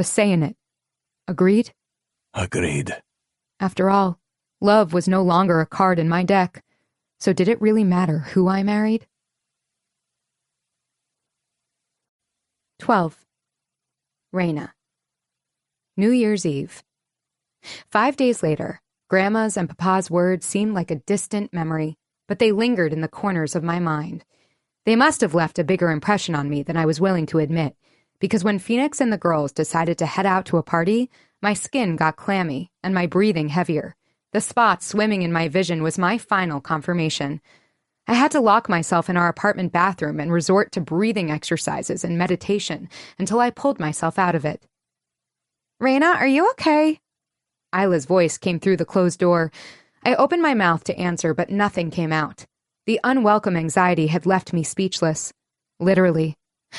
a say in it. Agreed? Agreed. After all, love was no longer a card in my deck, so did it really matter who I married? 12. Raina. New Year's Eve. 5 days later, Grandma's and Papa's words seemed like a distant memory, but they lingered in the corners of my mind. They must have left a bigger impression on me than I was willing to admit, because when Phoenix and the girls decided to head out to a party, my skin got clammy and my breathing heavier. The spot swimming in my vision was my final confirmation. I had to lock myself in our apartment bathroom and resort to breathing exercises and meditation until I pulled myself out of it. Raina, are you okay? Isla's voice came through the closed door. I opened my mouth to answer, but nothing came out. The unwelcome anxiety had left me speechless. Literally.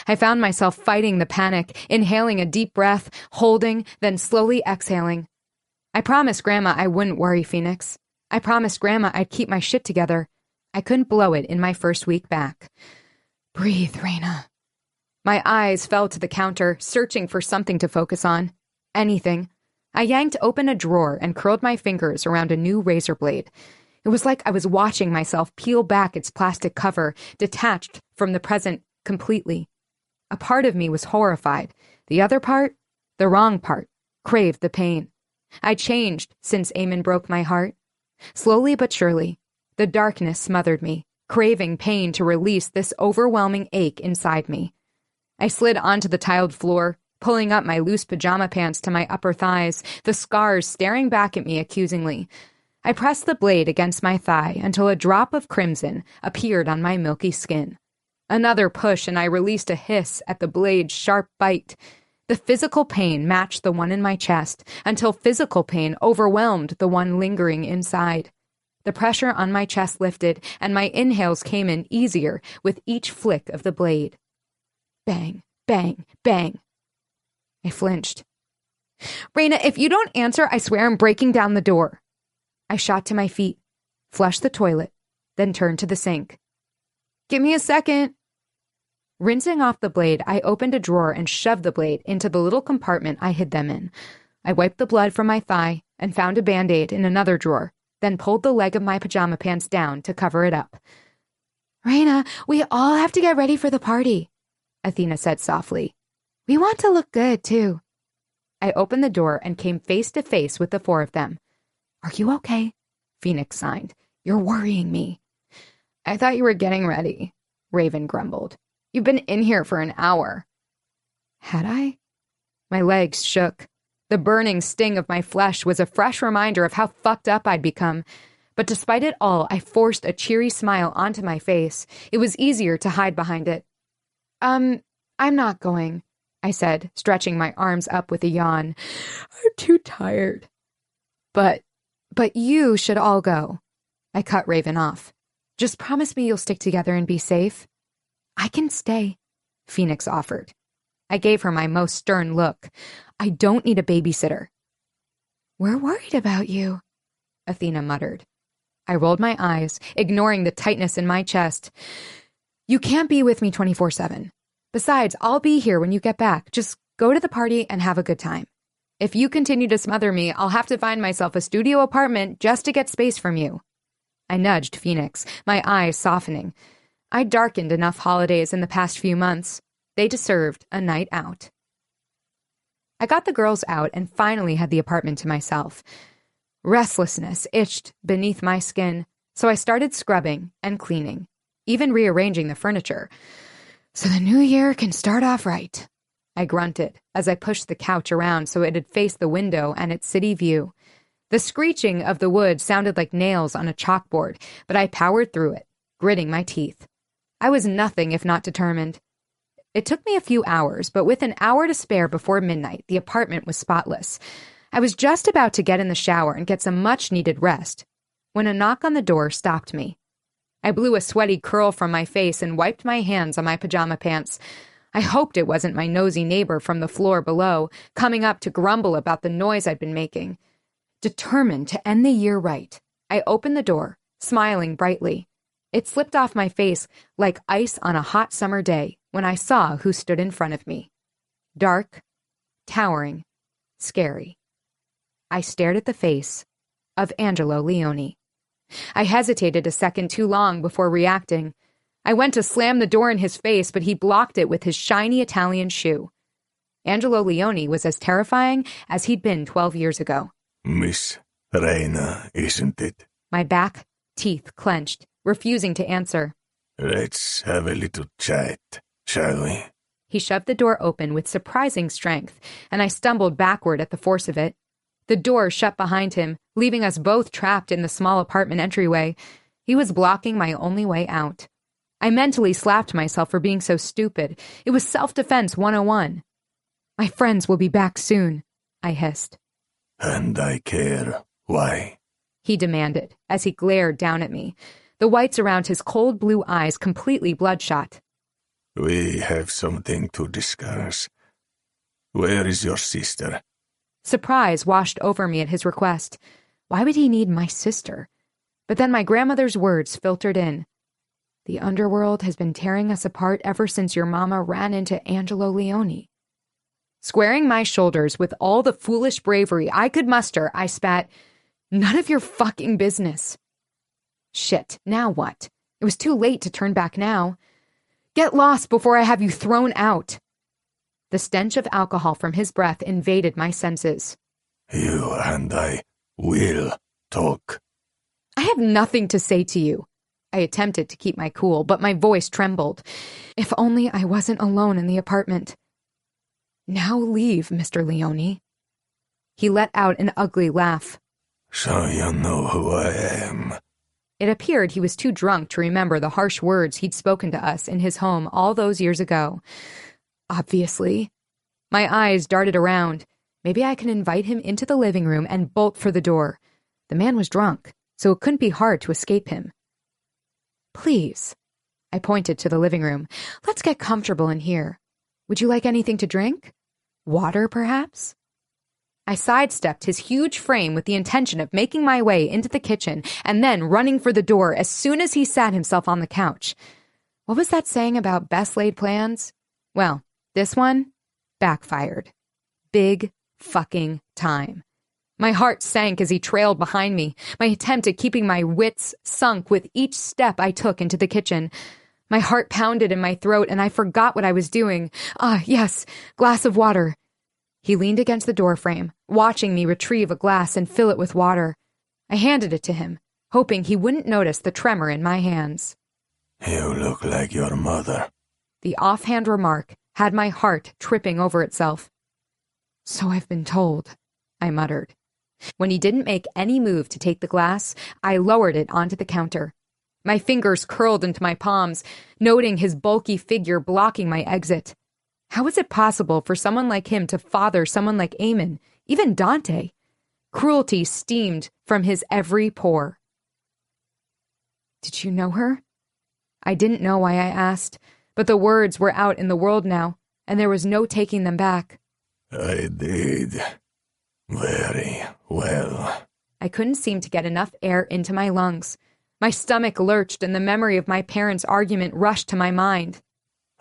I found myself fighting the panic, inhaling a deep breath, holding, then slowly exhaling. I promised Grandma I wouldn't worry, Phoenix. I promised Grandma I'd keep my shit together. I couldn't blow it in my first week back. Breathe, Raina. My eyes fell to the counter, searching for something to focus on. Anything. I yanked open a drawer and curled my fingers around a new razor blade. It was like I was watching myself peel back its plastic cover, detached from the present completely. A part of me was horrified. The other part, the wrong part, craved the pain. I changed since Eamon broke my heart. Slowly but surely, the darkness smothered me, craving pain to release this overwhelming ache inside me. I slid onto the tiled floor, pulling up my loose pajama pants to my upper thighs, the scars staring back at me accusingly. I pressed the blade against my thigh until a drop of crimson appeared on my milky skin. Another push and I released a hiss at the blade's sharp bite. The physical pain matched the one in my chest until physical pain overwhelmed the one lingering inside. The pressure on my chest lifted and my inhales came in easier with each flick of the blade. Bang, bang, bang. I flinched. Raina, if you don't answer, I swear I'm breaking down the door. I shot to my feet, flushed the toilet, then turned to the sink. Give me a second. Rinsing off the blade, I opened a drawer and shoved the blade into the little compartment I hid them in. I wiped the blood from my thigh and found a Band-Aid in another drawer, then pulled the leg of my pajama pants down to cover it up. Raina, we all have to get ready for the party, Athena said softly. We want to look good, too. I opened the door and came face to face with the four of them. Are you okay? Phoenix signed. You're worrying me. I thought you were getting ready, Raven grumbled. You've been in here for an hour. Had I? My legs shook. The burning sting of my flesh was a fresh reminder of how fucked up I'd become. But despite it all, I forced a cheery smile onto my face. It was easier to hide behind it. I'm not going, I said, stretching my arms up with a yawn. I'm too tired. But you should all go. I cut Raven off. Just promise me you'll stick together and be safe. I can stay, Phoenix offered. I gave her my most stern look. I don't need a babysitter. We're worried about you, Athena muttered. I rolled my eyes, ignoring the tightness in my chest. You can't be with me 24/7. Besides, I'll be here when you get back. Just go to the party and have a good time. If you continue to smother me, I'll have to find myself a studio apartment just to get space from you. I nudged Phoenix, my eyes softening. I'd darkened enough holidays in the past few months. They deserved a night out. I got the girls out and finally had the apartment to myself. Restlessness itched beneath my skin, so I started scrubbing and cleaning, even rearranging the furniture. So the new year can start off right, I grunted as I pushed the couch around so it'd face the window and its city view. The screeching of the wood sounded like nails on a chalkboard, but I powered through it, gritting my teeth. I was nothing if not determined. It took me a few hours, but with an hour to spare before midnight, the apartment was spotless. I was just about to get in the shower and get some much-needed rest when a knock on the door stopped me. I blew a sweaty curl from my face and wiped my hands on my pajama pants. I hoped it wasn't my nosy neighbor from the floor below, coming up to grumble about the noise I'd been making. Determined to end the year right, I opened the door, smiling brightly. It slipped off my face like ice on a hot summer day when I saw who stood in front of me. Dark, towering, scary. I stared at the face of Angelo Leone. I hesitated a second too long before reacting. I went to slam the door in his face, but he blocked it with his shiny Italian shoe. Angelo Leone was as terrifying as he'd been 12 years ago. Miss Reina, isn't it? My back teeth clenched, refusing to answer. Let's have a little chat, shall we? He shoved the door open with surprising strength, and I stumbled backward at the force of it. The door shut behind him, leaving us both trapped in the small apartment entryway. He was blocking my only way out. I mentally slapped myself for being so stupid. It was self-defense 101. My friends will be back soon, I hissed. And I care. Why? He demanded, as he glared down at me, the whites around his cold blue eyes completely bloodshot. We have something to discuss. Where is your sister? Surprise washed over me at his request. Why would he need my sister? But then my grandmother's words filtered in. The underworld has been tearing us apart ever since your mama ran into Angelo Leone. Squaring my shoulders with all the foolish bravery I could muster, I spat, "None of your fucking business." Shit, now what? It was too late to turn back now. Get lost before I have you thrown out. The stench of alcohol from his breath invaded my senses. You and I will talk. I have nothing to say to you. I attempted to keep my cool, but my voice trembled. If only I wasn't alone in the apartment. Now leave, Mr. Leone. He let out an ugly laugh. So you know who I am. It appeared he was too drunk to remember the harsh words he'd spoken to us in his home all those years ago. Obviously. My eyes darted around. Maybe I can invite him into the living room and bolt for the door. The man was drunk, so it couldn't be hard to escape him. Please. I pointed to the living room. Let's get comfortable in here. Would you like anything to drink? Water, perhaps? I sidestepped his huge frame with the intention of making my way into the kitchen and then running for the door as soon as he sat himself on the couch. What was that saying about best laid plans? Well, this one backfired. Big fucking time. My heart sank as he trailed behind me, my attempt at keeping my wits sunk with each step I took into the kitchen. My heart pounded in my throat, and I forgot what I was doing. Ah, yes, glass of water. He leaned against the doorframe, watching me retrieve a glass and fill it with water. I handed it to him, hoping he wouldn't notice the tremor in my hands. You look like your mother. The offhand remark had my heart tripping over itself. So I've been told, I muttered. When he didn't make any move to take the glass, I lowered it onto the counter. My fingers curled into my palms, noting his bulky figure blocking my exit. How was it possible for someone like him to father someone like Eamon, even Dante? Cruelty steamed from his every pore. Did you know her? I didn't know why I asked, but the words were out in the world now, and there was no taking them back. I did. Very well. I couldn't seem to get enough air into my lungs. My stomach lurched, and the memory of my parents' argument rushed to my mind.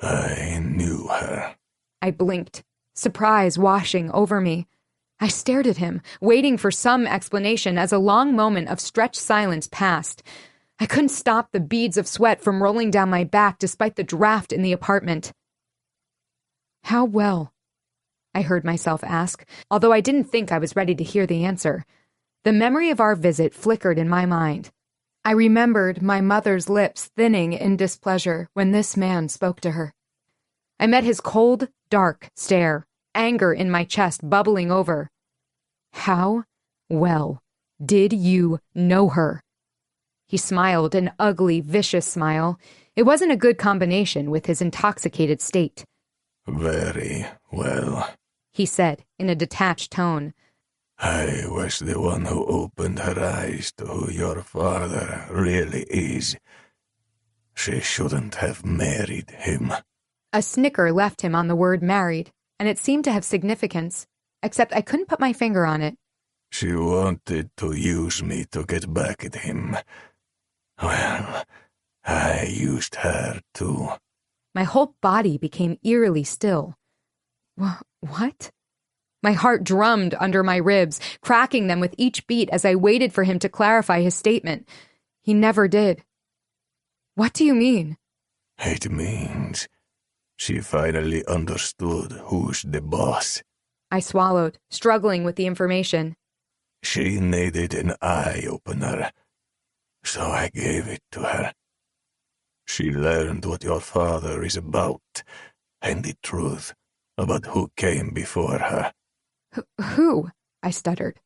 I knew her. I blinked, surprise washing over me. I stared at him, waiting for some explanation as a long moment of stretched silence passed. I couldn't stop the beads of sweat from rolling down my back despite the draft in the apartment. How well? I heard myself ask, although I didn't think I was ready to hear the answer. The memory of our visit flickered in my mind. I remembered my mother's lips thinning in displeasure when this man spoke to her. I met his cold, dark stare, anger in my chest bubbling over. How well did you know her? He smiled, an ugly, vicious smile. It wasn't a good combination with his intoxicated state. Very well, he said in a detached tone. I was the one who opened her eyes to who your father really is. She shouldn't have married him. A snicker left him on the word married, and it seemed to have significance, except I couldn't put my finger on it. She wanted to use me to get back at him. Well, I used her too. My whole body became eerily still. What? My heart drummed under my ribs, cracking them with each beat as I waited for him to clarify his statement. He never did. What do you mean? It means she finally understood who's the boss. I swallowed, struggling with the information. She needed an eye-opener, so I gave it to her. She learned what your father is about, and the truth about who came before her. Who? I stuttered.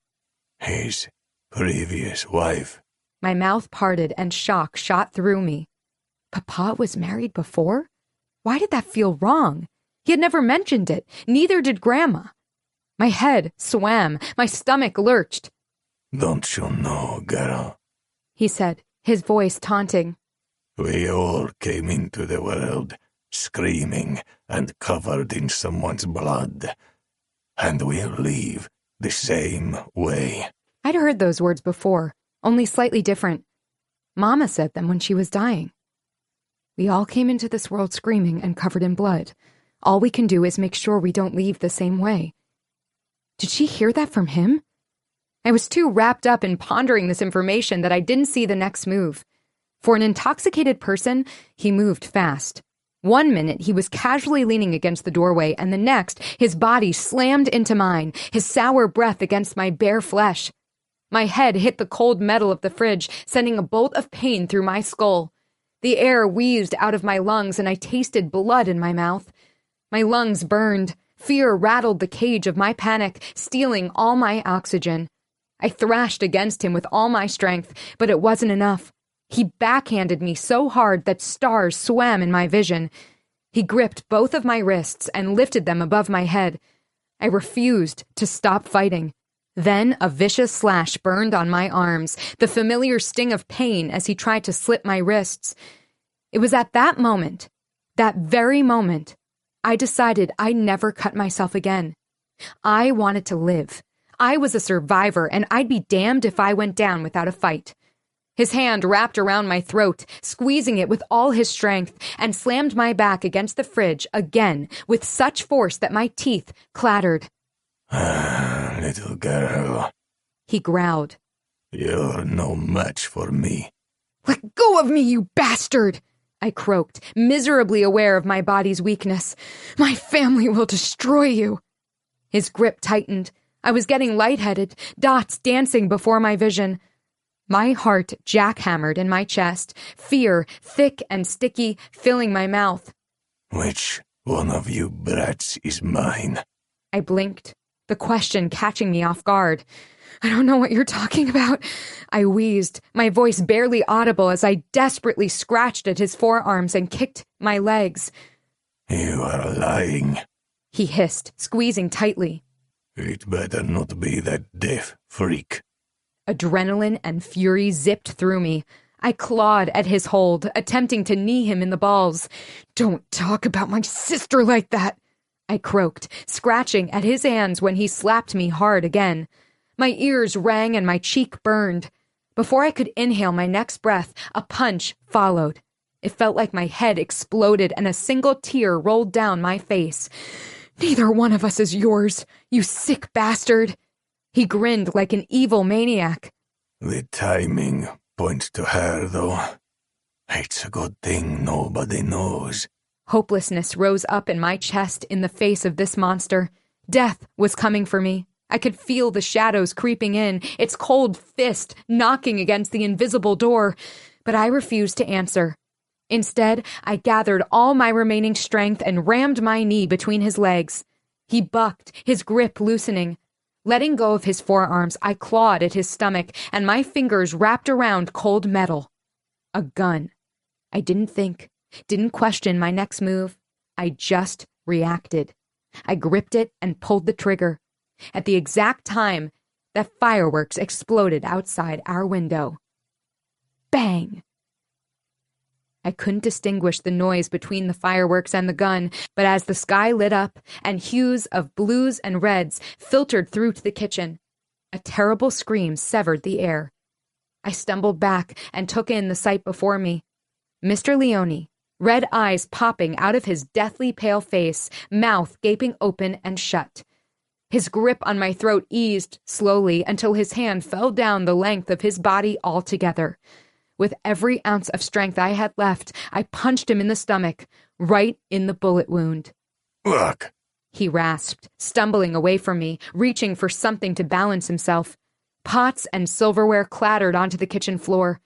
His previous wife. My mouth parted and shock shot through me. Papa was married before? Why did that feel wrong? He had never mentioned it. Neither did Grandma. My head swam. My stomach lurched. Don't you know, girl? He said, his voice taunting. We all came into the world screaming and covered in someone's blood. And we'll leave the same way. I'd heard those words before, only slightly different. Mama said them when she was dying. We all came into this world screaming and covered in blood. All we can do is make sure we don't leave the same way. Did she hear that from him? I was too wrapped up in pondering this information that I didn't see the next move. For an intoxicated person, he moved fast. 1 minute, he was casually leaning against the doorway, and the next, his body slammed into mine, his sour breath against my bare flesh. My head hit the cold metal of the fridge, sending a bolt of pain through my skull. The air wheezed out of my lungs, and I tasted blood in my mouth. My lungs burned. Fear rattled the cage of my panic, stealing all my oxygen. I thrashed against him with all my strength, but it wasn't enough. He backhanded me so hard that stars swam in my vision. He gripped both of my wrists and lifted them above my head. I refused to stop fighting. Then a vicious slash burned on my arms, the familiar sting of pain as he tried to slit my wrists. It was at that moment, that very moment, I decided I'd never cut myself again. I wanted to live. I was a survivor, and I'd be damned if I went down without a fight. His hand wrapped around my throat, squeezing it with all his strength, and slammed my back against the fridge again with such force that my teeth clattered. Little girl, he growled. You're no match for me. Let go of me, you bastard! I croaked, miserably aware of my body's weakness. My family will destroy you. His grip tightened. I was getting lightheaded, dots dancing before my vision. My heart jackhammered in my chest, fear, thick and sticky, filling my mouth. Which one of you brats is mine? I blinked, the question catching me off guard. I don't know what you're talking about. I wheezed, my voice barely audible as I desperately scratched at his forearms and kicked my legs. You are lying, he hissed, squeezing tightly. It better not be that deaf freak. Adrenaline and fury zipped through me. I clawed at his hold, attempting to knee him in the balls. Don't talk about my sister like that, I croaked, scratching at his hands when he slapped me hard again. My ears rang and my cheek burned. Before I could inhale my next breath, a punch followed. It felt like my head exploded and a single tear rolled down my face. Neither one of us is yours, you sick bastard. He grinned like an evil maniac. The timing points to her, though. It's a good thing nobody knows. Hopelessness rose up in my chest in the face of this monster. Death was coming for me. I could feel the shadows creeping in, its cold fist knocking against the invisible door, but I refused to answer. Instead, I gathered all my remaining strength and rammed my knee between his legs. He bucked, his grip loosening. Letting go of his forearms, I clawed at his stomach, and my fingers wrapped around cold metal. A gun. I didn't think, didn't question my next move. I just reacted. I gripped it and pulled the trigger. At the exact time that fireworks exploded outside our window. Bang! I couldn't distinguish the noise between the fireworks and the gun, but as the sky lit up and hues of blues and reds filtered through to the kitchen, a terrible scream severed the air. I stumbled back and took in the sight before me. Mr. Leone, red eyes popping out of his deathly pale face, mouth gaping open and shut. His grip on my throat eased slowly until his hand fell down the length of his body altogether. With every ounce of strength I had left, I punched him in the stomach, right in the bullet wound. Look, he rasped, stumbling away from me, reaching for something to balance himself. Pots and silverware clattered onto the kitchen floor.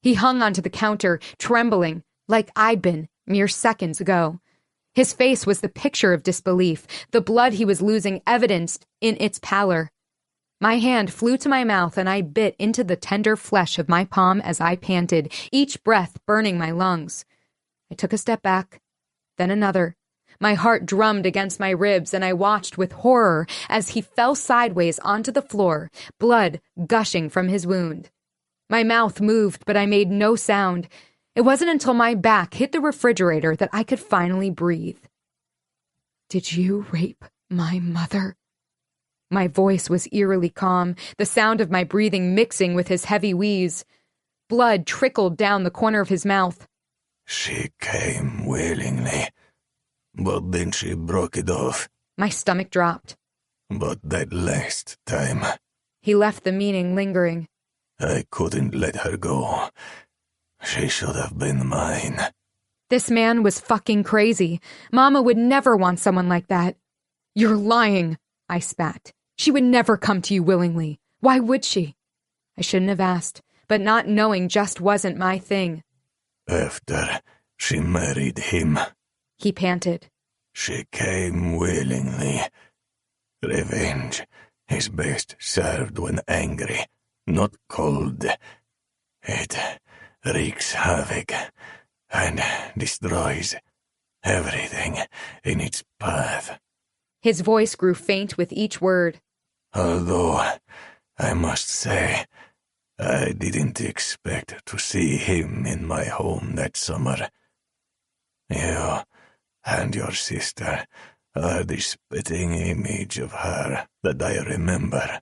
He hung onto the counter, trembling, like I'd been mere seconds ago. His face was the picture of disbelief, the blood he was losing evidenced in its pallor. My hand flew to my mouth and I bit into the tender flesh of my palm as I panted, each breath burning my lungs. I took a step back, then another. My heart drummed against my ribs and I watched with horror as he fell sideways onto the floor, blood gushing from his wound. My mouth moved, but I made no sound. It wasn't until my back hit the refrigerator that I could finally breathe. "Did you rape my mother?" My voice was eerily calm, the sound of my breathing mixing with his heavy wheeze. Blood trickled down the corner of his mouth. She came willingly, but then she broke it off. My stomach dropped. But that last time, he left the meaning lingering. I couldn't let her go. She should have been mine. This man was fucking crazy. Mama would never want someone like that. "You're lying," I spat. "She would never come to you willingly. Why would she?" I shouldn't have asked, but not knowing just wasn't my thing. After she married him, he panted. She came willingly. Revenge is best served when angry, not cold. It wreaks havoc and destroys everything in its path. His voice grew faint with each word. Although, I must say, I didn't expect to see him in my home that summer. You and your sister are the spitting image of her that I remember.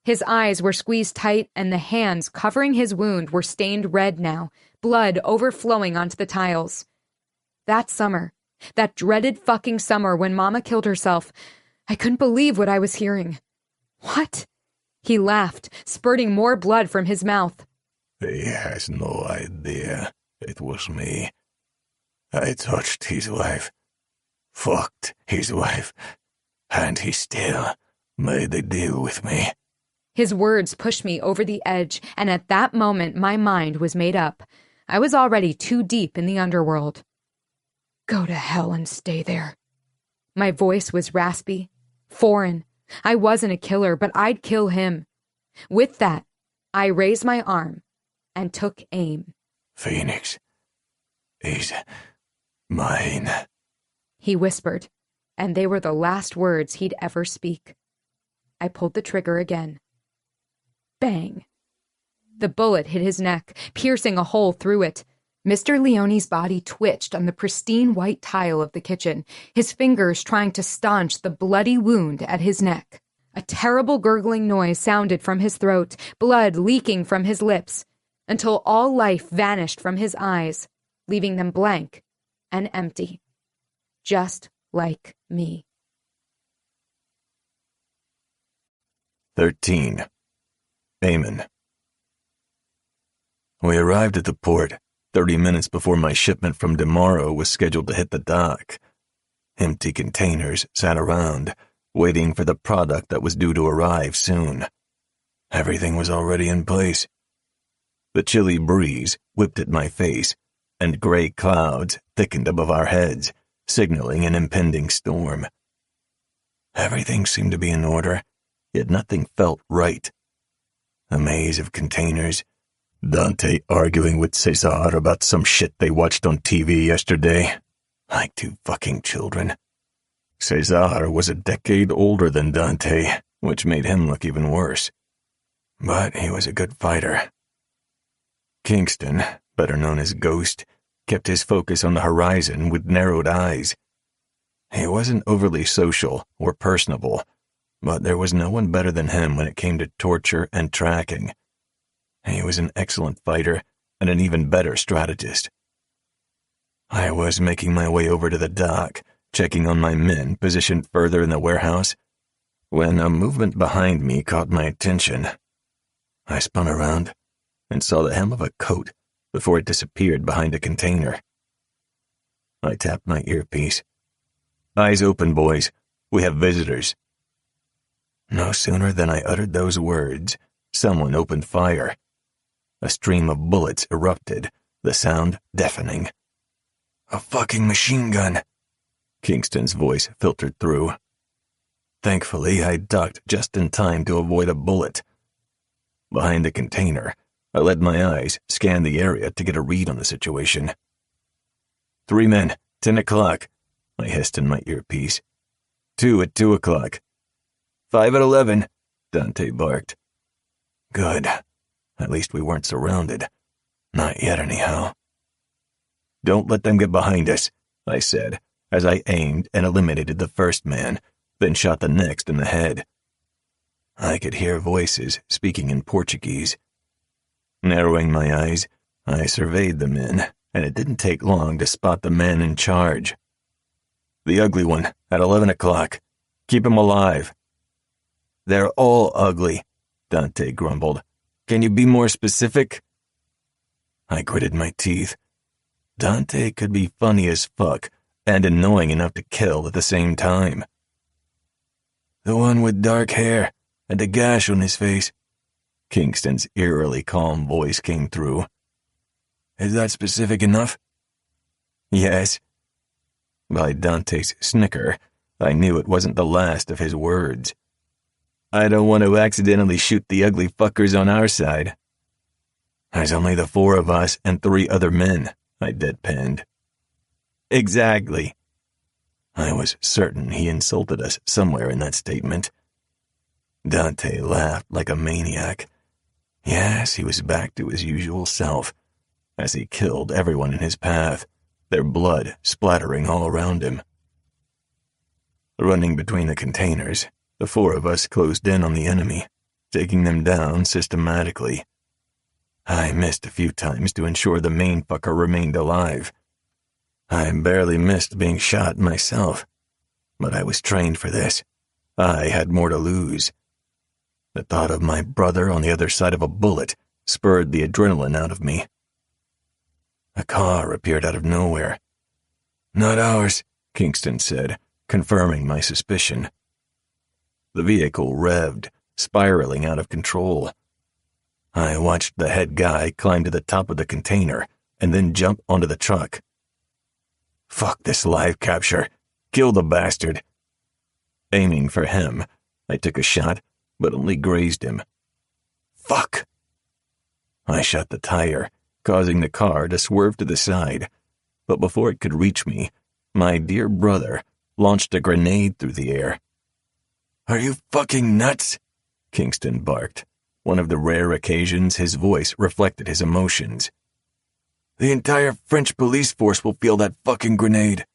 His eyes were squeezed tight and the hands covering his wound were stained red now, blood overflowing onto the tiles. That summer, that dreaded fucking summer when Mama killed herself, I couldn't believe what I was hearing. "What?" He laughed, spurting more blood from his mouth. He has no idea it was me. I touched his wife, fucked his wife, and he still made a deal with me. His words pushed me over the edge, and at that moment my mind was made up. I was already too deep in the underworld. "Go to hell and stay there." My voice was raspy, foreign. I wasn't a killer, but I'd kill him. With that, I raised my arm and took aim. Phoenix is mine, he whispered, and they were the last words he'd ever speak. I pulled the trigger again. Bang! The bullet hit his neck, piercing a hole through it. Mr. Leone's body twitched on the pristine white tile of the kitchen, his fingers trying to staunch the bloody wound at his neck. A terrible gurgling noise sounded from his throat, blood leaking from his lips, until all life vanished from his eyes, leaving them blank and empty, just like me. 13. Eamon. We arrived at the port 30 minutes before my shipment from tomorrow was scheduled to hit the dock. Empty containers sat around, waiting for the product that was due to arrive soon. Everything was already in place. The chilly breeze whipped at my face, and gray clouds thickened above our heads, signaling an impending storm. Everything seemed to be in order, yet nothing felt right. A maze of containers, Dante arguing with Cesar about some shit they watched on TV yesterday, like two fucking children. Cesar was a decade older than Dante, which made him look even worse. But he was a good fighter. Kingston, better known as Ghost, kept his focus on the horizon with narrowed eyes. He wasn't overly social or personable, but there was no one better than him when it came to torture and tracking. He was an excellent fighter and an even better strategist. I was making my way over to the dock, checking on my men positioned further in the warehouse. when a movement behind me caught my attention. I spun around and saw the hem of a coat before it disappeared behind a container. I tapped my earpiece. "Eyes open, boys. We have visitors." No sooner than I uttered those words, someone opened fire. A stream of bullets erupted, the sound deafening. "A fucking machine gun," Kingston's voice filtered through. Thankfully, I ducked just in time to avoid a bullet. Behind the container, I let my eyes scan the area to get a read on the situation. 3 men, 10 o'clock, I hissed in my earpiece. 2 at 2 o'clock. 5 at 11, Dante barked. Good. At least we weren't surrounded. Not yet, anyhow. "Don't let them get behind us," I said, as I aimed and eliminated the first man, then shot the next in the head. I could hear voices speaking in Portuguese. Narrowing my eyes, I surveyed the men, and it didn't take long to spot the man in charge. "The ugly one, at 11 o'clock. Keep him alive." "They're all ugly," Dante grumbled. "Can you be more specific?" I gritted my teeth. Dante could be funny as fuck and annoying enough to kill at the same time. "The one with dark hair and a gash on his face," Kingston's eerily calm voice came through. "Is that specific enough?" "Yes." By Dante's snicker, I knew it wasn't the last of his words. "I don't want to accidentally shoot the ugly fuckers on our side." "There's only the 4 of us and 3 other men," I deadpanned. "Exactly." I was certain he insulted us somewhere in that statement. Dante laughed like a maniac. Yes, he was back to his usual self, as he killed everyone in his path, their blood splattering all around him. Running between the containers, the 4 of us closed in on the enemy, taking them down systematically. I missed a few times to ensure the main fucker remained alive. I barely missed being shot myself, but I was trained for this. I had more to lose. The thought of my brother on the other side of a bullet spurred the adrenaline out of me. A car appeared out of nowhere. "Not ours," Kingston said, confirming my suspicion. The vehicle revved, spiraling out of control. I watched the head guy climb to the top of the container and then jump onto the truck. "Fuck this live capture. Kill the bastard." Aiming for him, I took a shot, but only grazed him. Fuck! I shot the tire, causing the car to swerve to the side, but before it could reach me, my dear brother launched a grenade through the air. "Are you fucking nuts?" Kingston barked. One of the rare occasions his voice reflected his emotions. "The entire French police force will feel that fucking grenade."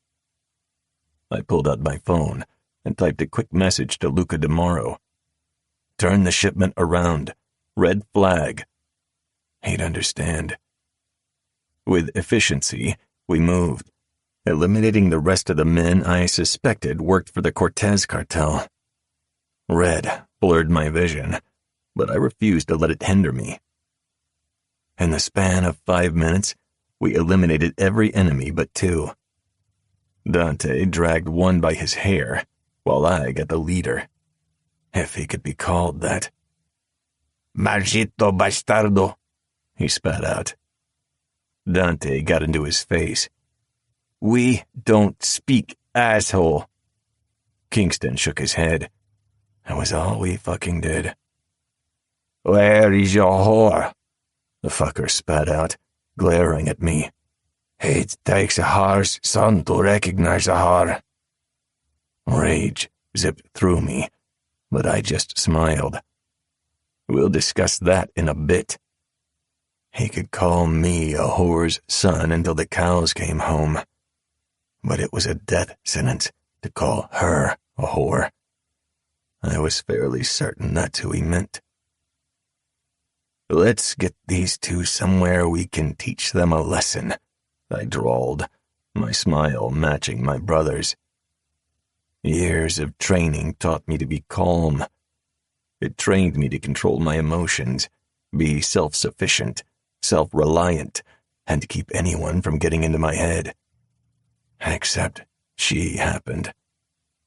I pulled out my phone and typed a quick message to Luca DeMauro. "Turn the shipment around. Red flag." He'd understand. With efficiency, we moved, eliminating the rest of the men I suspected worked for the Cortez cartel. Red blurred my vision, but I refused to let it hinder me. In the span of 5 minutes, we eliminated every enemy but 2. Dante dragged one by his hair, while I got the leader, if he could be called that. "Maldito bastardo," he spat out. Dante got into his face. "We don't speak, asshole." Kingston shook his head. That was all we fucking did. "Where is your whore?" the fucker spat out, glaring at me. "It takes a whore's son to recognize a whore." Rage zipped through me, but I just smiled. We'll discuss that in a bit. He could call me a whore's son until the cows came home, but it was a death sentence to call her a whore. I was fairly certain that's who he meant. "Let's get these 2 somewhere we can teach them a lesson," I drawled, my smile matching my brother's. Years of training taught me to be calm. It trained me to control my emotions, be self-sufficient, self-reliant, and keep anyone from getting into my head. Except she happened.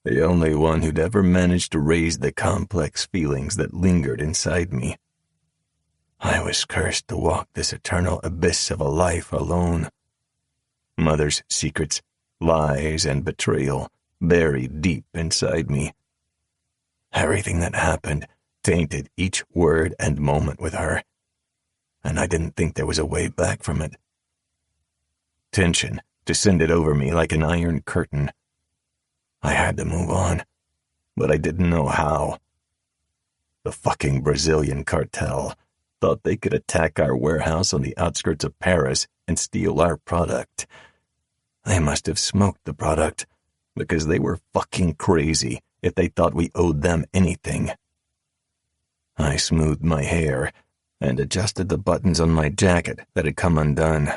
The only one who'd ever managed to raise the complex feelings that lingered inside me. I was cursed to walk this eternal abyss of a life alone. Mother's secrets, lies, and betrayal buried deep inside me. Everything that happened tainted each word and moment with her, and I didn't think there was a way back from it. Tension descended over me like an iron curtain. I had to move on, but I didn't know how. The fucking Brazilian cartel thought they could attack our warehouse on the outskirts of Paris and steal our product. They must have smoked the product, because they were fucking crazy if they thought we owed them anything. I smoothed my hair and adjusted the buttons on my jacket that had come undone.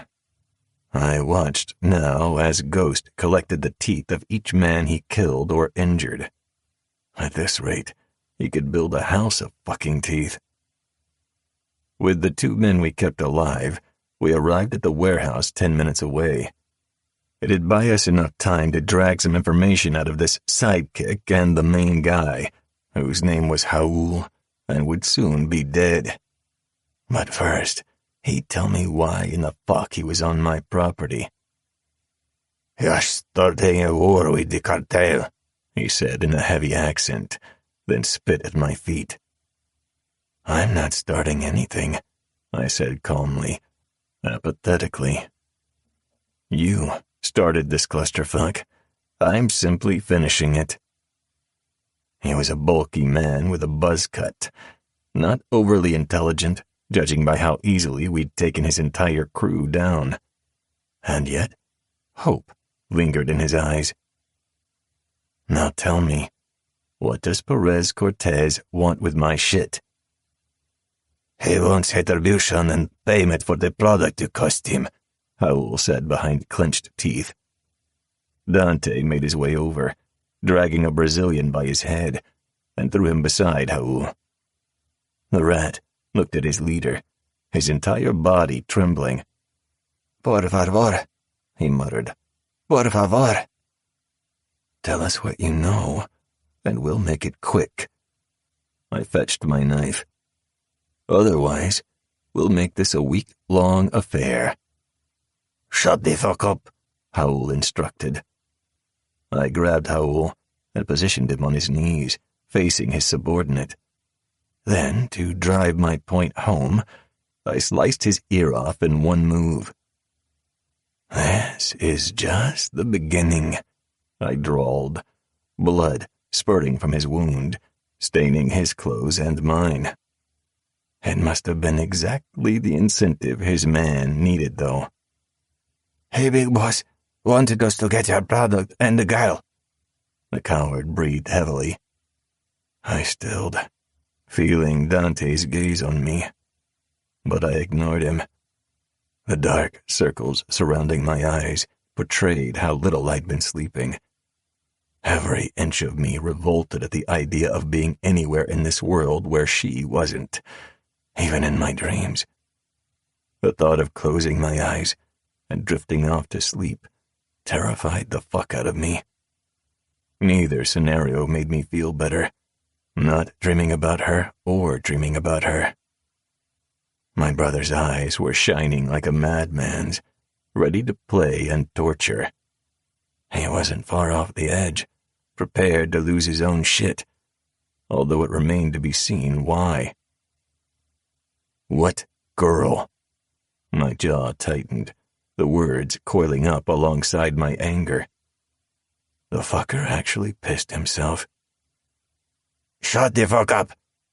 I watched now as Ghost collected the teeth of each man he killed or injured. At this rate, he could build a house of fucking teeth. With the 2 men we kept alive, we arrived at the warehouse 10 minutes away. It'd buy us enough time to drag some information out of this sidekick and the main guy, whose name was Raul, and would soon be dead. But first, he'd tell me why in the fuck he was on my property. "You're starting a war with the cartel," he said in a heavy accent, then spit at my feet. "I'm not starting anything," I said calmly, apathetically. "You started this clusterfuck. I'm simply finishing it." He was a bulky man with a buzz cut, not overly intelligent, judging by how easily we'd taken his entire crew down. And yet, hope lingered in his eyes. "Now tell me, what does Perez Cortez want with my shit?" "He wants retribution and payment for the product you cost him," Raul said behind clenched teeth. Dante made his way over, dragging a Brazilian by his head, and threw him beside Raul. The rat looked at his leader, his entire body trembling. "Por favor," he muttered. "Por favor." "Tell us what you know, and we'll make it quick." I fetched my knife. "Otherwise, we'll make this a week-long affair." "Shut the fuck up," Raul instructed. I grabbed Raul and positioned him on his knees, facing his subordinate. Then, to drive my point home, I sliced his ear off in one move. "This is just the beginning," I drawled, blood spurting from his wound, staining his clothes and mine. It must have been exactly the incentive his man needed, though. "Hey, big boss, wanted us to get your product and the girl." The coward breathed heavily. I stilled, feeling Dante's gaze on me, but I ignored him. The dark circles surrounding my eyes portrayed how little I'd been sleeping. Every inch of me revolted at the idea of being anywhere in this world where she wasn't, even in my dreams. The thought of closing my eyes and drifting off to sleep terrified the fuck out of me. Neither scenario made me feel better, not dreaming about her or dreaming about her. My brother's eyes were shining like a madman's, ready to play and torture. He wasn't far off the edge, prepared to lose his own shit, although it remained to be seen why. "What girl?" My jaw tightened, the words coiling up alongside my anger. The fucker actually pissed himself. "Shut the fuck up,"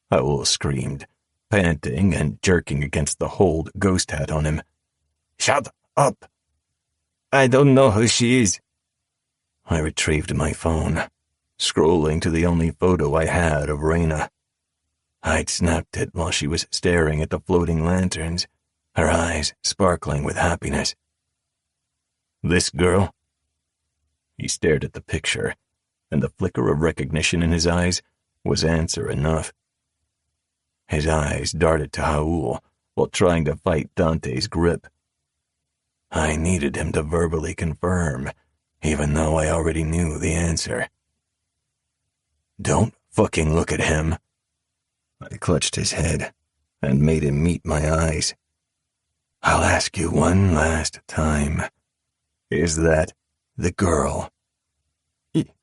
Raul screamed, panting and jerking against the hold Ghost had on him. "Shut up. I don't know who she is." I retrieved my phone, scrolling to the only photo I had of Reina. I'd snapped it while she was staring at the floating lanterns, her eyes sparkling with happiness. "This girl?" He stared at the picture, and the flicker of recognition in his eyes was answer enough. His eyes darted to Raul while trying to fight Dante's grip. I needed him to verbally confirm, even though I already knew the answer. Don't fucking look at him. I clutched his head and made him meet my eyes. I'll ask you one last time. Is that the girl?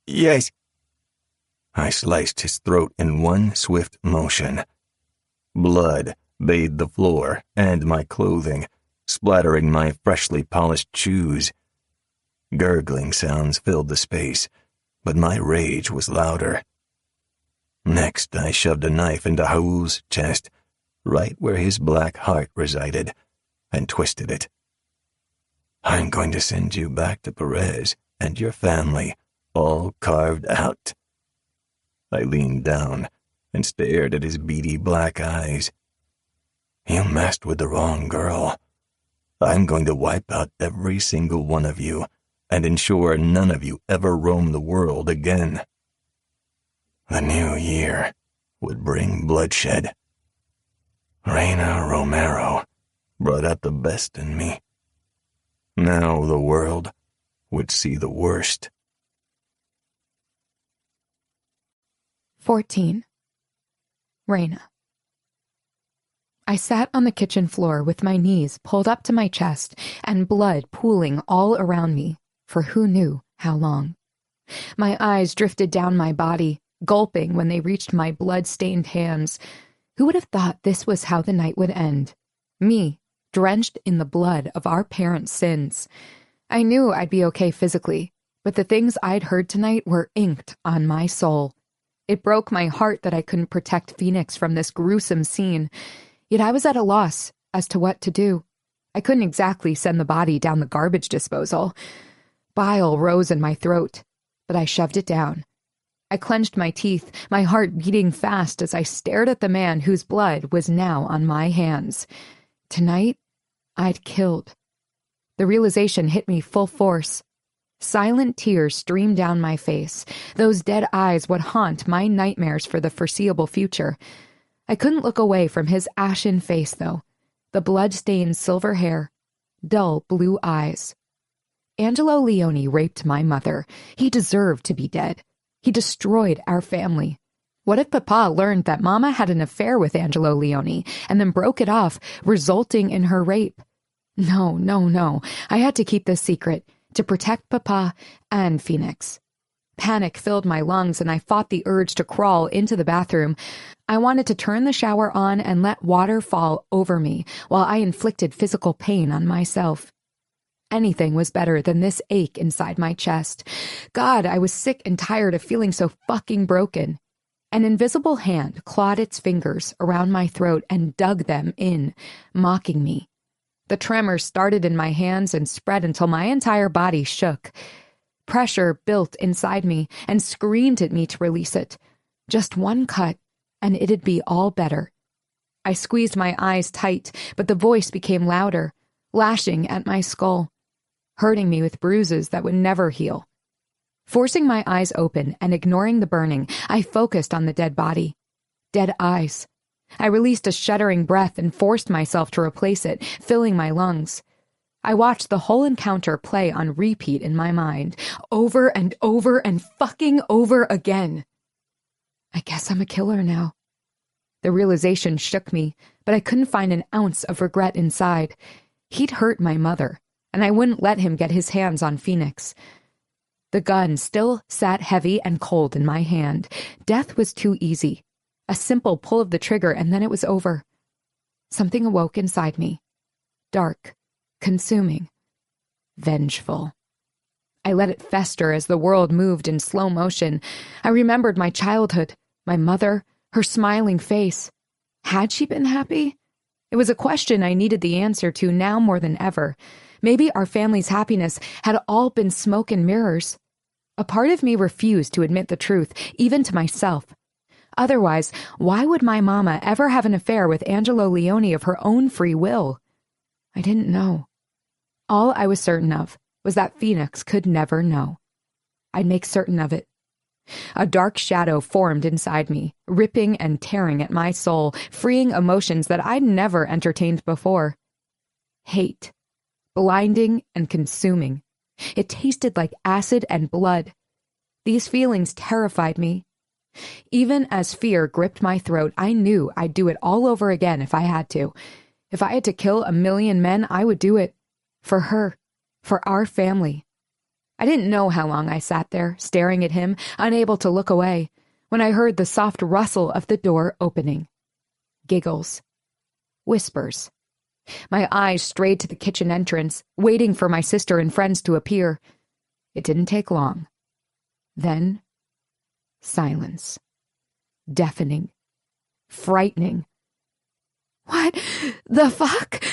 Yes. I sliced his throat in one swift motion. Blood bathed the floor and my clothing, splattering my freshly polished shoes. Gurgling sounds filled the space, but my rage was louder. Next, I shoved a knife into Raul's chest, right where his black heart resided, and twisted it. I'm going to send you back to Perez and your family, all carved out. I leaned down and stared at his beady black eyes. You messed with the wrong girl. I'm going to wipe out every single one of you and ensure none of you ever roam the world again. The new year would bring bloodshed. Reina Romero brought out the best in me. Now the world would see the worst. 14. Reina. I sat on the kitchen floor with my knees pulled up to my chest and blood pooling all around me for who knew how long. My eyes drifted down my body, gulping when they reached my blood-stained hands. Who would have thought this was how the night would end? Me, drenched in the blood of our parents' sins. I knew I'd be okay physically, but the things I'd heard tonight were inked on my soul. It broke my heart that I couldn't protect Phoenix from this gruesome scene, yet I was at a loss as to what to do. I couldn't exactly send the body down the garbage disposal. Bile rose in my throat, but I shoved it down. I clenched my teeth, my heart beating fast as I stared at the man whose blood was now on my hands. Tonight, I'd killed. The realization hit me full force. Silent tears streamed down my face. Those dead eyes would haunt my nightmares for the foreseeable future. I couldn't look away from his ashen face, though. The blood-stained silver hair, dull blue eyes. Angelo Leone raped my mother. He deserved to be dead. He destroyed our family. What if Papa learned that Mama had an affair with Angelo Leone and then broke it off, resulting in her rape? No. I had to keep this secret to protect Papa and Phoenix. Panic filled my lungs and I fought the urge to crawl into the bathroom. I wanted to turn the shower on and let water fall over me while I inflicted physical pain on myself. Anything was better than this ache inside my chest. God, I was sick and tired of feeling so fucking broken. An invisible hand clawed its fingers around my throat and dug them in, mocking me. The tremor started in my hands and spread until my entire body shook. Pressure built inside me and screamed at me to release it. Just one cut, and it'd be all better. I squeezed my eyes tight, but the voice became louder, lashing at my skull, hurting me with bruises that would never heal. Forcing my eyes open and ignoring the burning, I focused on the dead body. Dead eyes. I released a shuddering breath and forced myself to replace it, filling my lungs. I watched the whole encounter play on repeat in my mind, over and over and fucking over again. I guess I'm a killer now. The realization shook me, but I couldn't find an ounce of regret inside. He'd hurt my mother, and I wouldn't let him get his hands on Phoenix. The gun still sat heavy and cold in my hand. Death was too easy. A simple pull of the trigger and then it was over. Something awoke inside me. Dark, consuming, vengeful. I let it fester as the world moved in slow motion. I remembered my childhood, my mother, her smiling face. Had she been happy? It was a question I needed the answer to now more than ever. Maybe our family's happiness had all been smoke and mirrors. A part of me refused to admit the truth, even to myself. Otherwise, why would my mama ever have an affair with Angelo Leone of her own free will? I didn't know. All I was certain of was that Phoenix could never know. I'd make certain of it. A dark shadow formed inside me, ripping and tearing at my soul, freeing emotions that I'd never entertained before. Hate. Blinding and consuming. It tasted like acid and blood. These feelings terrified me. Even as fear gripped my throat, I knew I'd do it all over again if I had to. If I had to kill 1,000,000 men, I would do it. For her. For our family. I didn't know how long I sat there, staring at him, unable to look away, when I heard the soft rustle of the door opening. Giggles. Whispers. My eyes strayed to the kitchen entrance, waiting for my sister and friends to appear. It didn't take long. Then, silence. Deafening. Frightening. What the fuck?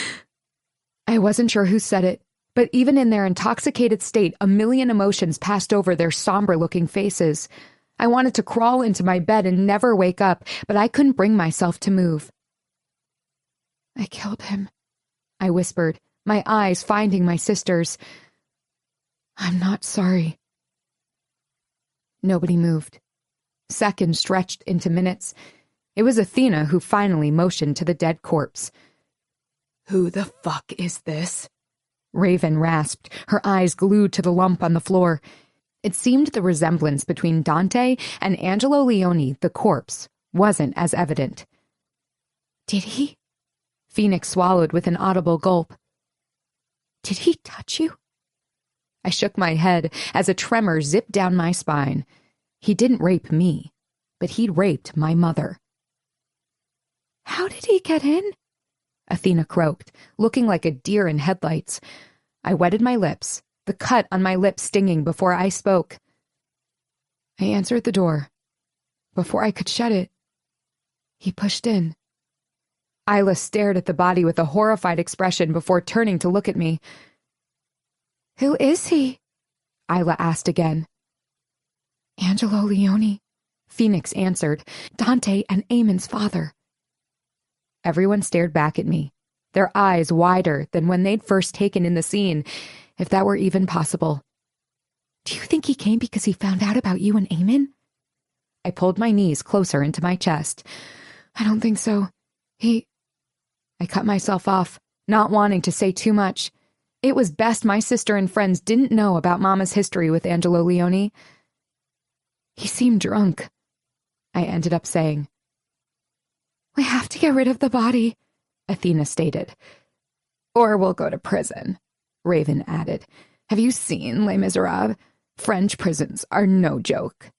I wasn't sure who said it, but even in their intoxicated state, 1,000,000 emotions passed over their somber-looking faces. I wanted to crawl into my bed and never wake up, but I couldn't bring myself to move. I killed him, I whispered, my eyes finding my sister's. I'm not sorry. Nobody moved. Seconds stretched into minutes. It was Athena who finally motioned to the dead corpse. Who the fuck is this? Raven rasped, her eyes glued to the lump on the floor. It seemed the resemblance between Dante and Angelo Leone, the corpse, wasn't as evident. Did he? Phoenix swallowed with an audible gulp. Did he touch you? I shook my head as a tremor zipped down my spine. He didn't rape me, but he'd raped my mother. How did he get in? Athena croaked, looking like a deer in headlights. I wetted my lips, the cut on my lip stinging before I spoke. I answered the door. Before I could shut it, he pushed in. Isla stared at the body with a horrified expression before turning to look at me. Who is he? Isla asked again. Angelo Leone, Phoenix answered, Dante and Eamon's father. Everyone stared back at me, their eyes wider than when they'd first taken in the scene, if that were even possible. Do you think he came because he found out about you and Eamon? I pulled my knees closer into my chest. I don't think so. I cut myself off, not wanting to say too much. It was best my sister and friends didn't know about Mama's history with Angelo Leone. He seemed drunk, I ended up saying. We have to get rid of the body, Athena stated. Or we'll go to prison, Raven added. Have you seen Les Miserables? French prisons are no joke.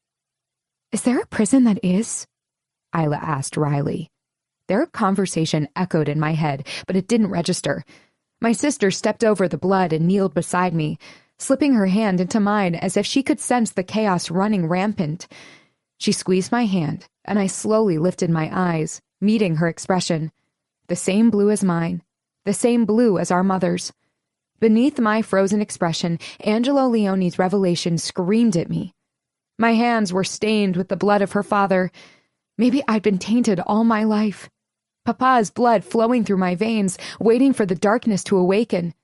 Is there a prison that is? Isla asked wryly. Their conversation echoed in my head, but it didn't register. My sister stepped over the blood and kneeled beside me, slipping her hand into mine as if she could sense the chaos running rampant. She squeezed my hand, and I slowly lifted my eyes, meeting her expression. The same blue as mine, the same blue as our mother's. Beneath my frozen expression, Angelo Leone's revelation screamed at me. My hands were stained with the blood of her father. Maybe I'd been tainted all my life. Papa's blood flowing through my veins, waiting for the darkness to awaken,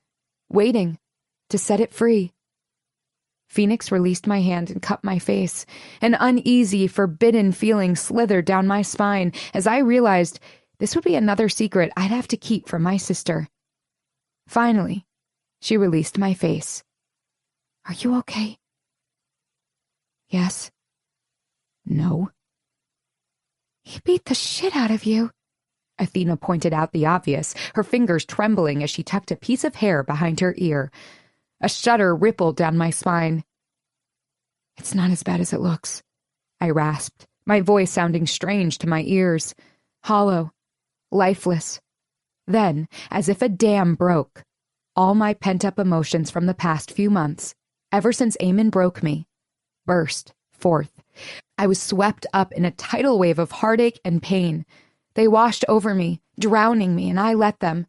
waiting to set it free. Phoenix released my hand and cupped my face. An uneasy, forbidden feeling slithered down my spine as I realized this would be another secret I'd have to keep from my sister. Finally, she released my face. Are you okay? Yes. No. He beat the shit out of you. Athena pointed out the obvious, her fingers trembling as she tucked a piece of hair behind her ear. A shudder rippled down my spine. It's not as bad as it looks, I rasped, my voice sounding strange to my ears. Hollow. Lifeless. Then, as if a dam broke, all my pent-up emotions from the past few months, ever since Eamon broke me, burst forth. I was swept up in a tidal wave of heartache and pain. They washed over me, drowning me, and I let them.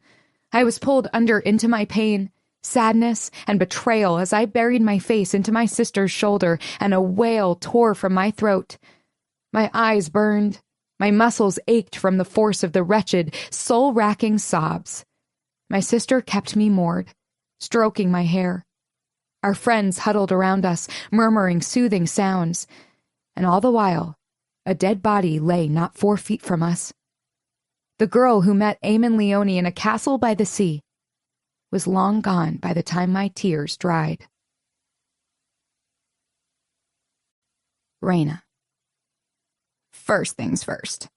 I was pulled under into my pain, sadness, and betrayal as I buried my face into my sister's shoulder and a wail tore from my throat. My eyes burned. My muscles ached from the force of the wretched, soul-racking sobs. My sister kept me moored, stroking my hair. Our friends huddled around us, murmuring soothing sounds. And all the while, a dead body lay not 4 feet from us. The girl who met Eamon Leone in a castle by the sea was long gone by the time my tears dried. Raina. First things first.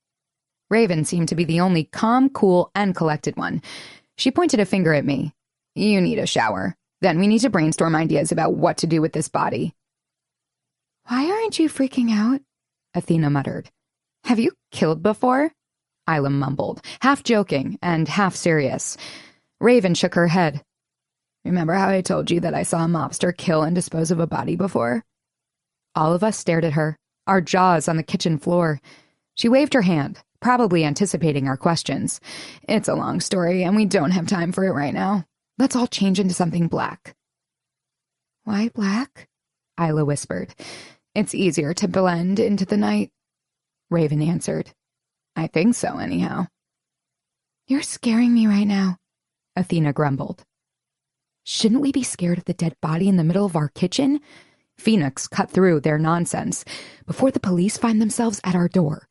Raven seemed to be the only calm, cool, and collected one. She pointed a finger at me. You need a shower. Then we need to brainstorm ideas about what to do with this body. Why aren't you freaking out? Athena muttered. Have you killed before? Isla mumbled, half joking and half serious. Raven shook her head. Remember how I told you that I saw a mobster kill and dispose of a body before? All of us stared at her, our jaws on the kitchen floor. She waved her hand, probably anticipating our questions. It's a long story, and we don't have time for it right now. Let's all change into something black. Why black? Isla whispered. It's easier to blend into the night. Raven answered. I think so, anyhow. You're scaring me right now, Athena grumbled. Shouldn't we be scared of the dead body in the middle of our kitchen? Phoenix cut through their nonsense before the police find themselves at our door.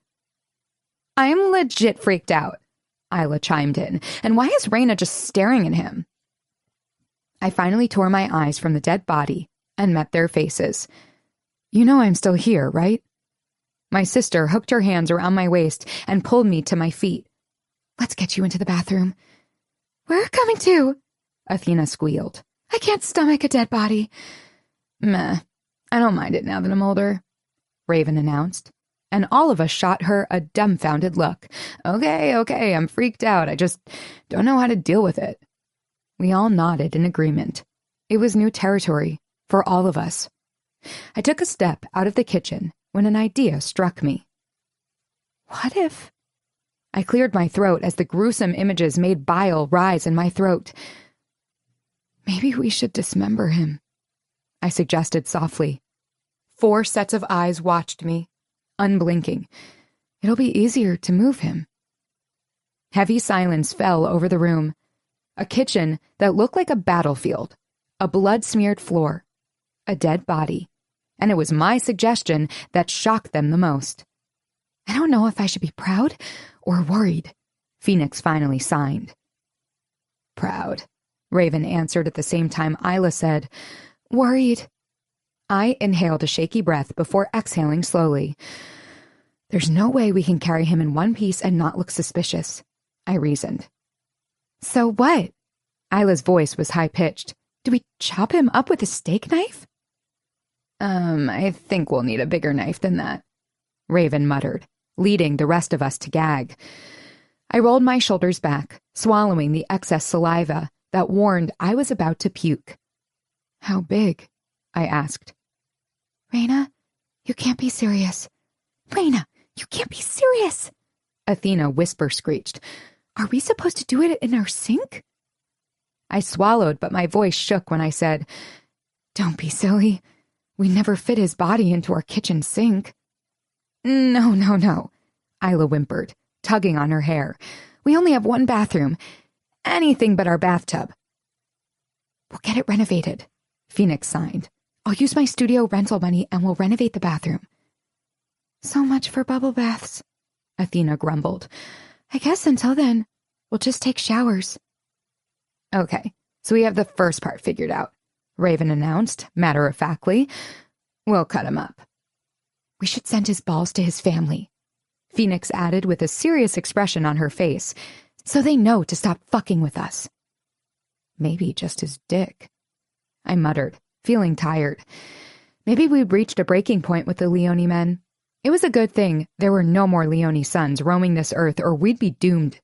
I'm legit freaked out, Isla chimed in. And why is Raina just staring at him? I finally tore my eyes from the dead body and met their faces. You know I'm still here, right? My sister hooked her hands around my waist and pulled me to my feet. Let's get you into the bathroom. We're coming too, Athena squealed. I can't stomach a dead body. Meh, I don't mind it now that I'm older, Raven announced, and all of us shot her a dumbfounded look. Okay, I'm freaked out. I just don't know how to deal with it. We all nodded in agreement. It was new territory for all of us. I took a step out of the kitchen when an idea struck me. What if... I cleared my throat as the gruesome images made bile rise in my throat. Maybe we should dismember him, I suggested softly. 4 sets of eyes watched me, unblinking. It'll be easier to move him. Heavy silence fell over the room. A kitchen that looked like a battlefield, a blood-smeared floor, a dead body, and it was my suggestion that shocked them the most. I don't know if I should be proud or worried, Phoenix finally signed. Proud, Raven answered at the same time Isla said, worried. I inhaled a shaky breath before exhaling slowly. There's no way we can carry him in one piece and not look suspicious, I reasoned. So what? Isla's voice was high-pitched. Do we chop him up with a steak knife? I think we'll need a bigger knife than that, Raven muttered, leading the rest of us to gag. I rolled my shoulders back, swallowing the excess saliva that warned I was about to puke. How big? I asked. Raina, you can't be serious. Raina, you can't be serious! Athena whisper-screeched. Are we supposed to do it in our sink? I swallowed, but my voice shook when I said, Don't be silly. We never fit his body into our kitchen sink. No, Isla whimpered, tugging on her hair. We only have one bathroom. Anything but our bathtub. We'll get it renovated, Phoenix signed. I'll use my studio rental money and we'll renovate the bathroom. So much for bubble baths, Athena grumbled. I guess until then, we'll just take showers. Okay, so we have the first part figured out, Raven announced, matter-of-factly. We'll cut him up. We should send his balls to his family, Phoenix added with a serious expression on her face, so they know to stop fucking with us. Maybe just his dick, I muttered, feeling tired. Maybe we'd reached a breaking point with the Leone men. It was a good thing there were no more Leone sons roaming this earth or we'd be doomed.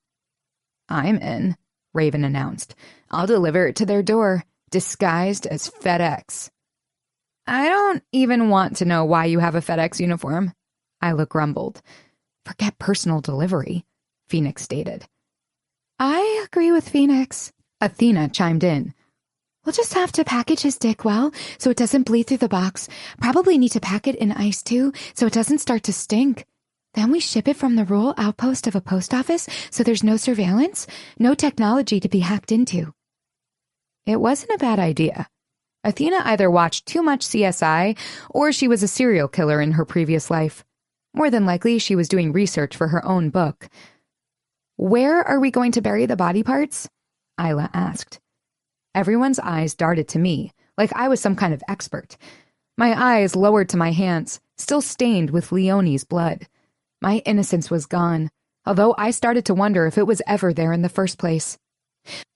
I'm in, Raven announced. I'll deliver it to their door, disguised as FedEx. I don't even want to know why you have a FedEx uniform, Isla grumbled. Forget personal delivery, Phoenix stated. I agree with Phoenix, Athena chimed in. We'll just have to package his dick well, so it doesn't bleed through the box. Probably need to pack it in ice, too, so it doesn't start to stink. Then we ship it from the rural outpost of a post office, so there's no surveillance, no technology to be hacked into. It wasn't a bad idea. Athena either watched too much CSI or she was a serial killer in her previous life. More than likely, she was doing research for her own book. "Where are we going to bury the body parts?" Isla asked. Everyone's eyes darted to me, like I was some kind of expert. My eyes lowered to my hands, still stained with Leone's blood. My innocence was gone, although I started to wonder if it was ever there in the first place.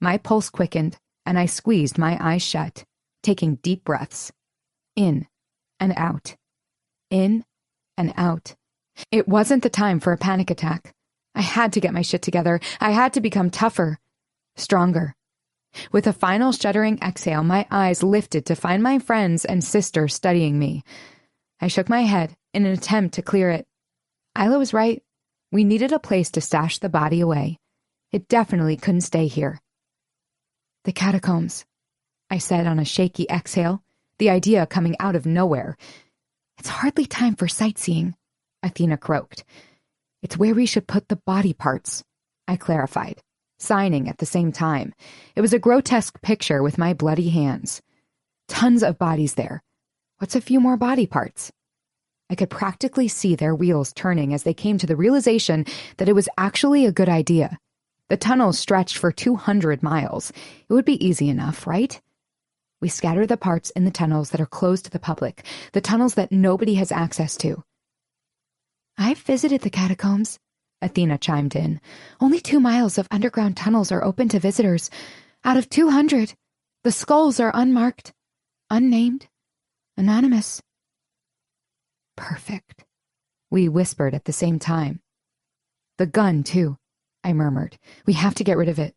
My pulse quickened, and I squeezed my eyes shut, taking deep breaths. In and out. In and out. It wasn't the time for a panic attack. I had to get my shit together. I had to become tougher, stronger. With a final shuddering exhale, my eyes lifted to find my friends and sister studying me. I shook my head in an attempt to clear it. Isla was right. We needed a place to stash the body away. It definitely couldn't stay here. "The catacombs," I said on a shaky exhale, the idea coming out of nowhere. "It's hardly time for sightseeing," Athena croaked. "It's where we should put the body parts," I clarified, signing at the same time. It was a grotesque picture with my bloody hands. Tons of bodies there. What's a few more body parts? I could practically see their wheels turning as they came to the realization that it was actually a good idea. The tunnels stretched for 200 miles. It would be easy enough, right? We scatter the parts in the tunnels that are closed to the public, the tunnels that nobody has access to. "I've visited the catacombs," Athena chimed in. "Only 2 miles of underground tunnels are open to visitors. Out of 200, the skulls are unmarked, unnamed, anonymous." "Perfect," we whispered at the same time. "The gun, too," I murmured. "We have to get rid of it."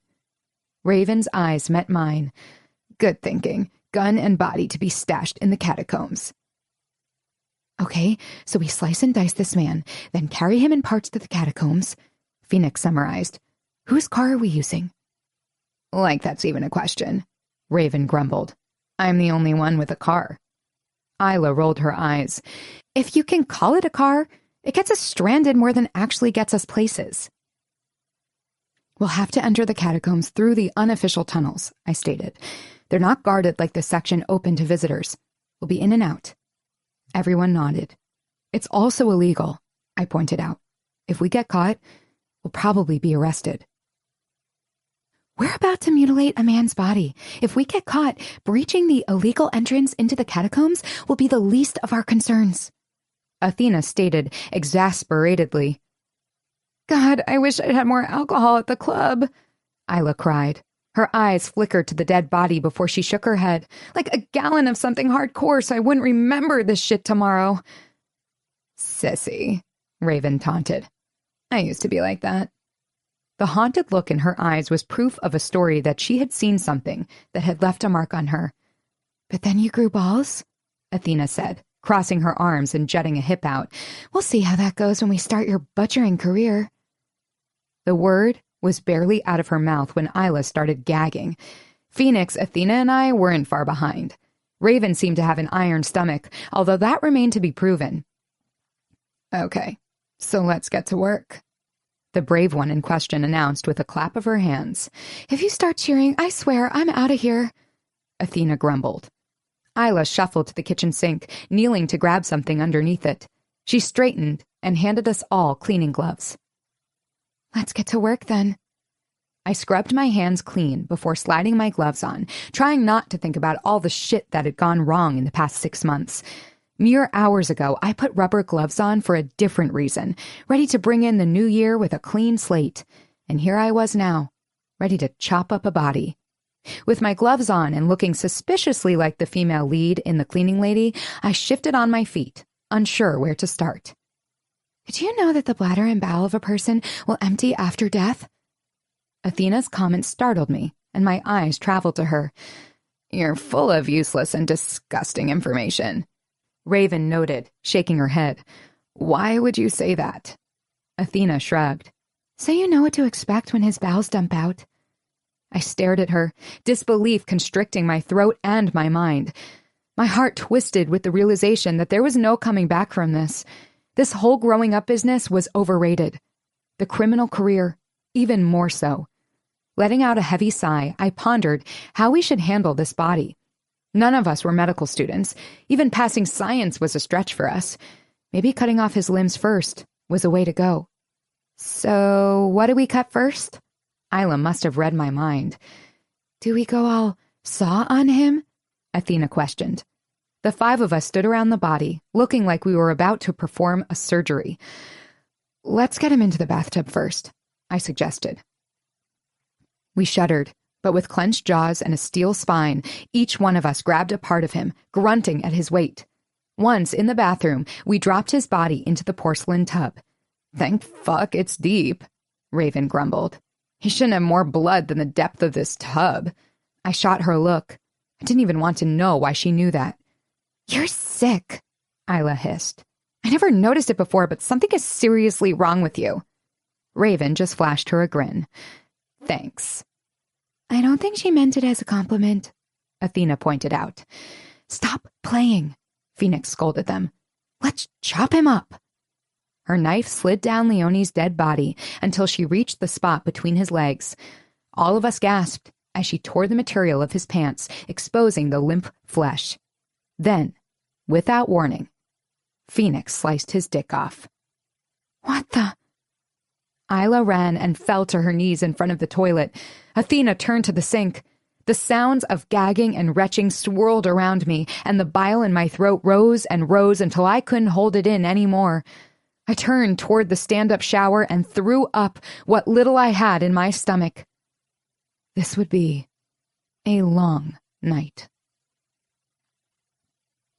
Raven's eyes met mine. "Good thinking. Gun and body to be stashed in the catacombs." "Okay, so we slice and dice this man, then carry him in parts to the catacombs," Phoenix summarized. "Whose car are we using?" "Like that's even a question," Raven grumbled. "I'm the only one with a car." Isla rolled her eyes. "If you can call it a car, it gets us stranded more than actually gets us places." "We'll have to enter the catacombs through the unofficial tunnels," I stated. "They're not guarded like the section open to visitors. We'll be in and out." Everyone nodded. "It's also illegal," I pointed out. "If we get caught, we'll probably be arrested." "We're about to mutilate a man's body. If we get caught, breaching the illegal entrance into the catacombs will be the least of our concerns," Athena stated exasperatedly. "God, I wish I'd had more alcohol at the club," Isla cried. Her eyes flickered to the dead body before she shook her head. "Like a gallon of something hardcore so I wouldn't remember this shit tomorrow." "Sissy," Raven taunted. "I used to be like that." The haunted look in her eyes was proof of a story that she had seen something that had left a mark on her. "But then you grew balls?" Athena said, crossing her arms and jutting a hip out. "We'll see how that goes when we start your butchering career." The word was barely out of her mouth when Isla started gagging. Phoenix, Athena, and I weren't far behind. Raven seemed to have an iron stomach, although that remained to be proven. "Okay, so let's get to work," the brave one in question announced with a clap of her hands. "If you start cheering, I swear I'm out of here," Athena grumbled. Isla shuffled to the kitchen sink, kneeling to grab something underneath it. She straightened and handed us all cleaning gloves. "Let's get to work then." I scrubbed my hands clean before sliding my gloves on, trying not to think about all the shit that had gone wrong in the past 6 months. Mere hours ago, I put rubber gloves on for a different reason, ready to bring in the new year with a clean slate. And here I was now, ready to chop up a body. With my gloves on and looking suspiciously like the female lead in The Cleaning Lady, I shifted on my feet, unsure where to start. "Did you know that the bladder and bowel of a person will empty after death?" Athena's comment startled me, and my eyes traveled to her. "You're full of useless and disgusting information," Raven noted, shaking her head. "Why would you say that?" Athena shrugged. "So you know what to expect when his bowels dump out." I stared at her, disbelief constricting my throat and my mind. My heart twisted with the realization that there was no coming back from this. This whole growing up business was overrated. The criminal career, even more so. Letting out a heavy sigh, I pondered how we should handle this body. None of us were medical students. Even passing science was a stretch for us. Maybe cutting off his limbs first was a way to go. So, what do we cut first? Isla must have read my mind. Do we go all saw on him? Athena questioned. The 5 of us stood around the body, looking like we were about to perform a surgery. Let's get him into the bathtub first, I suggested. We shuddered, but with clenched jaws and a steel spine, each one of us grabbed a part of him, grunting at his weight. Once, in the bathroom, we dropped his body into the porcelain tub. Thank fuck it's deep, Raven grumbled. He shouldn't have more blood than the depth of this tub. I shot her a look. I didn't even want to know why she knew that. You're sick, Isla hissed. I never noticed it before, but something is seriously wrong with you. Raven just flashed her a grin. Thanks. I don't think she meant it as a compliment, Athena pointed out. Stop playing, Phoenix scolded them. Let's chop him up. Her knife slid down Leone's dead body until she reached the spot between his legs. All of us gasped as she tore the material of his pants, exposing the limp flesh. Then, without warning, Phoenix sliced his dick off. What the? Isla ran and fell to her knees in front of the toilet. Athena turned to the sink. The sounds of gagging and retching swirled around me, and the bile in my throat rose and rose until I couldn't hold it in anymore. I turned toward the stand-up shower and threw up what little I had in my stomach. This would be a long night.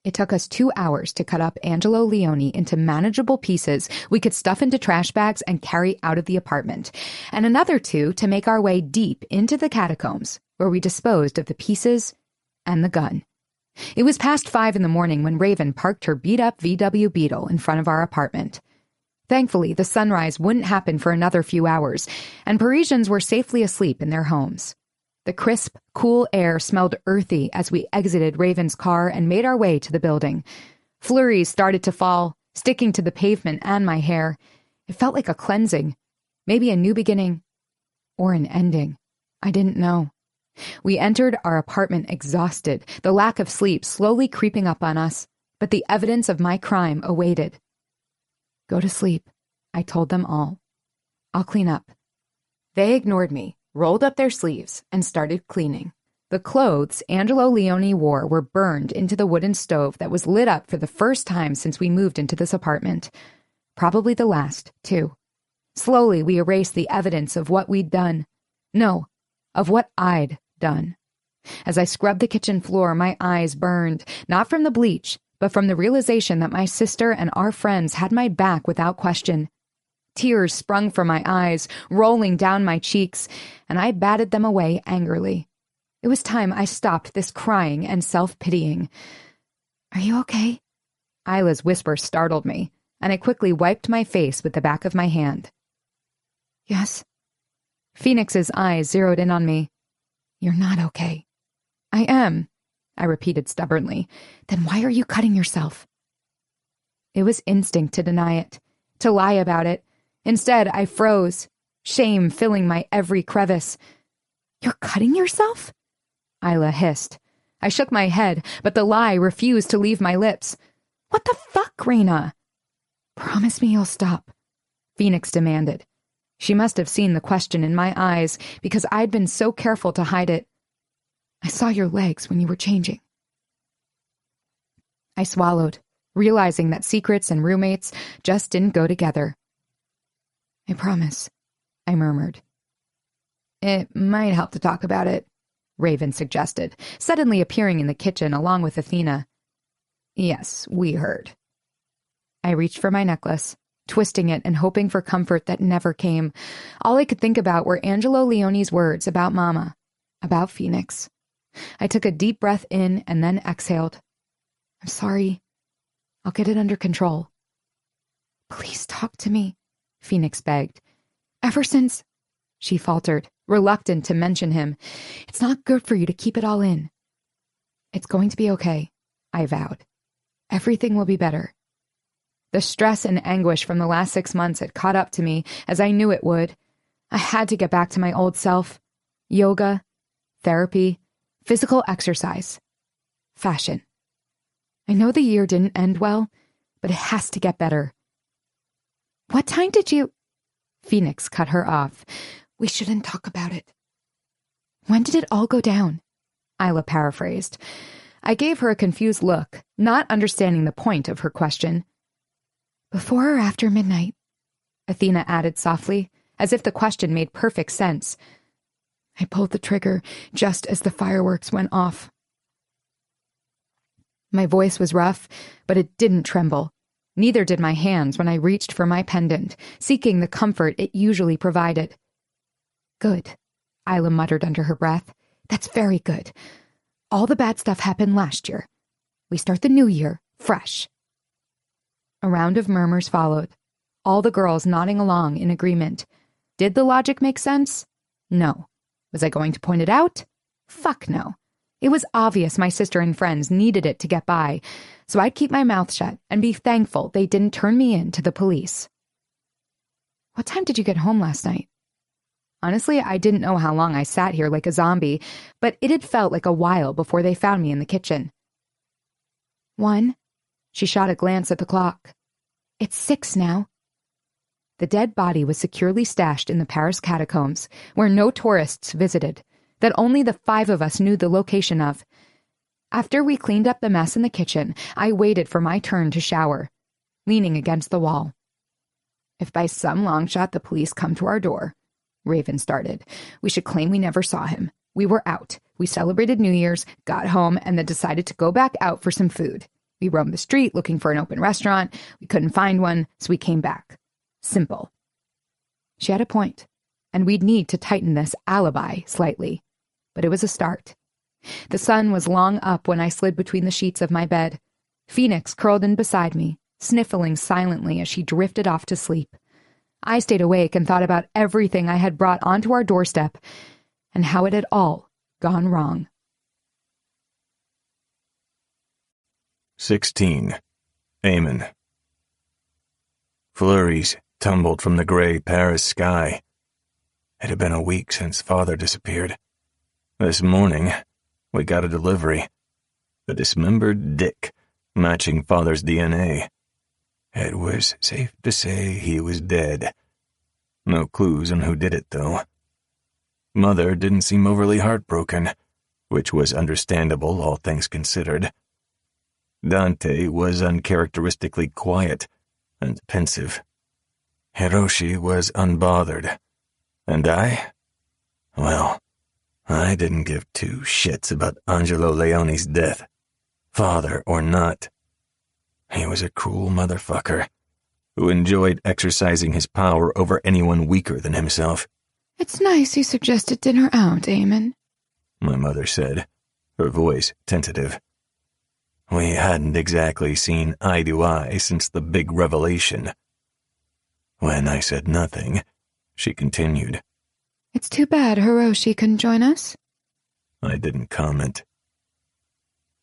It took us 2 hours to cut up Angelo Leone into manageable pieces we could stuff into trash bags and carry out of the apartment, and another 2 to make our way deep into the catacombs, where we disposed of the pieces and the gun. It was past 5 in the morning when Raven parked her beat-up VW Beetle in front of our apartment. Thankfully, the sunrise wouldn't happen for another few hours, and Parisians were safely asleep in their homes. The crisp, cool air smelled earthy as we exited Raven's car and made our way to the building. Flurries started to fall, sticking to the pavement and my hair. It felt like a cleansing, maybe a new beginning, or an ending. I didn't know. We entered our apartment exhausted, the lack of sleep slowly creeping up on us, but the evidence of my crime awaited. Go to sleep, I told them all. I'll clean up. They ignored me, rolled up their sleeves, and started cleaning. The clothes Angelo Leone wore were burned into the wooden stove that was lit up for the first time since we moved into this apartment. Probably the last, too. Slowly, we erased the evidence of what we'd done. No, of what I'd done. As I scrubbed the kitchen floor, my eyes burned, not from the bleach, but from the realization that my sister and our friends had my back without question. Tears sprung from my eyes, rolling down my cheeks, and I batted them away angrily. It was time I stopped this crying and self-pitying. Are you okay? Isla's whisper startled me, and I quickly wiped my face with the back of my hand. Yes. Phoenix's eyes zeroed in on me. You're not okay. I am, I repeated stubbornly. Then why are you cutting yourself? It was instinct to deny it, to lie about it. Instead, I froze, shame filling my every crevice. You're cutting yourself? Isla hissed. I shook my head, but the lie refused to leave my lips. What the fuck, Raina? Promise me you'll stop, Phoenix demanded. She must have seen the question in my eyes because I'd been so careful to hide it. I saw your legs when you were changing. I swallowed, realizing that secrets and roommates just didn't go together. I promise, I murmured. It might help to talk about it, Raven suggested, suddenly appearing in the kitchen along with Athena. Yes, we heard. I reached for my necklace, twisting it and hoping for comfort that never came. All I could think about were Angelo Leone's words about Mama, about Phoenix. I took a deep breath in and then exhaled. I'm sorry. I'll get it under control. Please talk to me, Phoenix begged. Ever since, she faltered, reluctant to mention him. It's not good for you to keep it all in. It's going to be okay, I vowed. Everything will be better. The stress and anguish from the last 6 months had caught up to me, as I knew it would. I had to get back to my old self. Yoga, therapy, physical exercise. fashion. I know the year didn't end well, but it has to get better. What time did you... Phoenix cut her off. We shouldn't talk about it. When did it all go down? Isla paraphrased. I gave her a confused look, not understanding the point of her question. Before or after midnight? Athena added softly, as if the question made perfect sense. I pulled the trigger just as the fireworks went off. My voice was rough, but it didn't tremble. Neither did my hands when I reached for my pendant, seeking the comfort it usually provided. Good, Isla muttered under her breath. That's very good. All the bad stuff happened last year. We start the new year fresh. A round of murmurs followed, all the girls nodding along in agreement. Did the logic make sense? No. Was I going to point it out? Fuck no. It was obvious my sister and friends needed it to get by, so I'd keep my mouth shut and be thankful they didn't turn me in to the police. What time did you get home last night? Honestly, I didn't know how long I sat here like a zombie, but it had felt like a while before they found me in the kitchen. 1. She shot a glance at the clock. It's 6 now. The dead body was securely stashed in the Paris catacombs, where no tourists visited, that only the 5 of us knew the location of. After we cleaned up the mess in the kitchen, I waited for my turn to shower, leaning against the wall. If by some long shot the police come to our door, Raven started, we should claim we never saw him. We were out. We celebrated New Year's, got home, and then decided to go back out for some food. We roamed the street looking for an open restaurant. We couldn't find one, so we came back. Simple. She had a point, and we'd need to tighten this alibi slightly. But it was a start. The sun was long up when I slid between the sheets of my bed. Phoenix curled in beside me, sniffling silently as she drifted off to sleep. I stayed awake and thought about everything I had brought onto our doorstep and how it had all gone wrong. 16. Eamon. Flurries tumbled from the gray Paris sky. It had been a week since Father disappeared. This morning, we got a delivery. A dismembered dick, matching Father's DNA. It was safe to say he was dead. No clues on who did it, though. Mother didn't seem overly heartbroken, which was understandable, all things considered. Dante was uncharacteristically quiet and pensive. Hiroshi was unbothered. And well, I didn't give 2 shits about Angelo Leone's death, father or not. He was a cruel motherfucker who enjoyed exercising his power over anyone weaker than himself. It's nice you suggested dinner out, Eamon, my mother said, her voice tentative. We hadn't exactly seen eye to eye since the big revelation. When I said nothing, she continued. It's too bad Hiroshi couldn't join us. I didn't comment.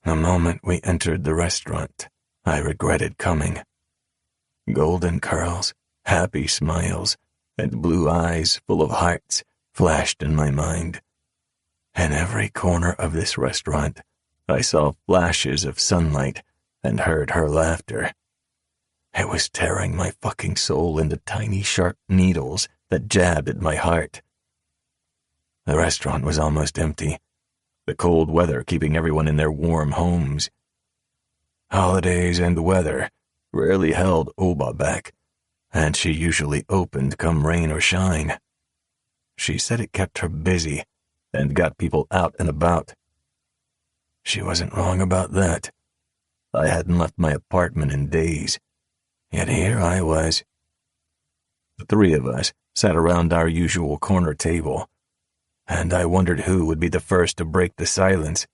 The moment we entered the restaurant, I regretted coming. Golden curls, happy smiles, and blue eyes full of hearts flashed in my mind. In every corner of this restaurant, I saw flashes of sunlight and heard her laughter. It was tearing my fucking soul into tiny sharp needles that jabbed at my heart. The restaurant was almost empty, the cold weather keeping everyone in their warm homes. Holidays and the weather rarely held Oba back, and she usually opened come rain or shine. She said it kept her busy and got people out and about. She wasn't wrong about that. I hadn't left my apartment in days, yet here I was. The 3 of us sat around our usual corner table, and I wondered who would be the first to break the silence.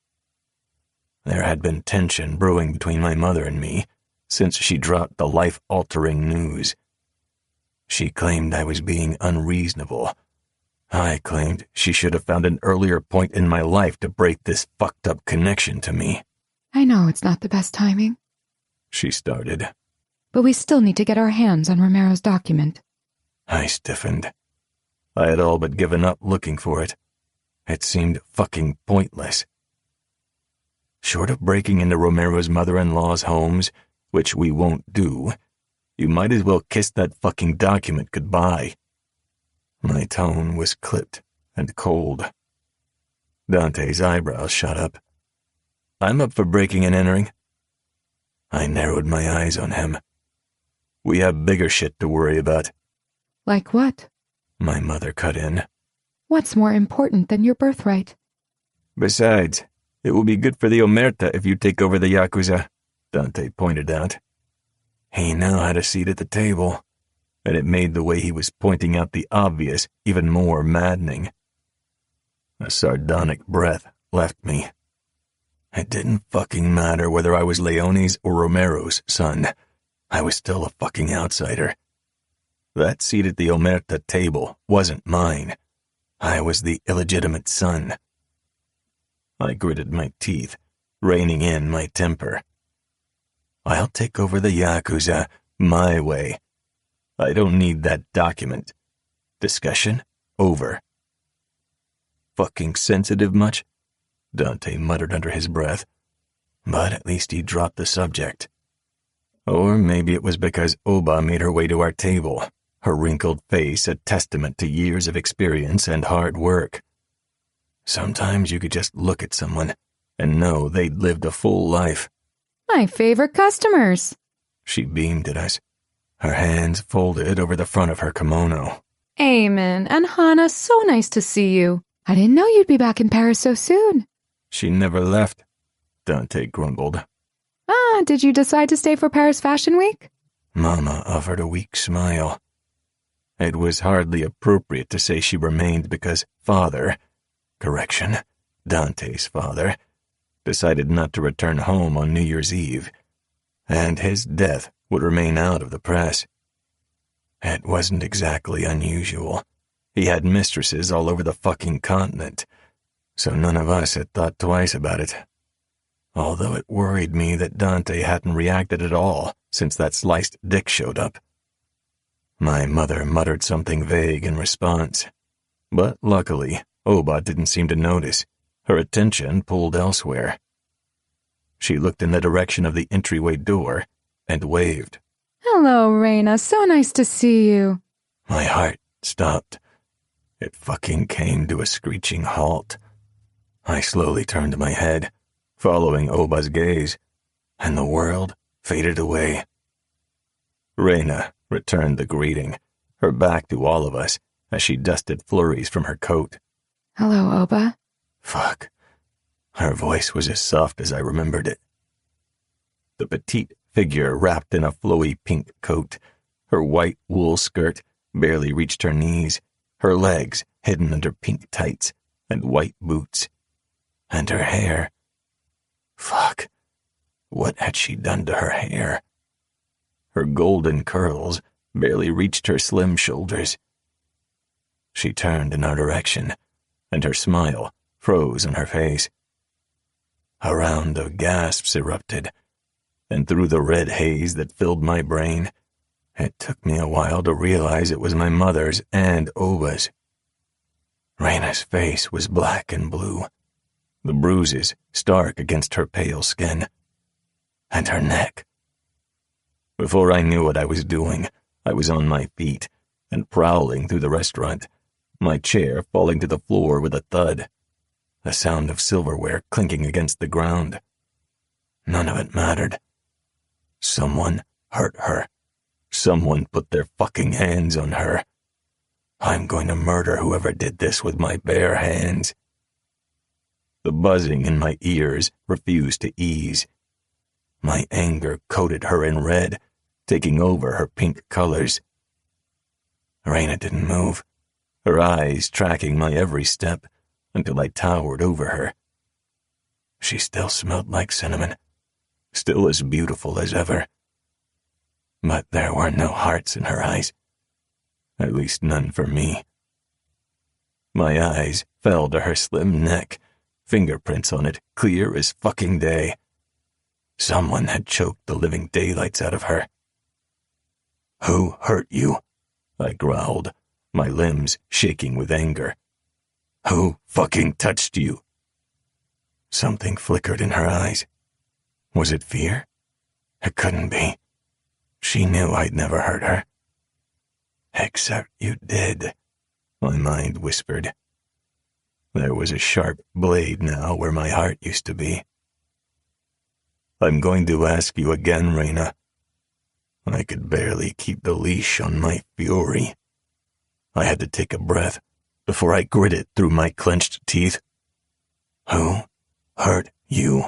There had been tension brewing between my mother and me since she dropped the life-altering news. She claimed I was being unreasonable. I claimed she should have found an earlier point in my life to break this fucked-up connection to me. I know it's not the best timing, she started. But we still need to get our hands on Romero's document. I stiffened. I had all but given up looking for it. It seemed fucking pointless. Short of breaking into Romero's mother-in-law's homes, which we won't do, you might as well kiss that fucking document goodbye. My tone was clipped and cold. Dante's eyebrows shot up. I'm up for breaking and entering. I narrowed my eyes on him. We have bigger shit to worry about. Like what? My mother cut in. What's more important than your birthright? Besides, it will be good for the Omerta if you take over the Yakuza, Dante pointed out. He now had a seat at the table, and it made the way he was pointing out the obvious even more maddening. A sardonic breath left me. It didn't fucking matter whether I was Leone's or Romero's son. I was still a fucking outsider. That seat at the Omerta table wasn't mine. I was the illegitimate son. I gritted my teeth, reining in my temper. I'll take over the Yakuza my way. I don't need that document. Discussion over. Fucking sensitive much? Dante muttered under his breath. But at least he dropped the subject. Or maybe it was because Oba made her way to our table, her wrinkled face a testament to years of experience and hard work. Sometimes you could just look at someone and know they'd lived a full life. My favorite customers. She beamed at us, her hands folded over the front of her kimono. Amen and Hana, so nice to see you. I didn't know you'd be back in Paris so soon. She never left, Dante grumbled. Did you decide to stay for Paris Fashion Week? Mama offered a weak smile. It was hardly appropriate to say she remained because Dante's father, decided not to return home on New Year's Eve, and his death would remain out of the press. It wasn't exactly unusual. He had mistresses all over the fucking continent, so none of us had thought twice about it. Although it worried me that Dante hadn't reacted at all since that sliced dick showed up. My mother muttered something vague in response, but luckily, Oba didn't seem to notice. Her attention pulled elsewhere. She looked in the direction of the entryway door and waved. Hello, Reina. So nice to see you. My heart stopped. It fucking came to a screeching halt. I slowly turned my head, following Oba's gaze, and the world faded away. Reina returned the greeting, her back to all of us as she dusted flurries from her coat. Hello, Oba. Fuck. Her voice was as soft as I remembered it. The petite figure wrapped in a flowy pink coat, her white wool skirt barely reached her knees, her legs hidden under pink tights and white boots. And her hair. Fuck. What had she done to her hair? Her golden curls barely reached her slim shoulders. She turned in our direction, and her smile froze on her face. A round of gasps erupted, and through the red haze that filled my brain, it took me a while to realize it was my mother's and Oba's. Reina's face was black and blue, the bruises stark against her pale skin, and her neck. Before I knew what I was doing, I was on my feet and prowling through the restaurant, my chair falling to the floor with a thud, the sound of silverware clinking against the ground. None of it mattered. Someone hurt her. Someone put their fucking hands on her. I'm going to murder whoever did this with my bare hands. The buzzing in my ears refused to ease. My anger coated her in red, taking over her pink colors. Reina didn't move, her eyes tracking my every step until I towered over her. She still smelled like cinnamon, still as beautiful as ever. But there were no hearts in her eyes, at least none for me. My eyes fell to her slim neck, fingerprints on it clear as fucking day. Someone had choked the living daylights out of her. Who hurt you? I growled, my limbs shaking with anger. Who fucking touched you? Something flickered in her eyes. Was it fear? It couldn't be. She knew I'd never hurt her. Except you did, my mind whispered. There was a sharp blade now where my heart used to be. I'm going to ask you again, Raina. I could barely keep the leash on my fury. I had to take a breath before I gritted through my clenched teeth. Who hurt you?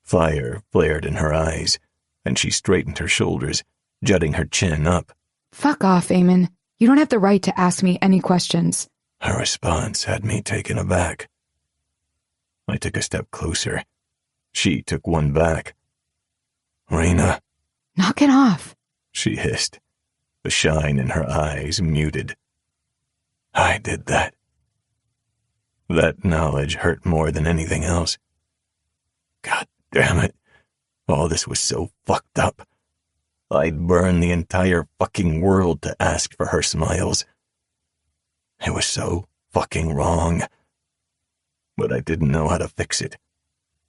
Fire flared in her eyes, and she straightened her shoulders, jutting her chin up. Fuck off, Eamon. You don't have the right to ask me any questions. Her response had me taken aback. I took a step closer. She took one back. Raina. Knock it off, she hissed, the shine in her eyes muted. I did that. That knowledge hurt more than anything else. God damn it. All this was so fucked up. I'd burn the entire fucking world to ask for her smiles. It was so fucking wrong. But I didn't know how to fix it.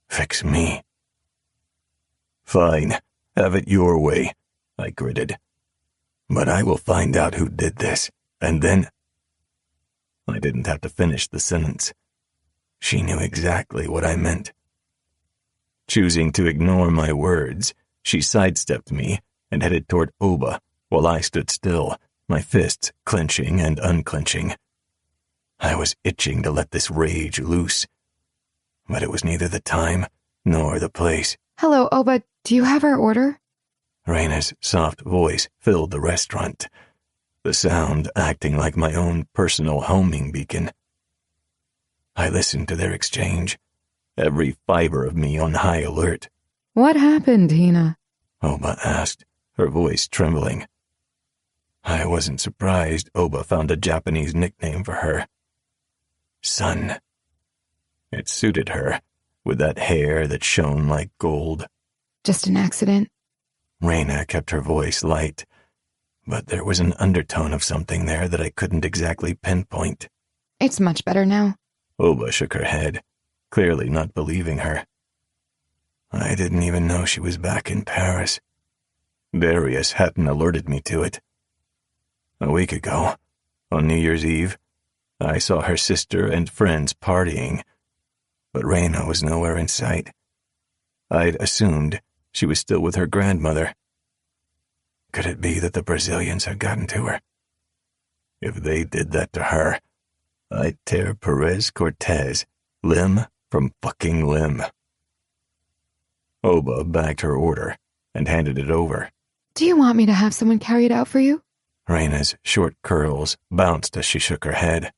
Fix me. Fine, have it your way, I gritted. But I will find out who did this, and then... I didn't have to finish the sentence. She knew exactly what I meant. Choosing to ignore my words, she sidestepped me and headed toward Oba while I stood still, my fists clenching and unclenching. I was itching to let this rage loose, but it was neither the time nor the place. Hello, Oba. Do you have our order? Raina's soft voice filled the restaurant, the sound acting like my own personal homing beacon. I listened to their exchange, every fiber of me on high alert. What happened, Hina? Oba asked, her voice trembling. I wasn't surprised Oba found a Japanese nickname for her. Sun. It suited her, with that hair that shone like gold. Just an accident? Raina kept her voice light, but there was an undertone of something there that I couldn't exactly pinpoint. It's much better now. Oba shook her head, clearly not believing her. I didn't even know she was back in Paris. Darius hadn't alerted me to it. A week ago, on New Year's Eve, I saw her sister and friends partying, but Raina was nowhere in sight. I'd assumed she was still with her grandmother. Could it be that the Brazilians had gotten to her? If they did that to her, I'd tear Perez Cortez limb from fucking limb. Oba bagged her order and handed it over. Do you want me to have someone carry it out for you? Raina's short curls bounced as she shook her head.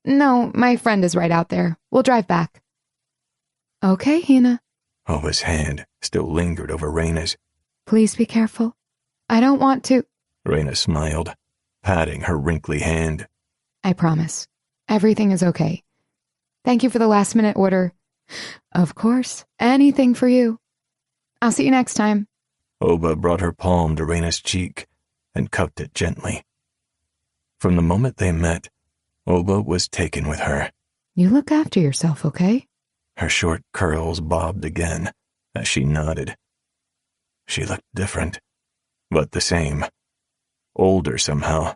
No, my friend is right out there. We'll drive back. Okay, Hina. Oba's hand still lingered over Raina's. Please be careful. I don't want to... Raina smiled, patting her wrinkly hand. I promise. Everything is okay. Thank you for the last-minute order. Of course, anything for you. I'll see you next time. Oba brought her palm to Raina's cheek and cupped it gently. From the moment they met, Oba was taken with her. You look after yourself, okay? Her short curls bobbed again as she nodded. She looked different, but the same. Older somehow.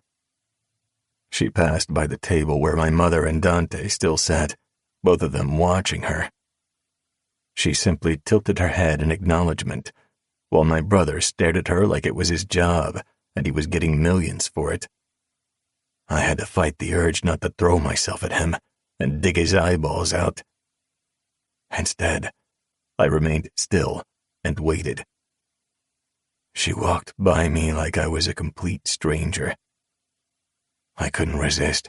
She passed by the table where my mother and Dante still sat, both of them watching her. She simply tilted her head in acknowledgement, while my brother stared at her like it was his job and he was getting millions for it. I had to fight the urge not to throw myself at him and dig his eyeballs out. Instead, I remained still and waited. She walked by me like I was a complete stranger. I couldn't resist.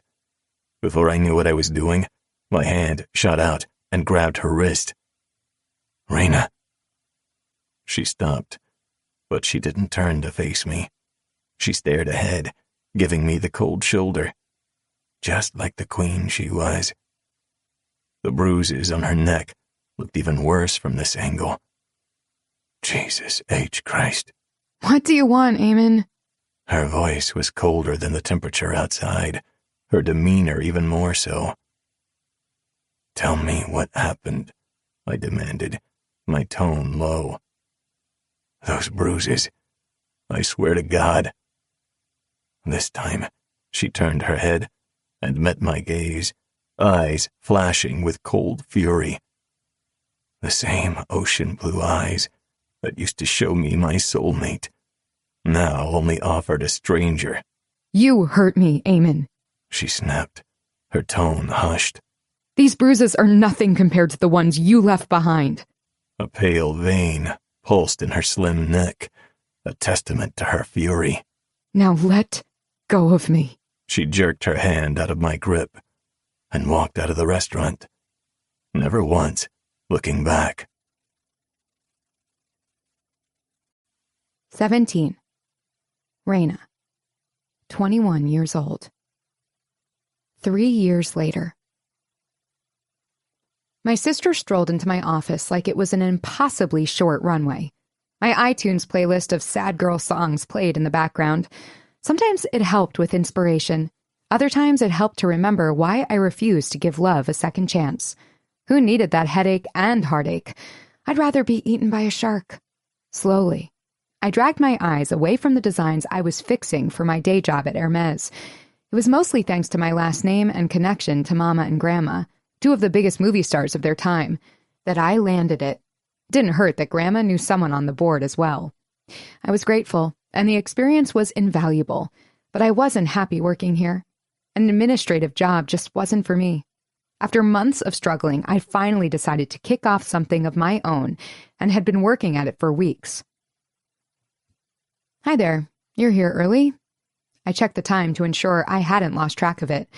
Before I knew what I was doing, my hand shot out and grabbed her wrist. Raina. She stopped, but she didn't turn to face me. She stared ahead, giving me the cold shoulder, just like the queen she was. The bruises on her neck looked even worse from this angle. Jesus H. Christ. What do you want, Eamon? Her voice was colder than the temperature outside, her demeanor even more so. Tell me what happened, I demanded, my tone low. Those bruises. I swear to God. This time, she turned her head and met my gaze, eyes flashing with cold fury. The same ocean blue eyes that used to show me my soulmate, now only offered a stranger. You hurt me, Eamon, She snapped, her tone hushed. These bruises are nothing compared to the ones you left behind. A pale vein pulsed in her slim neck, a testament to her fury. Now let go of me. She jerked her hand out of my grip and walked out of the restaurant, never once looking back. 17. Raina, 21 years old. 3 years later. My sister strolled into my office like it was an impossibly short runway. My iTunes playlist of sad girl songs played in the background. Sometimes it helped with inspiration. Other times it helped to remember why I refused to give love a second chance. Who needed that headache and heartache? I'd rather be eaten by a shark. Slowly, I dragged my eyes away from the designs I was fixing for my day job at Hermes. It was mostly thanks to my last name and connection to Mama and Grandma, two of the biggest movie stars of their time, that I landed it. Didn't hurt that Grandma knew someone on the board as well. I was grateful, and the experience was invaluable, but I wasn't happy working here. An administrative job just wasn't for me. After months of struggling, I finally decided to kick off something of my own and had been working at it for weeks. Hi there, you're here early? I checked the time to ensure I hadn't lost track of it.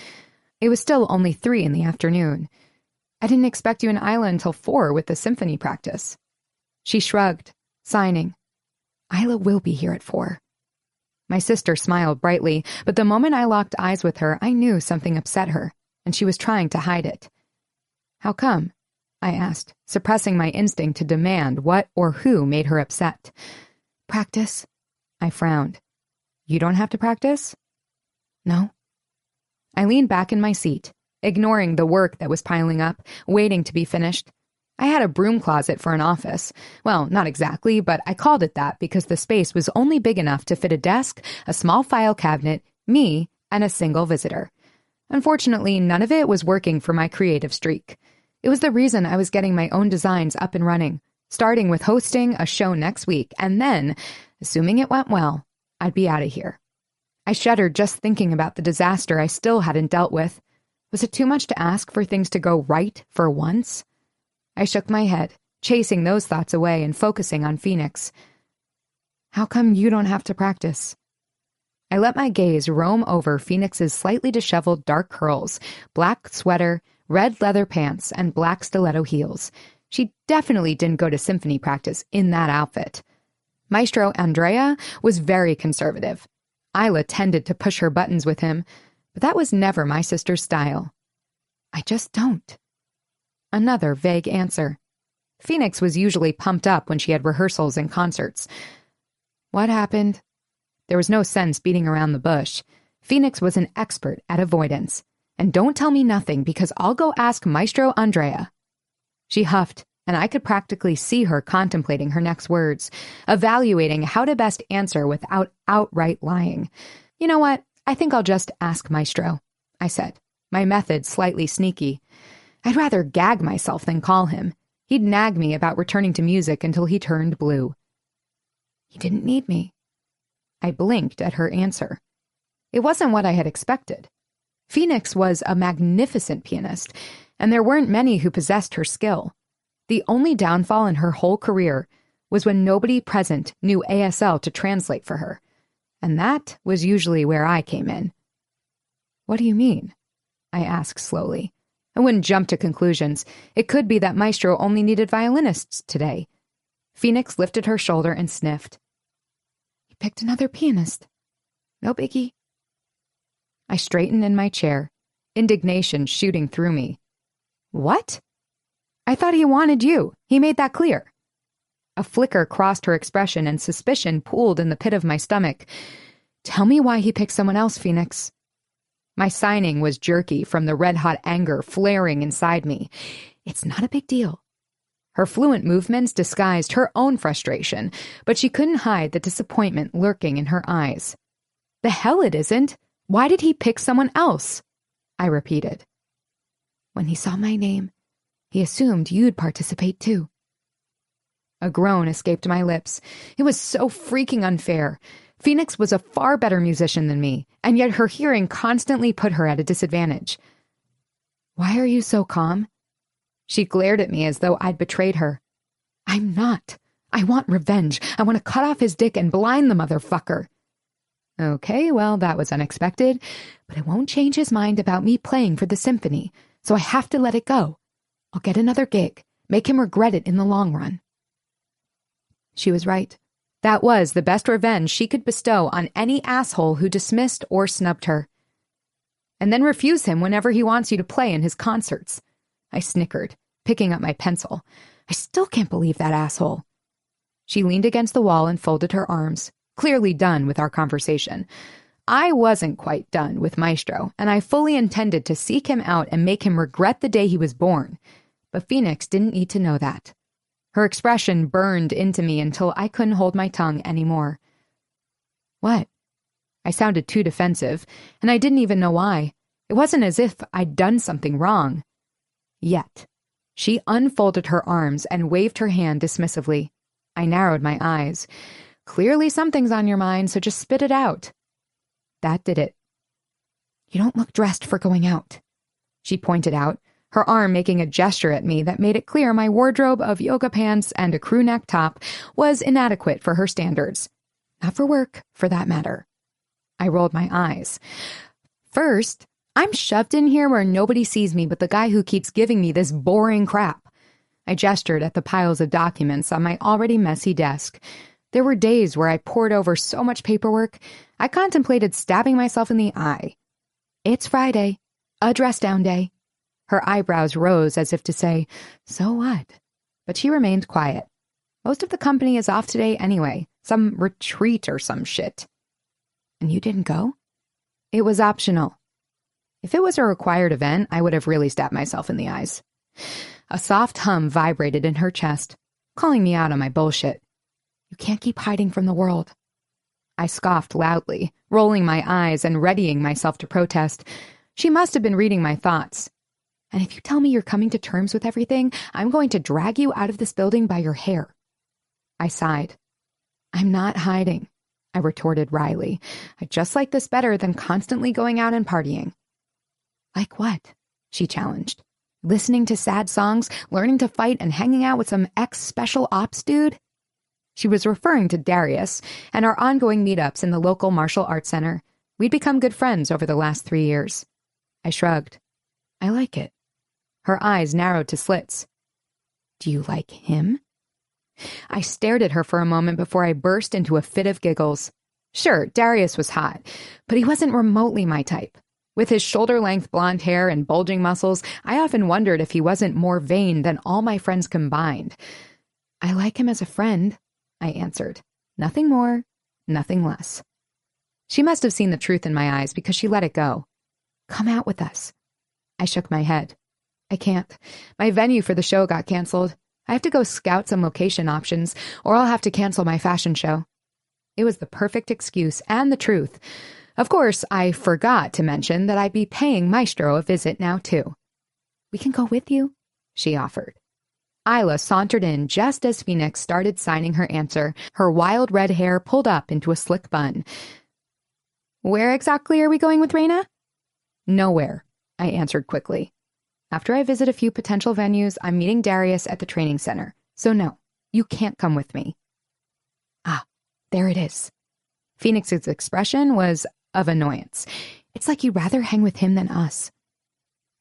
It was still only 3 in the afternoon. I didn't expect you in Isla until 4 with the symphony practice. She shrugged, signing. Isla will be here at 4. My sister smiled brightly, but the moment I locked eyes with her, I knew something upset her, and she was trying to hide it. How come? I asked, suppressing my instinct to demand what or who made her upset. Practice? I frowned. You don't have to practice? No. I leaned back in my seat, ignoring the work that was piling up, waiting to be finished. I had a broom closet for an office. Well, not exactly, but I called it that because the space was only big enough to fit a desk, a small file cabinet, me, and a single visitor. Unfortunately, none of it was working for my creative streak. It was the reason I was getting my own designs up and running, starting with hosting a show next week, and then, assuming it went well, I'd be out of here. I shuddered just thinking about the disaster I still hadn't dealt with. Was it too much to ask for things to go right for once? I shook my head, chasing those thoughts away and focusing on Phoenix. How come you don't have to practice? I let my gaze roam over Phoenix's slightly disheveled dark curls, black sweater, red leather pants, and black stiletto heels. She definitely didn't go to symphony practice in that outfit. Maestro Andrea was very conservative. Isla tended to push her buttons with him, but that was never my sister's style. I just don't. Another vague answer. Phoenix was usually pumped up when she had rehearsals and concerts. What happened? There was no sense beating around the bush. Phoenix was an expert at avoidance. And don't tell me nothing because I'll go ask Maestro Andrea. She huffed, and I could practically see her contemplating her next words, evaluating how to best answer without outright lying. You know what? I think I'll just ask Maestro, I said, my method slightly sneaky. I'd rather gag myself than call him. He'd nag me about returning to music until he turned blue. He didn't need me. I blinked at her answer. It wasn't what I had expected. Phoenix was a magnificent pianist, and there weren't many who possessed her skill. The only downfall in her whole career was when nobody present knew ASL to translate for her, and that was usually where I came in. What do you mean? I asked slowly. I wouldn't jump to conclusions. It could be that Maestro only needed violinists today. Phoenix lifted her shoulder and sniffed. He picked another pianist. No biggie. I straightened in my chair, indignation shooting through me. What? I thought he wanted you. He made that clear. A flicker crossed her expression and suspicion pooled in the pit of my stomach. Tell me why he picked someone else, Phoenix. My signing was jerky from the red-hot anger flaring inside me. It's not a big deal. Her fluent movements disguised her own frustration, but she couldn't hide the disappointment lurking in her eyes. The hell it isn't. Why did he pick someone else? I repeated. When he saw my name, he assumed you'd participate too. A groan escaped my lips. It was so freaking unfair. Phoenix was a far better musician than me, and yet her hearing constantly put her at a disadvantage. Why are you so calm? She glared at me as though I'd betrayed her. I'm not. I want revenge. I want to cut off his dick and blind the motherfucker. Okay, well, that was unexpected, but it won't change his mind about me playing for the symphony, so I have to let it go. I'll get another gig, make him regret it in the long run. She was right. That was the best revenge she could bestow on any asshole who dismissed or snubbed her. And then refuse him whenever he wants you to play in his concerts. I snickered, picking up my pencil. I still can't believe that asshole. She leaned against the wall and folded her arms, clearly done with our conversation. I wasn't quite done with Maestro, and I fully intended to seek him out and make him regret the day he was born. But Phoenix didn't need to know that. Her expression burned into me until I couldn't hold my tongue anymore. What? I sounded too defensive, and I didn't even know why. It wasn't as if I'd done something wrong. Yet, she unfolded her arms and waved her hand dismissively. I narrowed my eyes. Clearly something's on your mind, so just spit it out. That did it. You don't look dressed for going out, she pointed out, her arm making a gesture at me that made it clear my wardrobe of yoga pants and a crew neck top was inadequate for her standards. Not for work, for that matter. I rolled my eyes. First, I'm shoved in here where nobody sees me but the guy who keeps giving me this boring crap. I gestured at the piles of documents on my already messy desk. There were days where I pored over so much paperwork, I contemplated stabbing myself in the eye. It's Friday, a dress-down day. Her eyebrows rose as if to say, so what? But she remained quiet. Most of the company is off today anyway, some retreat or some shit. And you didn't go? It was optional. If it was a required event, I would have really stabbed myself in the eyes. A soft hum vibrated in her chest, calling me out on my bullshit. You can't keep hiding from the world. I scoffed loudly, rolling my eyes and readying myself to protest. She must have been reading my thoughts. And if you tell me you're coming to terms with everything, I'm going to drag you out of this building by your hair. I sighed. I'm not hiding, I retorted wryly. I just like this better than constantly going out and partying. Like what? She challenged. Listening to sad songs, learning to fight, and hanging out with some ex-special ops dude? She was referring to Darius and our ongoing meetups in the local martial arts center. We'd become good friends over the last 3 years. I shrugged. I like it. Her eyes narrowed to slits. Do you like him? I stared at her for a moment before I burst into a fit of giggles. Sure, Darius was hot, but he wasn't remotely my type. With his shoulder-length blonde hair and bulging muscles, I often wondered if he wasn't more vain than all my friends combined. I like him as a friend, I answered. Nothing more, nothing less. She must have seen the truth in my eyes because she let it go. Come out with us. I shook my head. I can't. My venue for the show got canceled. I have to go scout some location options, or I'll have to cancel my fashion show. It was the perfect excuse and the truth. Of course, I forgot to mention that I'd be paying Maestro a visit now, too. We can go with you, she offered. Isla sauntered in just as Phoenix started signing her answer, her wild red hair pulled up into a slick bun. Where exactly are we going with Reina? Nowhere, I answered quickly. After I visit a few potential venues, I'm meeting Darius at the training center. So no, you can't come with me. Ah, there it is. Phoenix's expression was of annoyance. It's like you'd rather hang with him than us.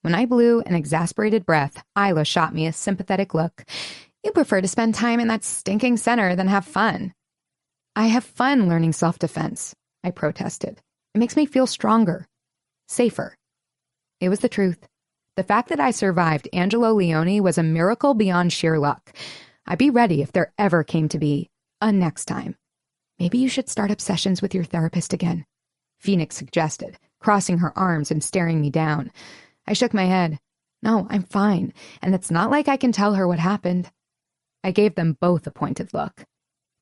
When I blew an exasperated breath, Isla shot me a sympathetic look. You prefer to spend time in that stinking center than have fun. I have fun learning self-defense, I protested. It makes me feel stronger, safer. It was the truth. The fact that I survived Angelo Leone was a miracle beyond sheer luck. I'd be ready if there ever came to be a next time. Maybe you should start up sessions with your therapist again, Phoenix suggested, crossing her arms and staring me down. I shook my head. No, I'm fine, and it's not like I can tell her what happened. I gave them both a pointed look.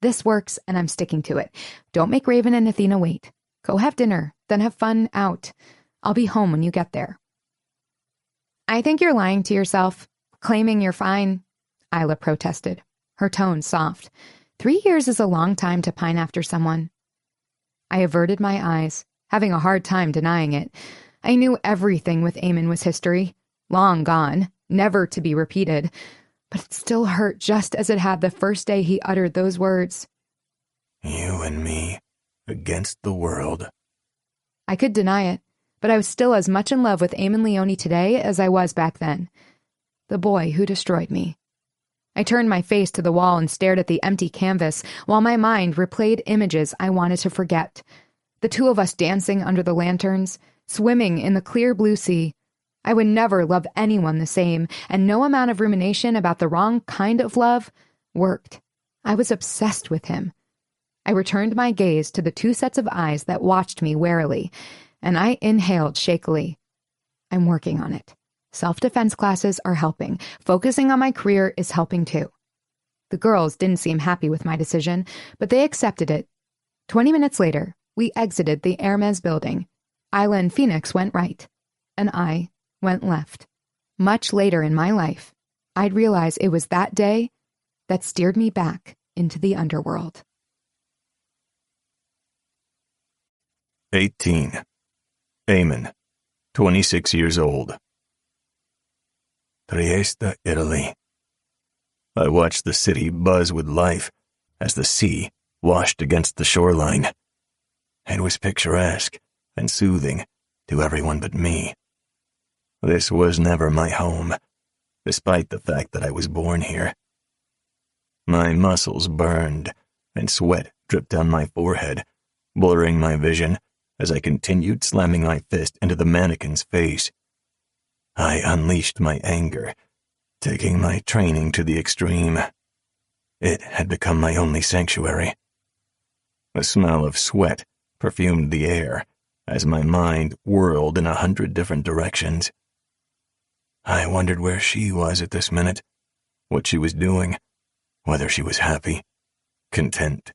This works, and I'm sticking to it. Don't make Raven and Athena wait. Go have dinner, then have fun out. I'll be home when you get there. I think you're lying to yourself, claiming you're fine, Isla protested, her tone soft. 3 years is a long time to pine after someone. I averted my eyes, having a hard time denying it. I knew everything with Eamon was history, long gone, never to be repeated, but it still hurt just as it had the first day he uttered those words. You and me, against the world. I could deny it, but I was still as much in love with Eamon Leone today as I was back then. The boy who destroyed me. I turned my face to the wall and stared at the empty canvas while my mind replayed images I wanted to forget. The two of us dancing under the lanterns, swimming in the clear blue sea. I would never love anyone the same, and no amount of rumination about the wrong kind of love worked. I was obsessed with him. I returned my gaze to the two sets of eyes that watched me warily, and I inhaled shakily. I'm working on it. Self-defense classes are helping. Focusing on my career is helping too. The girls didn't seem happy with my decision, but they accepted it. 20 minutes later, we exited the Hermes building. Isla and Phoenix went right, and I went left. Much later in my life, I'd realize it was that day that steered me back into the underworld. 18. Eamon, 26 years old. Trieste, Italy. I watched the city buzz with life as the sea washed against the shoreline. It was picturesque and soothing to everyone but me. This was never my home, despite the fact that I was born here. My muscles burned, and sweat dripped down my forehead, blurring my vision as I continued slamming my fist into the mannequin's face. I unleashed my anger, taking my training to the extreme. It had become my only sanctuary. The smell of sweat perfumed the air as my mind whirled in 100 different directions. I wondered where she was at this minute, what she was doing, whether she was happy, content.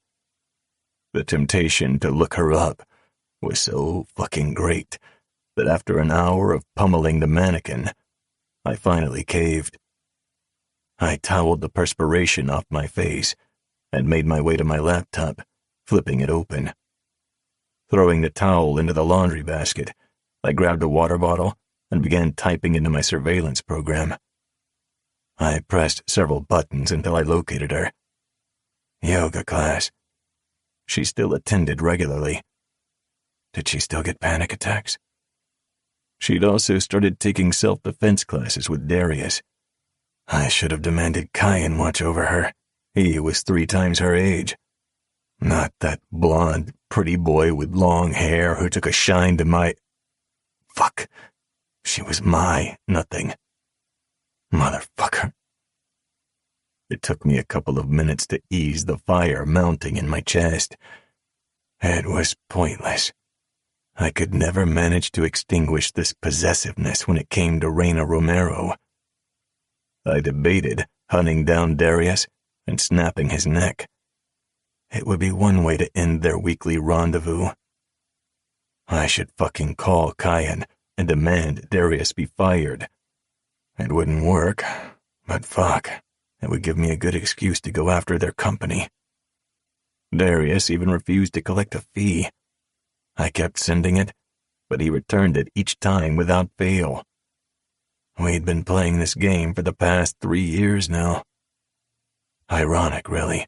The temptation to look her up was so fucking great that after an hour of pummeling the mannequin, I finally caved. I toweled the perspiration off my face and made my way to my laptop, flipping it open. Throwing the towel into the laundry basket, I grabbed a water bottle and began typing into my surveillance program. I pressed several buttons until I located her. Yoga class. She still attended regularly. Did she still get panic attacks? She'd also started taking self-defense classes with Darius. I should have demanded Kyan watch over her. He was 3 times her age. Not that blonde, pretty boy with long hair who took a shine to my... Fuck. She was my nothing. Motherfucker. It took me a couple of minutes to ease the fire mounting in my chest. It was pointless. I could never manage to extinguish this possessiveness when it came to Reina Romero. I debated hunting down Darius and snapping his neck. It would be one way to end their weekly rendezvous. I should fucking call Kyan and demand Darius be fired. It wouldn't work, but fuck, it would give me a good excuse to go after their company. Darius even refused to collect a fee. I kept sending it, but he returned it each time without fail. We'd been playing this game for the past 3 years now. Ironic, really.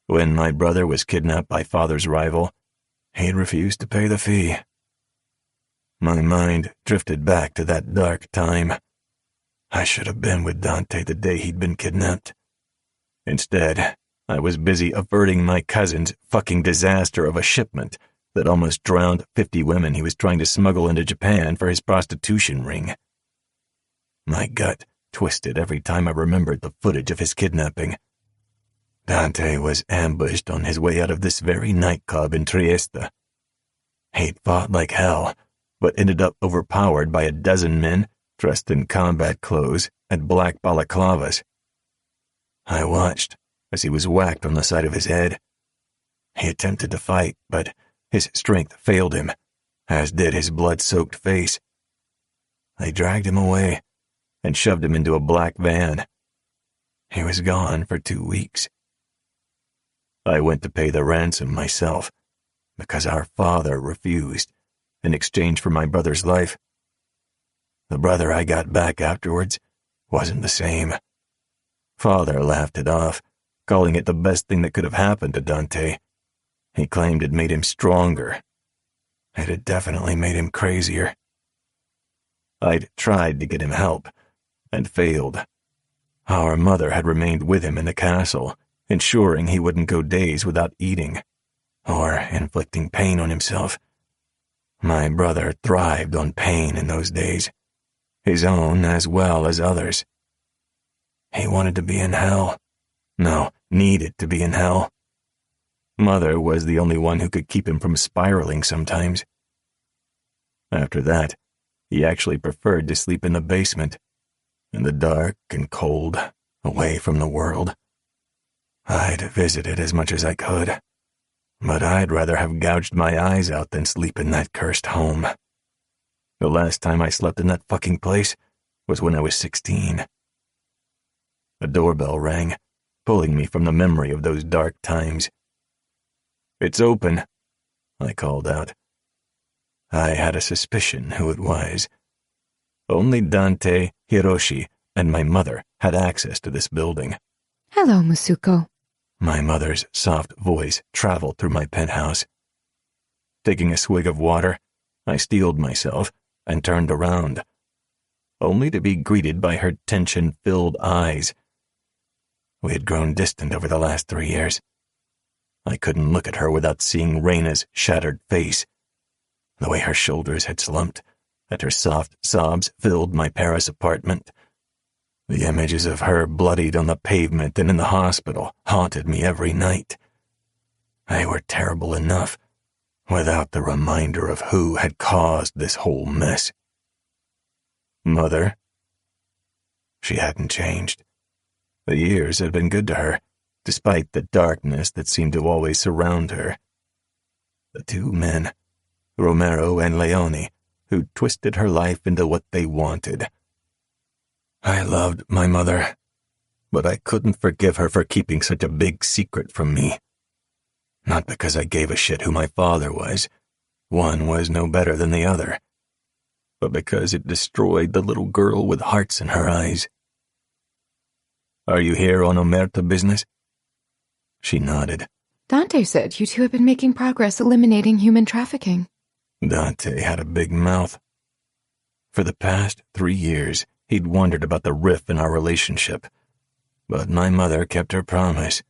When my brother was kidnapped by father's rival, he'd refused to pay the fee. My mind drifted back to that dark time. I should have been with Dante the day he'd been kidnapped. Instead, I was busy averting my cousin's fucking disaster of a shipment that almost drowned 50 women he was trying to smuggle into Japan for his prostitution ring. My gut twisted every time I remembered the footage of his kidnapping. Dante was ambushed on his way out of this very nightclub in Trieste. He'd fought like hell, but ended up overpowered by a dozen men dressed in combat clothes and black balaclavas. I watched as he was whacked on the side of his head. He attempted to fight, but his strength failed him, as did his blood-soaked face. They dragged him away and shoved him into a black van. He was gone for 2 weeks. I went to pay the ransom myself, because our father refused, in exchange for my brother's life. The brother I got back afterwards wasn't the same. Father laughed it off, calling it the best thing that could have happened to Dante. He claimed it made him stronger. It had definitely made him crazier. I'd tried to get him help, and failed. Our mother had remained with him in the castle, ensuring he wouldn't go days without eating, or inflicting pain on himself. My brother thrived on pain in those days, his own as well as others. He wanted to be in hell. No, needed to be in hell. Mother was the only one who could keep him from spiraling sometimes. After that, he actually preferred to sleep in the basement, in the dark and cold, away from the world. I'd visit it as much as I could, but I'd rather have gouged my eyes out than sleep in that cursed home. The last time I slept in that fucking place was when I was 16. A doorbell rang, pulling me from the memory of those dark times. "It's open," I called out. I had a suspicion who it was. Only Dante, Hiroshi, and my mother had access to this building. "Hello, Masuko." My mother's soft voice traveled through my penthouse. Taking a swig of water, I steeled myself and turned around, only to be greeted by her tension-filled eyes. We had grown distant over the last 3 years. I couldn't look at her without seeing Reina's shattered face, the way her shoulders had slumped, and her soft sobs filled my Paris apartment. The images of her bloodied on the pavement and in the hospital haunted me every night. They were terrible enough, without the reminder of who had caused this whole mess. Mother? She hadn't changed. The years had been good to her, despite the darkness that seemed to always surround her. The 2 men, Romero and Leone, who twisted her life into what they wanted. I loved my mother, but I couldn't forgive her for keeping such a big secret from me. Not because I gave a shit who my father was. One was no better than the other. But because it destroyed the little girl with hearts in her eyes. "Are you here on Omerta business?" She nodded. "Dante said you two have been making progress eliminating human trafficking." Dante had a big mouth. For the past 3 years, he'd wondered about the rift in our relationship. But my mother kept her promise.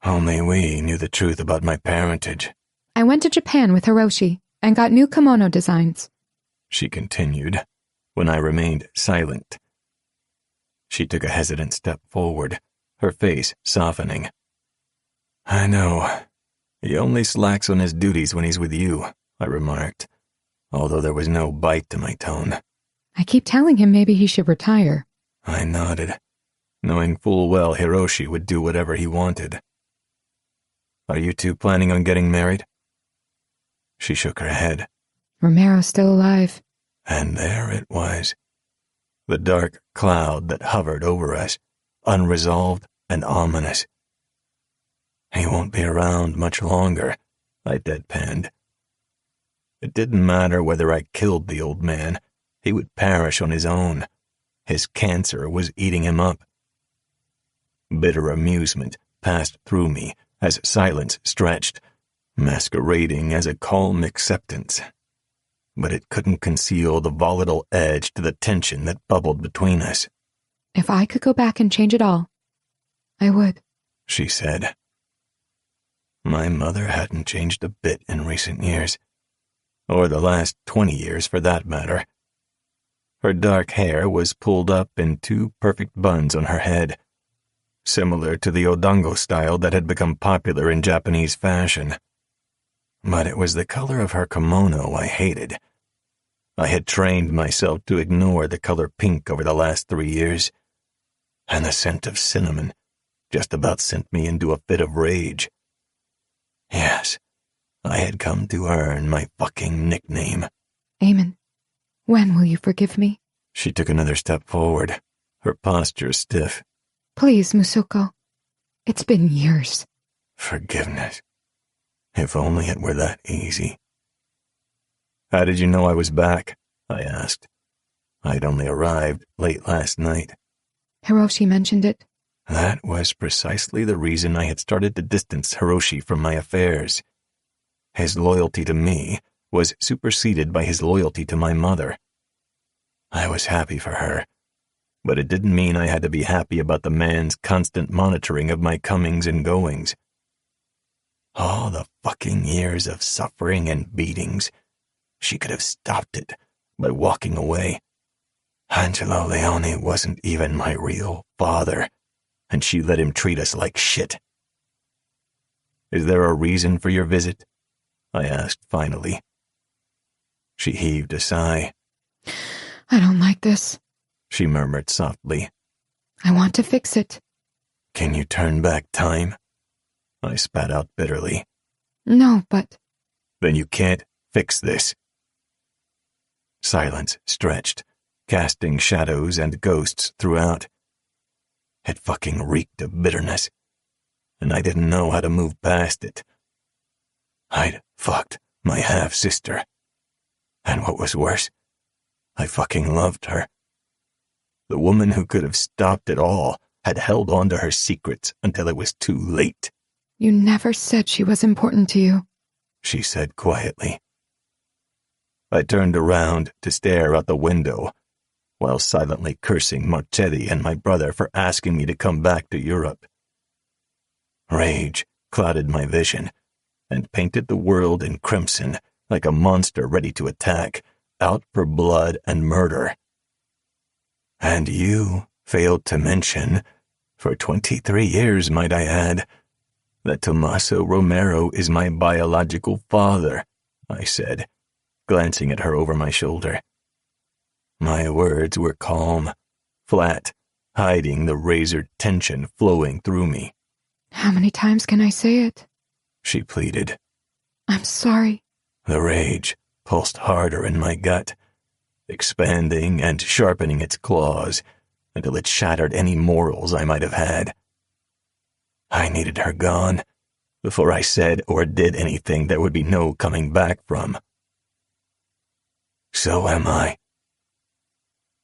Only we knew the truth about my parentage. "I went to Japan with Hiroshi and got new kimono designs," she continued, when I remained silent. She took a hesitant step forward, her face softening. "I know. He only slacks on his duties when he's with you," I remarked, although there was no bite to my tone. "I keep telling him maybe he should retire." I nodded, knowing full well Hiroshi would do whatever he wanted. "Are you two planning on getting married?" She shook her head. "Romero's still alive." And there it was. The dark cloud that hovered over us, unresolved and ominous. "He won't be around much longer," I deadpanned. It didn't matter whether I killed the old man. He would perish on his own. His cancer was eating him up. Bitter amusement passed through me as silence stretched, masquerading as a calm acceptance. But it couldn't conceal the volatile edge to the tension that bubbled between us. "If I could go back and change it all, I would," she said. My mother hadn't changed a bit in recent years, or the last 20 years for that matter. Her dark hair was pulled up in 2 perfect buns on her head, similar to the odango style that had become popular in Japanese fashion. But it was the color of her kimono I hated. I had trained myself to ignore the color pink over the last 3 years, and the scent of cinnamon just about sent me into a fit of rage. Yes, I had come to earn my fucking nickname. Eamon, when will you forgive me? She took another step forward, her posture stiff. Please, Musuko. It's been years. Forgiveness. If only it were that easy. How did you know I was back? I asked. I'd only arrived late last night. Hiroshi mentioned it. That was precisely the reason I had started to distance Hiroshi from my affairs. His loyalty to me was superseded by his loyalty to my mother. I was happy for her, but it didn't mean I had to be happy about the man's constant monitoring of my comings and goings. All the fucking years of suffering and beatings. She could have stopped it by walking away. Angelo Leone wasn't even my real father, and she let him treat us like shit. Is there a reason for your visit? I asked finally. She heaved a sigh. I don't like this, she murmured softly. I want to fix it. Can you turn back time? I spat out bitterly. No, but... Then you can't fix this. Silence stretched, casting shadows and ghosts throughout. It fucking reeked of bitterness, and I didn't know how to move past it. I'd fucked my half-sister, and what was worse, I fucking loved her. The woman who could have stopped it all had held on to her secrets until it was too late. You never said she was important to you, she said quietly. I turned around to stare out the window, while silently cursing Marchetti and my brother for asking me to come back to Europe. Rage clouded my vision and painted the world in crimson like a monster ready to attack, out for blood and murder. And you failed to mention, for 23 years might I add, that Tommaso Romero is my biological father, I said, glancing at her over my shoulder. My words were calm, flat, hiding the razored tension flowing through me. How many times can I say it? She pleaded. I'm sorry. The rage pulsed harder in my gut, expanding and sharpening its claws until it shattered any morals I might have had. I needed her gone before I said or did anything there would be no coming back from. So am I.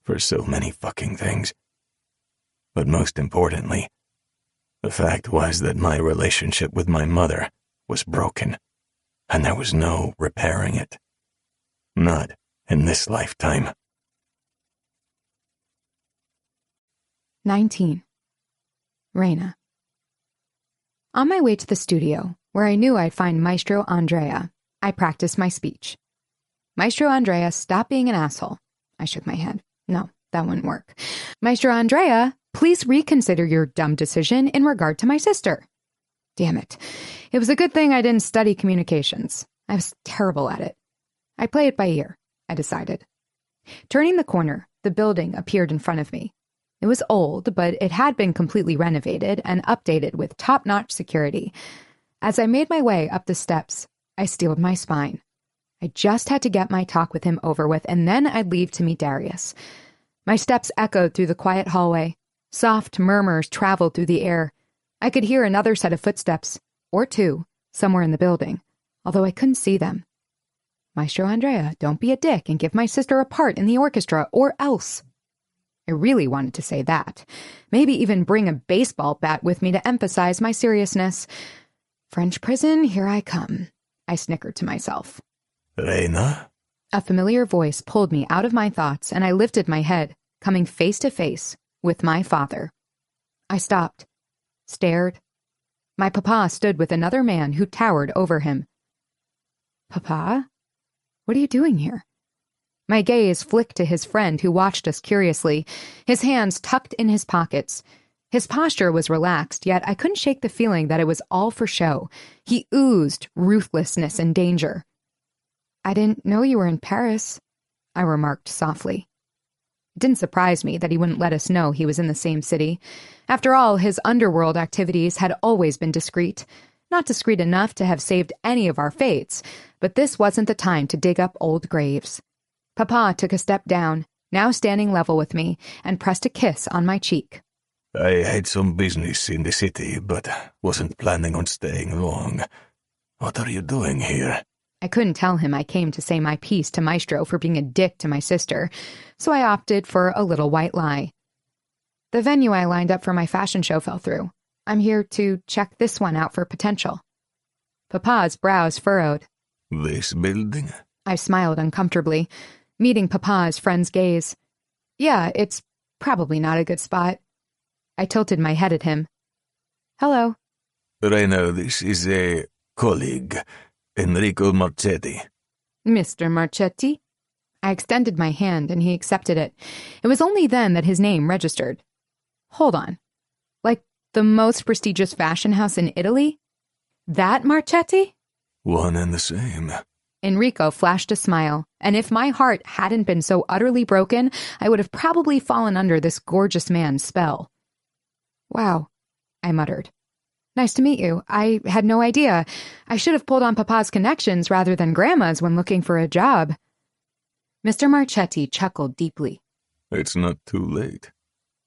For so many fucking things. But most importantly, the fact was that my relationship with my mother was broken, and there was no repairing it. Not in this lifetime. 19. Reina. On my way to the studio, where I knew I'd find Maestro Andrea, I practiced my speech. Maestro Andrea, stop being an asshole. I shook my head. No, that wouldn't work. Maestro Andrea, please reconsider your dumb decision in regard to my sister. Damn it. It was a good thing I didn't study communications. I was terrible at it. I play it by ear, I decided. Turning the corner, the building appeared in front of me. It was old, but it had been completely renovated and updated with top-notch security. As I made my way up the steps, I steeled my spine. I just had to get my talk with him over with, and then I'd leave to meet Darius. My steps echoed through the quiet hallway. Soft murmurs traveled through the air. I could hear another set of footsteps, or two, somewhere in the building, although I couldn't see them. Maestro Andrea, don't be a dick and give my sister a part in the orchestra, or else. I really wanted to say that. Maybe even bring a baseball bat with me to emphasize my seriousness. French prison, here I come. I snickered to myself. Reina? A familiar voice pulled me out of my thoughts, and I lifted my head, coming face to face with my father. I stopped, stared. My papa stood with another man who towered over him. Papa? What are you doing here? My gaze flicked to his friend who watched us curiously, his hands tucked in his pockets. His posture was relaxed, yet I couldn't shake the feeling that it was all for show. He oozed ruthlessness and danger. I didn't know you were in Paris. I remarked softly. It didn't surprise me that he wouldn't let us know he was in the same city. After all, his underworld activities had always been discreet. Not discreet enough to have saved any of our fates, but this wasn't the time to dig up old graves. Papa took a step down, now standing level with me, and pressed a kiss on my cheek. I had some business in the city, but wasn't planning on staying long. What are you doing here? I couldn't tell him I came to say my piece to Maestro for being a dick to my sister, so I opted for a little white lie. The venue I lined up for my fashion show fell through. I'm here to check this one out for potential. Papa's brows furrowed. This building? I smiled uncomfortably, meeting Papa's friend's gaze. Yeah, it's probably not a good spot. I tilted my head at him. Hello. Reina, this is a colleague, Enrico Marchetti. Mr. Marchetti? I extended my hand and he accepted it. It was only then that his name registered. Hold on. Like the most prestigious fashion house in Italy? That Marchetti? One and the same. Enrico flashed a smile, and if my heart hadn't been so utterly broken, I would have probably fallen under this gorgeous man's spell. Wow, I muttered. Nice to meet you. I had no idea. I should have pulled on Papa's connections rather than Grandma's when looking for a job. Mr. Marchetti chuckled deeply. It's not too late.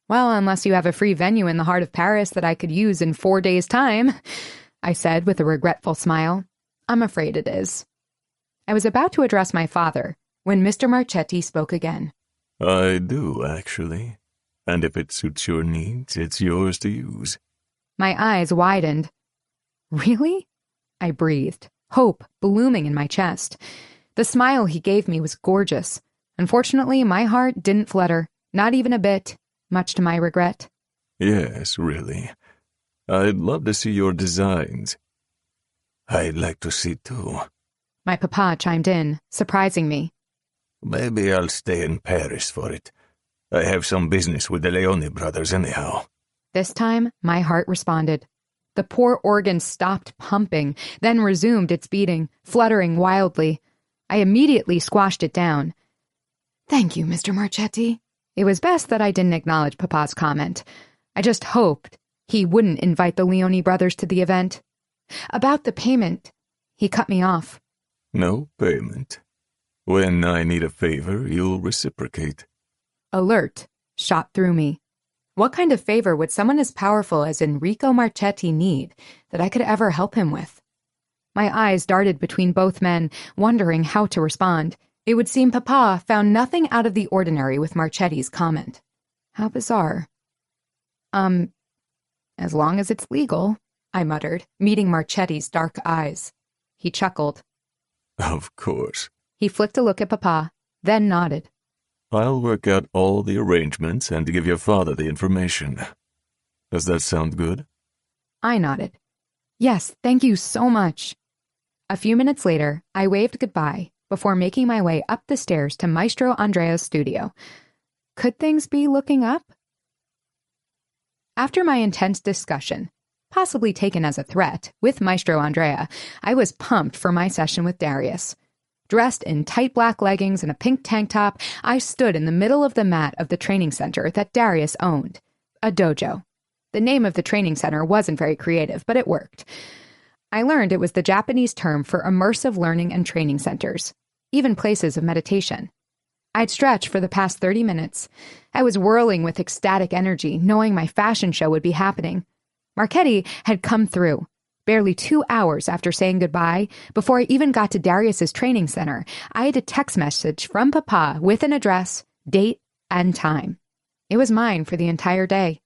Well, unless you have a free venue in the heart of Paris that I could use in 4 days' time, I said with a regretful smile. I'm afraid it is. I was about to address my father when Mr. Marchetti spoke again. I do, actually. And if it suits your needs, it's yours to use. My eyes widened. Really? I breathed, hope blooming in my chest. The smile he gave me was gorgeous. Unfortunately, my heart didn't flutter, not even a bit, much to my regret. Yes, really. I'd love to see your designs. I'd like to see too. My papa chimed in, surprising me. Maybe I'll stay in Paris for it. I have some business with the Leone brothers anyhow. This time, my heart responded. The poor organ stopped pumping, then resumed its beating, fluttering wildly. I immediately squashed it down. Thank you, Mr. Marchetti. It was best that I didn't acknowledge Papa's comment. I just hoped he wouldn't invite the Leone brothers to the event. About the payment, he cut me off. No payment. When I need a favor, you'll reciprocate. Alert shot through me. What kind of favor would someone as powerful as Enrico Marchetti need that I could ever help him with? My eyes darted between both men, wondering how to respond. It would seem Papa found nothing out of the ordinary with Marchetti's comment. How bizarre. As long as it's legal, I muttered, meeting Marchetti's dark eyes. He chuckled. Of course. He flicked a look at Papa, then nodded. I'll work out all the arrangements and give your father the information. Does that sound good? I nodded. Yes, thank you so much. A few minutes later, I waved goodbye before making my way up the stairs to Maestro Andrea's studio. Could things be looking up? After my intense discussion, possibly taken as a threat, with Maestro Andrea, I was pumped for my session with Darius. Dressed in tight black leggings and a pink tank top, I stood in the middle of the mat of the training center that Darius owned, a dojo. The name of the training center wasn't very creative, but it worked. I learned it was the Japanese term for immersive learning and training centers, even places of meditation. I'd stretched for the past 30 minutes. I was whirling with ecstatic energy, knowing my fashion show would be happening. Marchetti had come through. Barely 2 hours after saying goodbye, before I even got to Darius's training center, I had a text message from Papa with an address, date, and time. It was mine for the entire day.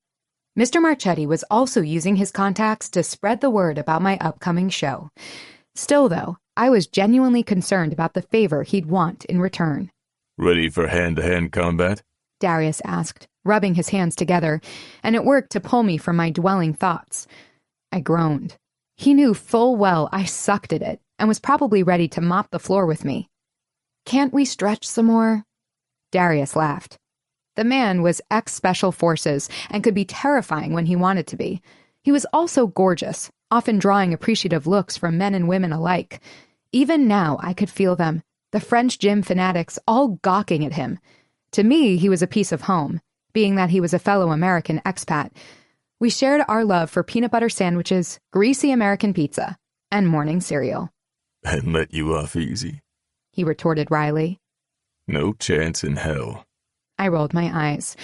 Mr. Marchetti was also using his contacts to spread the word about my upcoming show. Still, though, I was genuinely concerned about the favor he'd want in return. Ready for hand-to-hand combat? Darius asked, rubbing his hands together, and it worked to pull me from my dwelling thoughts. I groaned. He knew full well I sucked at it and was probably ready to mop the floor with me. Can't we stretch some more? Darius laughed. The man was ex-Special Forces and could be terrifying when he wanted to be. He was also gorgeous, often drawing appreciative looks from men and women alike. Even now I could feel them, The French gym fanatics all gawking at him. To me, he was a piece of home, being that he was a fellow American expat. We shared our love for peanut butter sandwiches, greasy American pizza, and morning cereal. And let you off easy? He retorted wryly. No chance in hell. I rolled my eyes.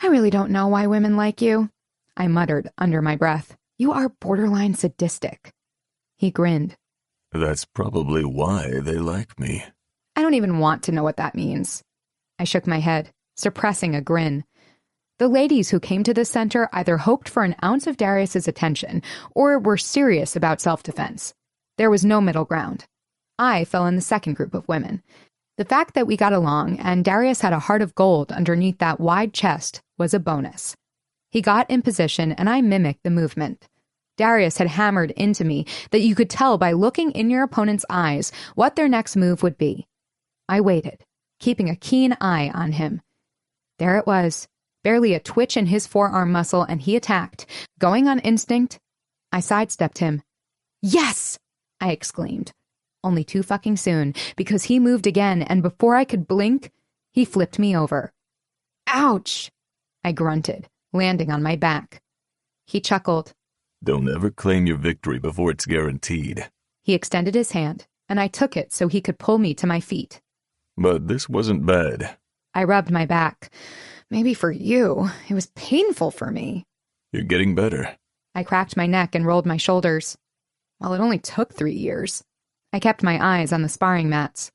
I really don't know why women like you. I muttered under my breath. You are borderline sadistic. He grinned. That's probably why they like me. I don't even want to know what that means. I shook my head, suppressing a grin. The ladies who came to this center either hoped for an ounce of Darius's attention or were serious about self-defense. There was no middle ground. I fell in the second group of women. The fact that we got along and Darius had a heart of gold underneath that wide chest was a bonus. He got in position and I mimicked the movement. Darius had hammered into me that you could tell by looking in your opponent's eyes what their next move would be. I waited, keeping a keen eye on him. There it was, barely a twitch in his forearm muscle, and he attacked. Going on instinct, I sidestepped him. Yes! I exclaimed. Only too fucking soon, because he moved again, and before I could blink, he flipped me over. Ouch! I grunted, landing on my back. He chuckled. Don't ever claim your victory before it's guaranteed. He extended his hand, and I took it so he could pull me to my feet. But this wasn't bad. I rubbed my back. Maybe for you, it was painful for me. You're getting better. I cracked my neck and rolled my shoulders. Well, it only took 3 years. I kept my eyes on the sparring mats.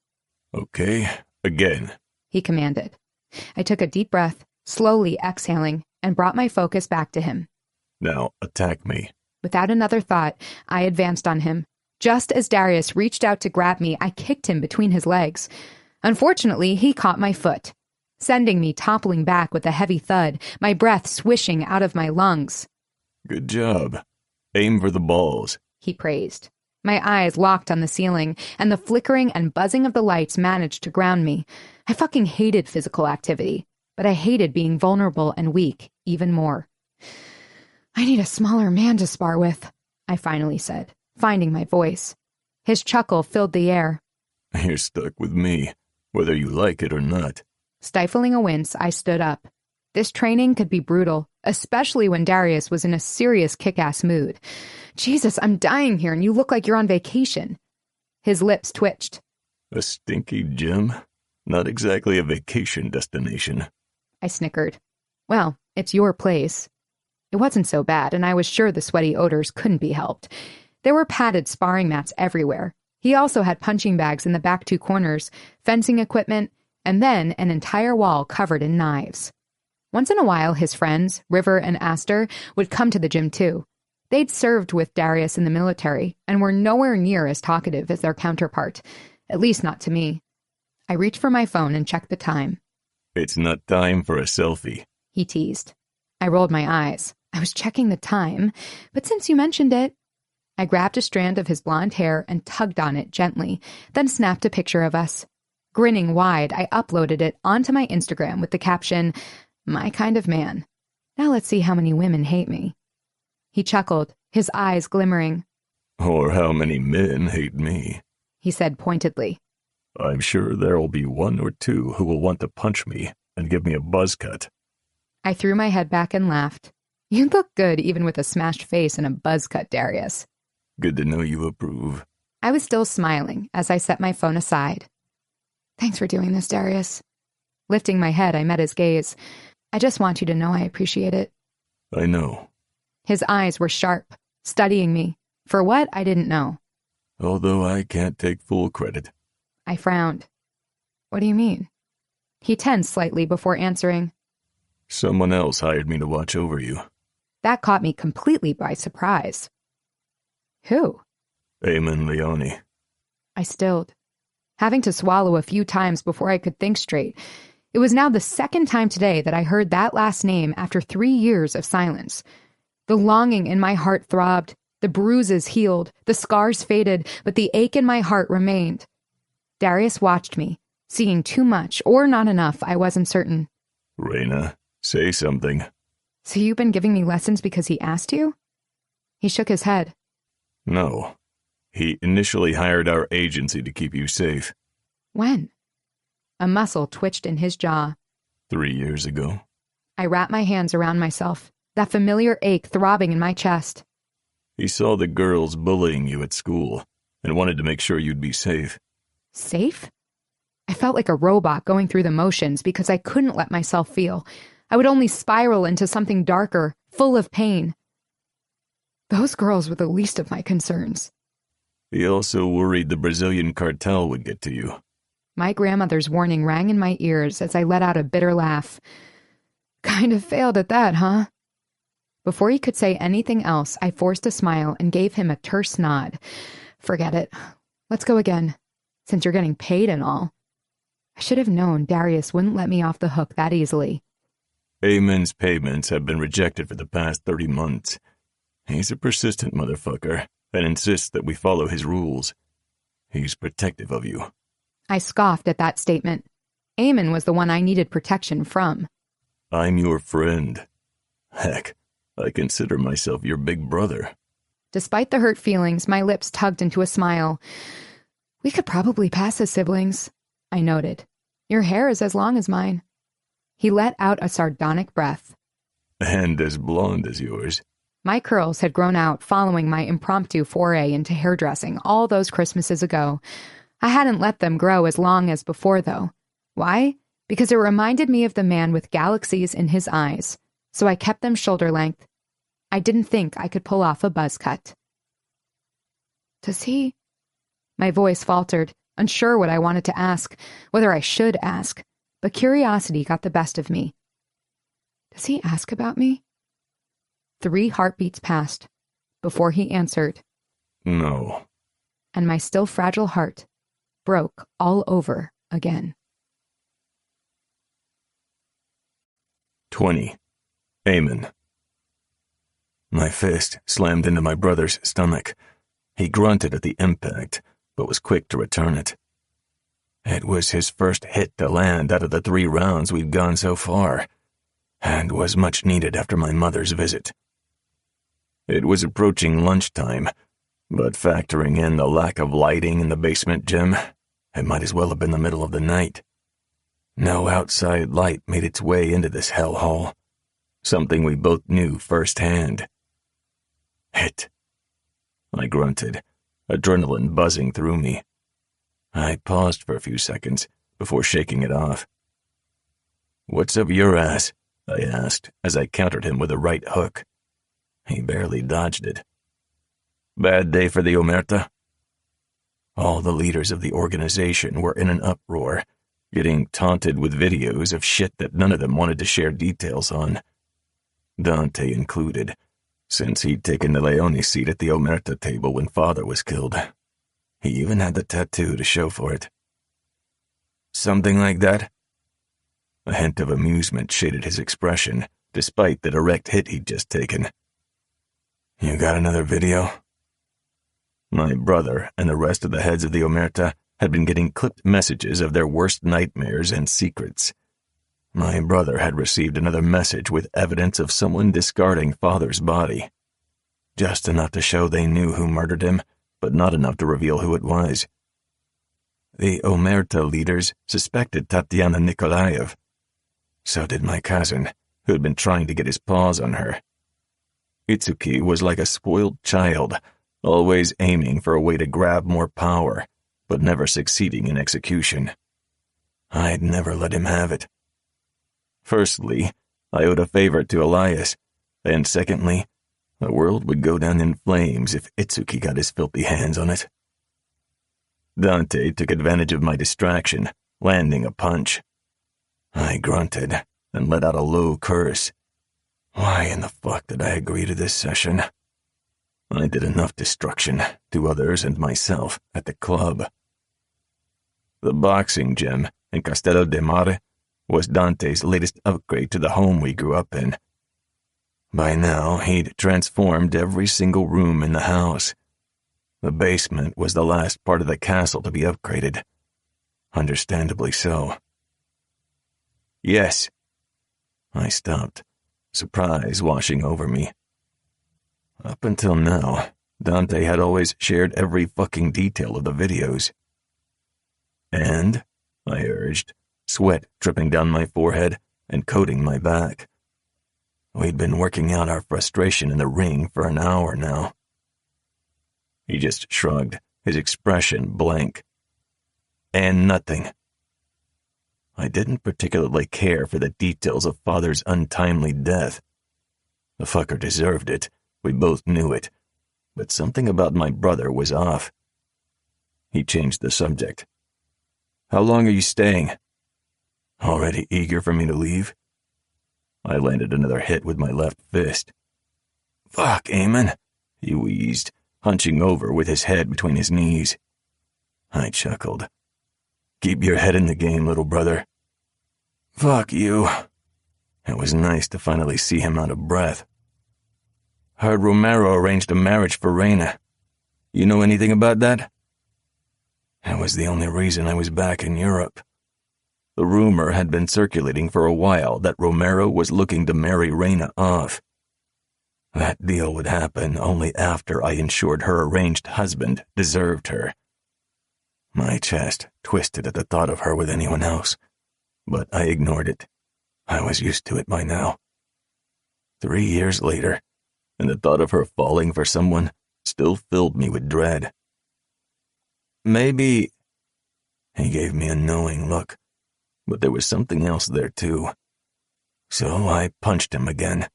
Okay, again. He commanded. I took a deep breath, slowly exhaling, and brought my focus back to him. Now, attack me. Without another thought, I advanced on him. Just as Darius reached out to grab me, I kicked him between his legs. Unfortunately, he caught my foot, sending me toppling back with a heavy thud, my breath swishing out of my lungs. Good job. Aim for the balls, he praised. My eyes locked on the ceiling, and the flickering and buzzing of the lights managed to ground me. I fucking hated physical activity, but I hated being vulnerable and weak even more. I need a smaller man to spar with, I finally said, finding my voice. His chuckle filled the air. You're stuck with me, whether you like it or not. Stifling a wince, I stood up. This training could be brutal, especially when Darius was in a serious kick-ass mood. Jesus, I'm dying here and you look like you're on vacation. His lips twitched. A stinky gym? Not exactly a vacation destination. I snickered. Well, it's your place. It wasn't so bad, and I was sure the sweaty odors couldn't be helped. There were padded sparring mats everywhere. He also had punching bags in the back 2 corners, fencing equipment, and then an entire wall covered in knives. Once in a while, his friends, River and Aster, would come to the gym too. They'd served with Darius in the military and were nowhere near as talkative as their counterpart, at least not to me. I reached for my phone and checked the time. It's not time for a selfie, he teased. I rolled my eyes. I was checking the time, but since you mentioned it, I grabbed a strand of his blonde hair and tugged on it gently, then snapped a picture of us. Grinning wide, I uploaded it onto my Instagram with the caption, "My kind of man. Now let's see how many women hate me." He chuckled, his eyes glimmering. Or how many men hate me, he said pointedly. I'm sure there'll be 1 or 2 who will want to punch me and give me a buzz cut. I threw my head back and laughed. You look good even with a smashed face and a buzz cut, Darius. Good to know you approve. I was still smiling as I set my phone aside. Thanks for doing this, Darius. Lifting my head, I met his gaze. I just want you to know I appreciate it. I know. His eyes were sharp, studying me. For what, I didn't know. Although I can't take full credit. I frowned. What do you mean? He tensed slightly before answering. Someone else hired me to watch over you. That caught me completely by surprise. Who? Leone. I stilled, having to swallow a few times before I could think straight. It was now the second time today that I heard that last name after 3 years of silence. The longing in my heart throbbed, the bruises healed, the scars faded, but the ache in my heart remained. Darius watched me, seeing too much or not enough, I wasn't certain. Reyna, say something. So you've been giving me lessons because he asked you? He shook his head. No. He initially hired our agency to keep you safe. When? A muscle twitched in his jaw. 3 years ago. I wrapped my hands around myself, that familiar ache throbbing in my chest. He saw the girls bullying you at school and wanted to make sure you'd be safe. Safe? I felt like a robot going through the motions because I couldn't let myself feel. I would only spiral into something darker, full of pain. Those girls were the least of my concerns. He also worried the Brazilian cartel would get to you. My grandmother's warning rang in my ears as I let out a bitter laugh. Kind of failed at that, huh? Before he could say anything else, I forced a smile and gave him a terse nod. Forget it. Let's go again, since you're getting paid and all. I should have known Darius wouldn't let me off the hook that easily. Amen's payments have been rejected for the past 30 months. He's a persistent motherfucker and insists that we follow his rules. He's protective of you. I scoffed at that statement. Eamon was the one I needed protection from. I'm your friend. Heck, I consider myself your big brother. Despite the hurt feelings, my lips tugged into a smile. We could probably pass as siblings, I noted. Your hair is as long as mine. He let out a sardonic breath. And as blonde as yours. My curls had grown out following my impromptu foray into hairdressing all those Christmases ago. I hadn't let them grow as long as before, though. Why? Because it reminded me of the man with galaxies in his eyes, so I kept them shoulder length. I didn't think I could pull off a buzz cut. Does he? My voice faltered, unsure what I wanted to ask, whether I should ask, but curiosity got the best of me. Does he ask about me? 3 heartbeats passed before he answered. No. And my still fragile heart broke all over again. 20. Eamon. My fist slammed into my brother's stomach. He grunted at the impact, but was quick to return it. It was his first hit to land out of the 3 rounds we'd gone so far, and was much needed after my mother's visit. It was approaching lunchtime, but factoring in the lack of lighting in the basement gym, it might as well have been the middle of the night. No outside light made its way into this hellhole, something we both knew firsthand. Hit. I grunted, adrenaline buzzing through me. I paused for a few seconds before shaking it off. What's up your ass? I asked as I countered him with a right hook. He barely dodged it. Bad day for the Omerta? All the leaders of the organization were in an uproar, getting taunted with videos of shit that none of them wanted to share details on. Dante included, since he'd taken the Leone seat at the Omerta table when father was killed. He even had the tattoo to show for it. Something like that? A hint of amusement shaded his expression, despite the direct hit he'd just taken. You got another video? My brother and the rest of the heads of the Omerta had been getting clipped messages of their worst nightmares and secrets. My brother had received another message with evidence of someone discarding father's body. Just enough to show they knew who murdered him, but not enough to reveal who it was. The Omerta leaders suspected Tatiana Nikolaev. So did my cousin, who had been trying to get his paws on her. Itsuki was like a spoiled child, always aiming for a way to grab more power, but never succeeding in execution. I'd never let him have it. Firstly, I owed a favor to Elias, and secondly, the world would go down in flames if Itsuki got his filthy hands on it. Dante took advantage of my distraction, landing a punch. I grunted and let out a low curse. Why in the fuck did I agree to this session? I did enough destruction to others and myself at the club. The boxing gym in Castello de Mare was Dante's latest upgrade to the home we grew up in. By now, he'd transformed every single room in the house. The basement was the last part of the castle to be upgraded. Understandably so. Yes. I stopped, surprise washing over me. Up until now, Dante had always shared every fucking detail of the videos. And, I urged, sweat dripping down my forehead and coating my back. We'd been working out our frustration in the ring for an hour now. He just shrugged, his expression blank. And nothing. I didn't particularly care for the details of Father's untimely death. The fucker deserved it, we both knew it, but something about my brother was off. He changed the subject. How long are you staying? Already eager for me to leave? I landed another hit with my left fist. Fuck, Eamon, he wheezed, hunching over with his head between his knees. I chuckled. Keep your head in the game, little brother. Fuck you. It was nice to finally see him out of breath. Heard Romero arranged a marriage for Reina. You know anything about that? That was the only reason I was back in Europe. The rumor had been circulating for a while that Romero was looking to marry Reina off. That deal would happen only after I ensured her arranged husband deserved her. My chest twisted at the thought of her with anyone else, but I ignored it. I was used to it by now. 3 years later, and the thought of her falling for someone still filled me with dread. Maybe... He gave me a knowing look, but there was something else there too. So I punched him again.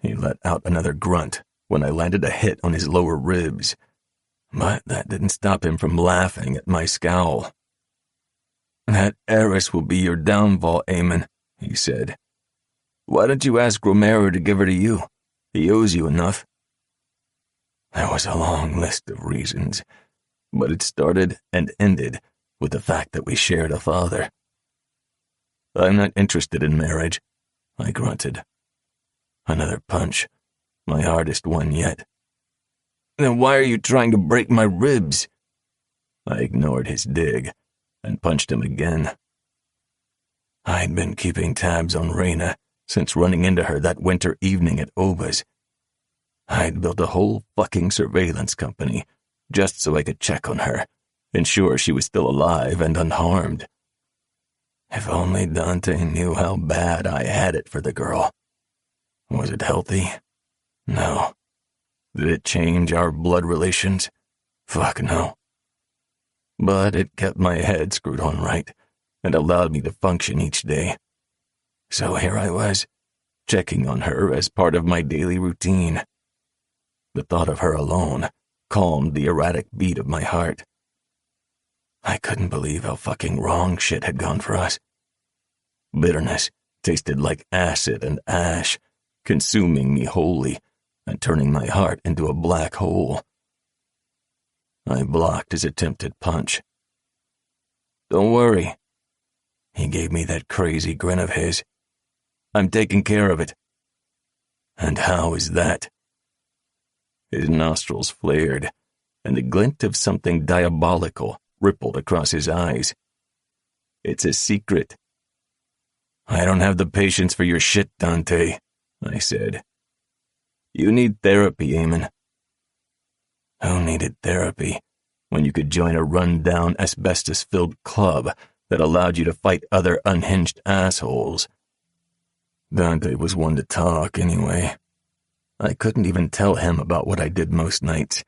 He let out another grunt when I landed a hit on his lower ribs, but that didn't stop him from laughing at my scowl. That heiress will be your downfall, Eamon, he said. Why don't you ask Romero to give her to you? He owes you enough. There was a long list of reasons, but it started and ended with the fact that we shared a father. I'm not interested in marriage, I grunted. Another punch, my hardest one yet. Then why are you trying to break my ribs? I ignored his dig and punched him again. I'd been keeping tabs on Reina since running into her that winter evening at Oba's. I'd built a whole fucking surveillance company just so I could check on her, ensure she was still alive and unharmed. If only Dante knew how bad I had it for the girl. Was it healthy? No. Did it change our blood relations? Fuck no. But it kept my head screwed on right and allowed me to function each day. So here I was, checking on her as part of my daily routine. The thought of her alone calmed the erratic beat of my heart. I couldn't believe how fucking wrong shit had gone for us. Bitterness tasted like acid and ash, consuming me wholly and turning my heart into a black hole. I blocked his attempted punch. Don't worry. He gave me that crazy grin of his. I'm taking care of it. And how is that? His nostrils flared, and a glint of something diabolical rippled across his eyes. It's a secret. I don't have the patience for your shit, Dante, I said. You need therapy, Eamon. Who needed therapy when you could join a run-down, asbestos-filled club that allowed you to fight other unhinged assholes? Dante was one to talk, anyway. I couldn't even tell him about what I did most nights.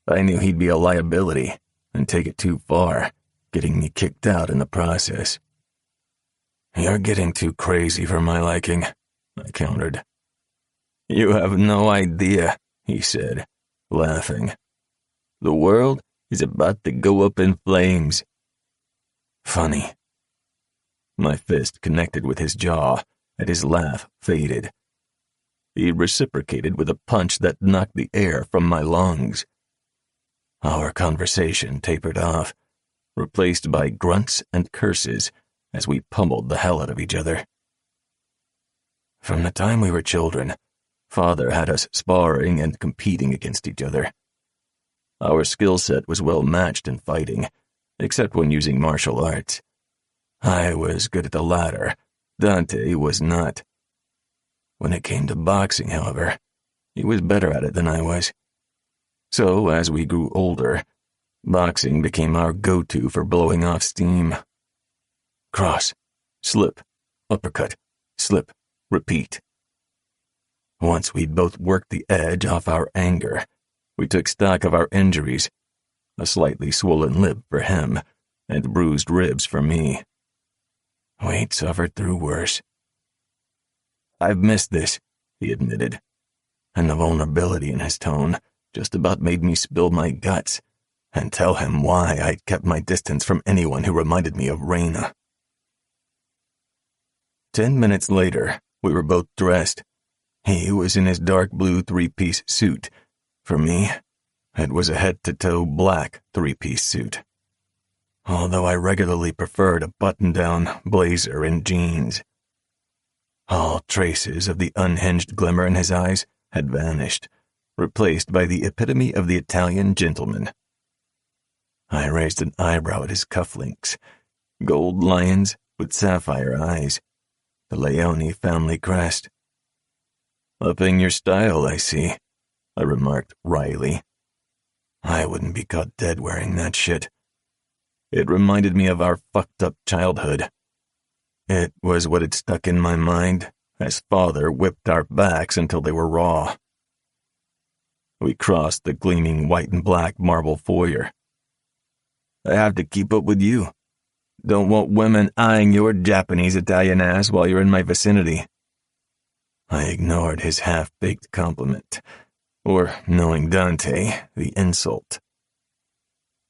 I knew he'd be a liability and take it too far, getting me kicked out in the process. You're getting too crazy for my liking, I countered. You have no idea, he said, laughing. The world is about to go up in flames. Funny. My fist connected with his jaw, and his laugh faded. He reciprocated with a punch that knocked the air from my lungs. Our conversation tapered off, replaced by grunts and curses as we pummeled the hell out of each other. From the time we were children, Father had us sparring and competing against each other. Our skill set was well matched in fighting, except when using martial arts. I was good at the latter. Dante was not. When it came to boxing, however, he was better at it than I was. So, as we grew older, Boxing became our go-to for blowing off steam. Cross, slip, uppercut, slip, repeat. Once we'd both worked the edge off our anger, we took stock of our injuries, a slightly swollen lip for him, and bruised ribs for me. We'd suffered through worse. "I've missed this," he admitted, and the vulnerability in his tone just about made me spill my guts and tell him why I'd kept my distance from anyone who reminded me of Reyna. 10 minutes later, we were both dressed. He was in his dark blue three-piece suit. For me, it was a head-to-toe black three-piece suit, although I regularly preferred a button-down blazer and jeans. All traces of the unhinged glimmer in his eyes had vanished, replaced by the epitome of the Italian gentleman. I raised an eyebrow at his cufflinks, gold lions with sapphire eyes, the Leone family crest. "Upping your style, I see," I remarked wryly. I wouldn't be caught dead wearing that shit. It reminded me of our fucked-up childhood. It was what had stuck in my mind as Father whipped our backs until they were raw. We crossed the gleaming white and black marble foyer. "I have to keep up with you. Don't want women eyeing your Japanese Italian ass while you're in my vicinity." I ignored his half-baked compliment, or, knowing Dante, the insult.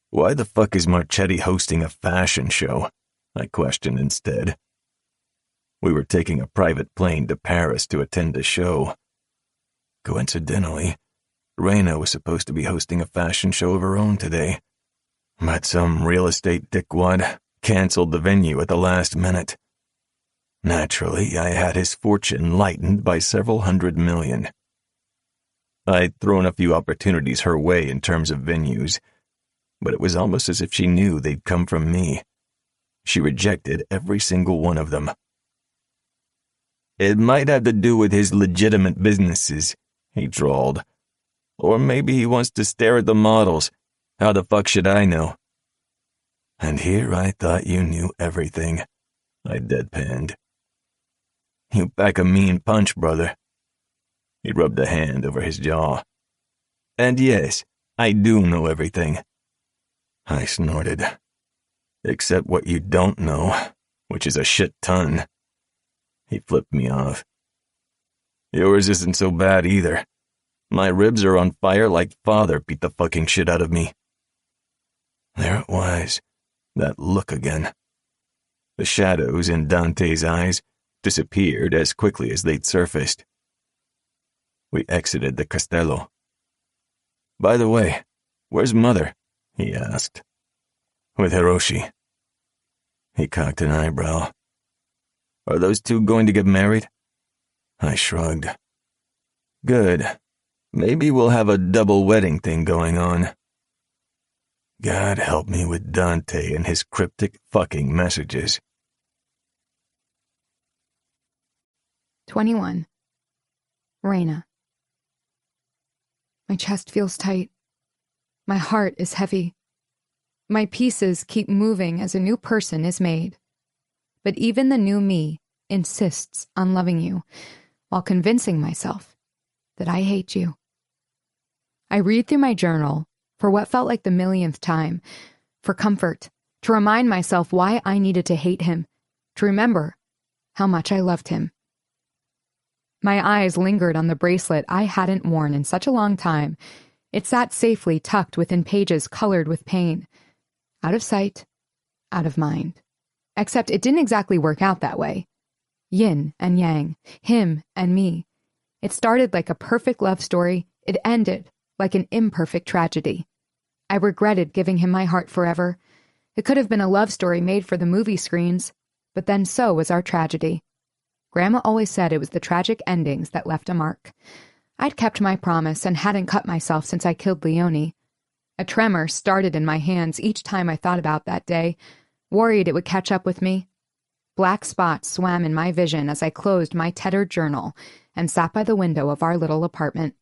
"Why the fuck is Marchetti hosting a fashion show?" I questioned instead. We were taking a private plane to Paris to attend a show. Coincidentally, Reyna was supposed to be hosting a fashion show of her own today, but some real estate dickwad canceled the venue at the last minute. Naturally, I had his fortune lightened by several $100 million. I'd thrown a few opportunities her way in terms of venues, but it was almost as if she knew they'd come from me. She rejected every single one of them. "It might have to do with his legitimate businesses," he drawled. "Or maybe he wants to stare at the models. How the fuck should I know?" "And here I thought you knew everything," I deadpanned. "You pack a mean punch, brother." He rubbed a hand over his jaw. "And yes, I do know everything." I snorted. "Except what you don't know, which is a shit ton." He flipped me off. "Yours isn't so bad either. My ribs are on fire like Father beat the fucking shit out of me." There it was, that look again. The shadows in Dante's eyes disappeared as quickly as they'd surfaced. We exited the castello. "By the way, where's Mother?" he asked. "With Hiroshi." He cocked an eyebrow. "Are those two going to get married?" I shrugged. "Good. Maybe we'll have a double wedding thing going on." God help me with Dante and his cryptic fucking messages. 21. Reyna. My chest feels tight. My heart is heavy. My pieces keep moving as a new person is made. But even the new me insists on loving you, while convincing myself that I hate you. I read through my journal for what felt like the millionth time, for comfort, to remind myself why I needed to hate him, to remember how much I loved him. My eyes lingered on the bracelet I hadn't worn in such a long time. It sat safely tucked within pages colored with pain. Out of sight, out of mind. Except it didn't exactly work out that way. Yin and yang, him and me. It started like a perfect love story. It ended like an imperfect tragedy. I regretted giving him my heart forever. It could have been a love story made for the movie screens, but then so was our tragedy. Grandma always said it was the tragic endings that left a mark. I'd kept my promise and hadn't cut myself since I killed Leone. A tremor started in my hands each time I thought about that day, worried it would catch up with me. Black spots swam in my vision as I closed my tettered journal and sat by the window of our little apartment.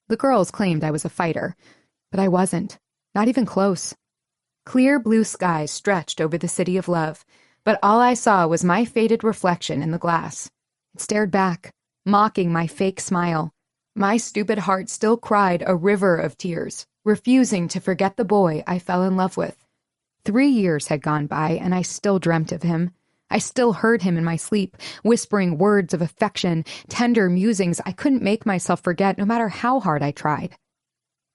The girls claimed I was a fighter, but I wasn't. Not even close. Clear blue skies stretched over the city of love, but all I saw was my faded reflection in the glass. It stared back, mocking my fake smile. My stupid heart still cried a river of tears, refusing to forget the boy I fell in love with. 3 years had gone by, and I still dreamt of him. I still heard him in my sleep, whispering words of affection, tender musings I couldn't make myself forget no matter how hard I tried.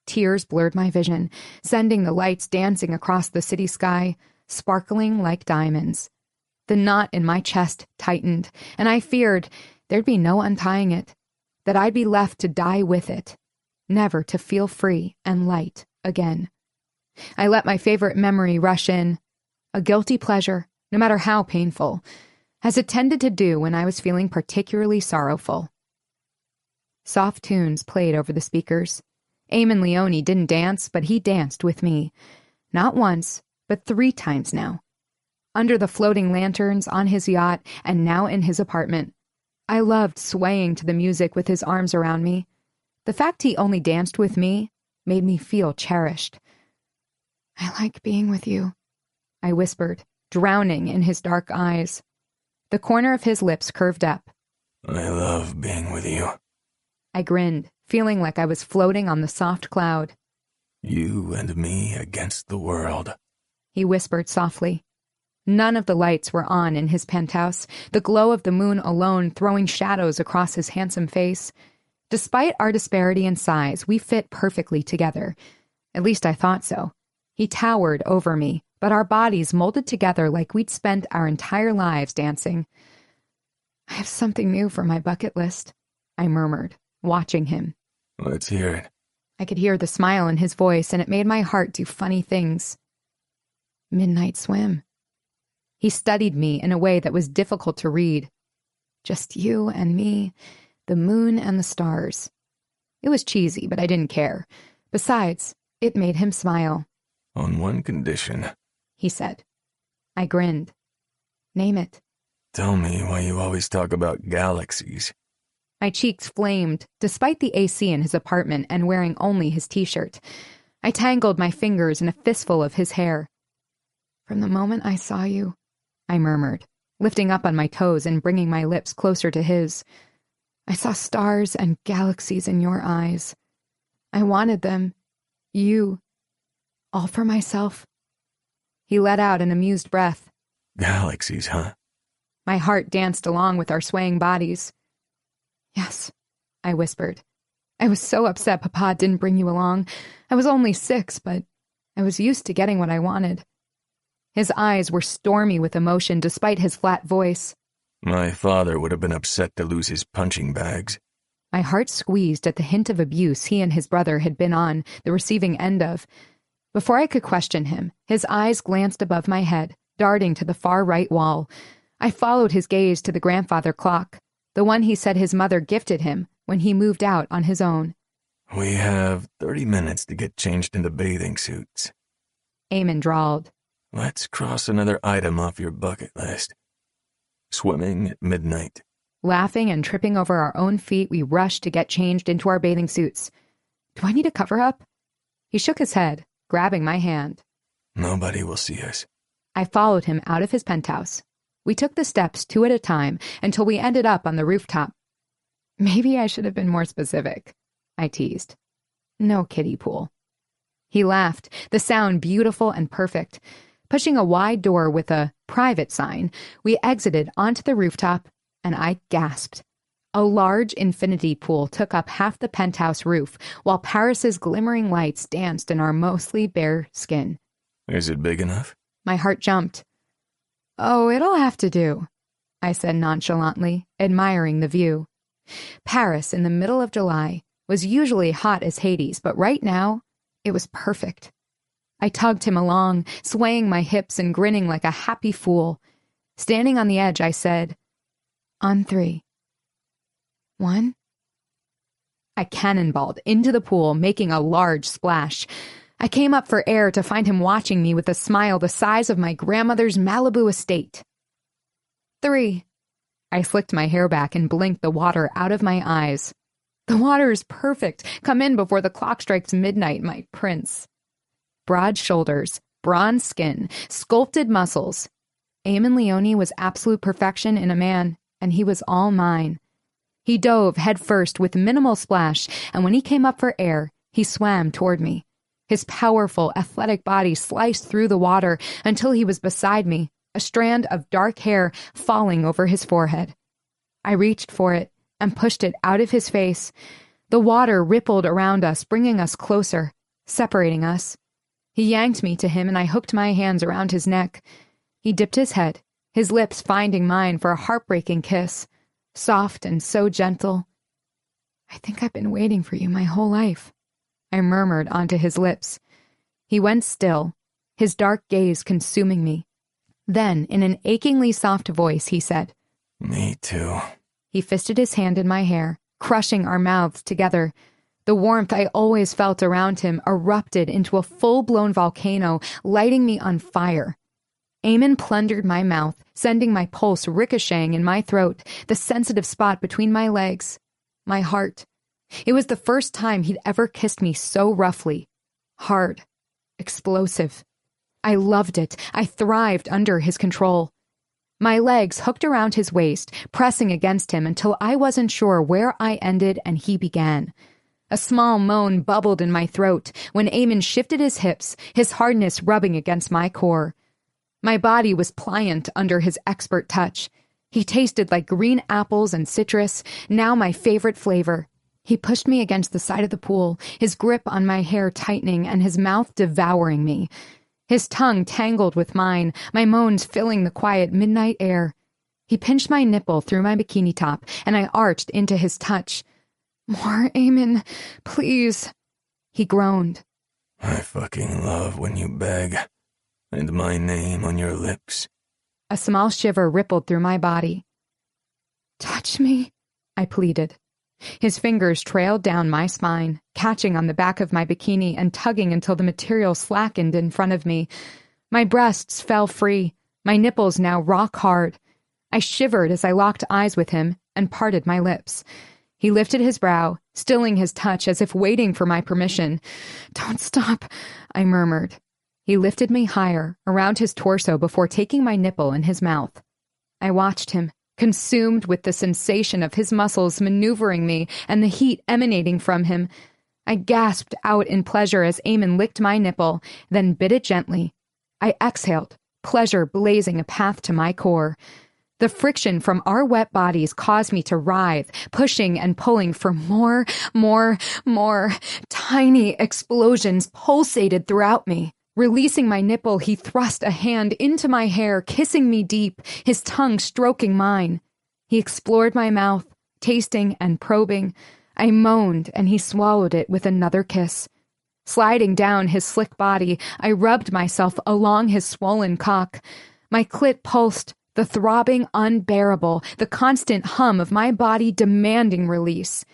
Tears blurred my vision, sending the lights dancing across the city sky, sparkling like diamonds. The knot in my chest tightened, and I feared there'd be no untying it, that I'd be left to die with it, never to feel free and light again. I let my favorite memory rush in, a guilty pleasure, no matter how painful, as it tended to do when I was feeling particularly sorrowful. Soft tunes played over the speakers. Leone didn't dance, but he danced with me. Not once, but 3 times now. Under the floating lanterns, on his yacht, and now in his apartment. I loved swaying to the music with his arms around me. The fact he only danced with me made me feel cherished. "I like being with you," I whispered, drowning in his dark eyes. The corner of his lips curved up. "I love being with you." I grinned, feeling like I was floating on the soft cloud. "You and me against the world," he whispered softly. None of the lights were on in his penthouse, the glow of the moon alone throwing shadows across his handsome face. Despite our disparity in size, we fit perfectly together. At least I thought so. He towered over me, but our bodies molded together like we'd spent our entire lives dancing. "I have something new for my bucket list," I murmured, watching him. "Let's hear it." I could hear the smile in his voice, and it made my heart do funny things. "Midnight swim." He studied me in a way that was difficult to read. Just you and me, the moon and the stars. It was cheesy, but I didn't care. Besides, it made him smile. "On one condition," he said. I grinned. "Name it." "Tell me why you always talk about galaxies." My cheeks flamed, despite the AC in his apartment and wearing only his t-shirt. I tangled my fingers in a fistful of his hair. "From the moment I saw you," I murmured, lifting up on my toes and bringing my lips closer to his. "I saw stars and galaxies in your eyes. I wanted them. You. All for myself." He let out an amused breath. "Galaxies, huh?" My heart danced along with our swaying bodies. "Yes," I whispered. "I was so upset Papa didn't bring you along. I was only 6, but I was used to getting what I wanted." His eyes were stormy with emotion despite his flat voice. "My father would have been upset to lose his punching bags." My heart squeezed at the hint of abuse he and his brother had been on the receiving end of. Before I could question him, his eyes glanced above my head, darting to the far right wall. I followed his gaze to the grandfather clock, the one he said his mother gifted him when he moved out on his own. "We have 30 minutes to get changed into bathing suits." Eamon drawled. "Let's cross another item off your bucket list. Swimming at midnight." Laughing and tripping over our own feet, we rushed to get changed into our bathing suits. "Do I need a cover-up?" He shook his head, grabbing my hand. "Nobody will see us." I followed him out of his penthouse. We took the steps 2 at a time until we ended up on the rooftop. "Maybe I should have been more specific," I teased. "No kiddie pool." He laughed, the sound beautiful and perfect. Pushing a wide door with a private sign, we exited onto the rooftop, and I gasped. A large infinity pool took up half the penthouse roof, while Paris's glimmering lights danced in our mostly bare skin. "Is it big enough?" My heart jumped. "Oh, it'll have to do," I said nonchalantly, admiring the view. Paris in the middle of July was usually hot as Hades, but right now, it was perfect. I tugged him along, swaying my hips and grinning like a happy fool. Standing on the edge, I said, "On 3. 1." I cannonballed into the pool, making a large splash. I came up for air to find him watching me with a smile the size of my grandmother's Malibu estate. 3. I slicked my hair back and blinked the water out of my eyes. "The water is perfect. Come in before the clock strikes midnight, my prince." broad shoulders, bronze skin, sculpted muscles. Eamon Leone was absolute perfection in a man, and he was all mine. He dove headfirst with minimal splash, and when he came up for air, he swam toward me. His powerful, athletic body sliced through the water until he was beside me, a strand of dark hair falling over his forehead. I reached for it and pushed it out of his face. The water rippled around us, bringing us closer, separating us. He yanked me to him, and I hooked my hands around his neck. He dipped his head, his lips finding mine for a heartbreaking kiss, soft and so gentle. "I think I've been waiting for you my whole life," I murmured onto his lips. He went still, his dark gaze consuming me. Then, in an achingly soft voice, he said, "Me too." He fisted his hand in my hair, crushing our mouths together. The warmth I always felt around him erupted into a full-blown volcano, lighting me on fire. Eamon plundered my mouth, sending my pulse ricocheting in my throat, the sensitive spot between my legs, my heart. It was the first time he'd ever kissed me so roughly, hard, explosive. I loved it. I thrived under his control. My legs hooked around his waist, pressing against him until I wasn't sure where I ended and he began. A small moan bubbled in my throat when Eamon shifted his hips, his hardness rubbing against my core. My body was pliant under his expert touch. He tasted like green apples and citrus, now my favorite flavor. He pushed me against the side of the pool, his grip on my hair tightening and his mouth devouring me. His tongue tangled with mine, my moans filling the quiet midnight air. He pinched my nipple through my bikini top, and I arched into his touch. "More, Eamon, please," he groaned. "I fucking love when you beg, and my name on your lips." A small shiver rippled through my body. "Touch me," I pleaded. His fingers trailed down my spine, catching on the back of my bikini and tugging until the material slackened in front of me. My breasts fell free, my nipples now rock hard. I shivered as I locked eyes with him and parted my lips. He lifted his brow, stilling his touch as if waiting for my permission. "Don't stop," I murmured. He lifted me higher, around his torso before taking my nipple in his mouth. I watched him, consumed with the sensation of his muscles maneuvering me and the heat emanating from him. I gasped out in pleasure as Eamon licked my nipple, then bit it gently. I exhaled, pleasure blazing a path to my core. The friction from our wet bodies caused me to writhe, pushing and pulling for more. Tiny explosions pulsated throughout me. Releasing my nipple, he thrust a hand into my hair, kissing me deep, his tongue stroking mine. He explored my mouth, tasting and probing. I moaned, and he swallowed it with another kiss. Sliding down his slick body, I rubbed myself along his swollen cock. My clit pulsed, the throbbing unbearable, the constant hum of my body demanding release.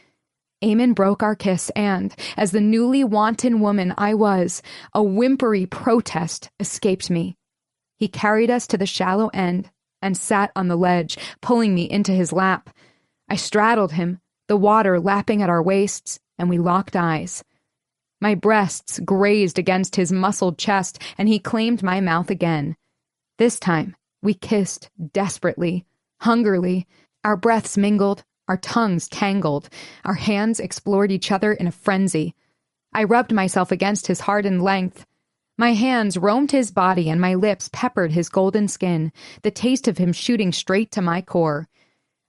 Eamon broke our kiss and, as the newly wanton woman I was, a whimpery protest escaped me. He carried us to the shallow end and sat on the ledge, pulling me into his lap. I straddled him, the water lapping at our waists, and we locked eyes. My breasts grazed against his muscled chest, and he claimed my mouth again. This time, we kissed desperately, hungrily. Our breaths mingled, our tongues tangled, our hands explored each other in a frenzy. I rubbed myself against his hardened length. My hands roamed his body and my lips peppered his golden skin, the taste of him shooting straight to my core.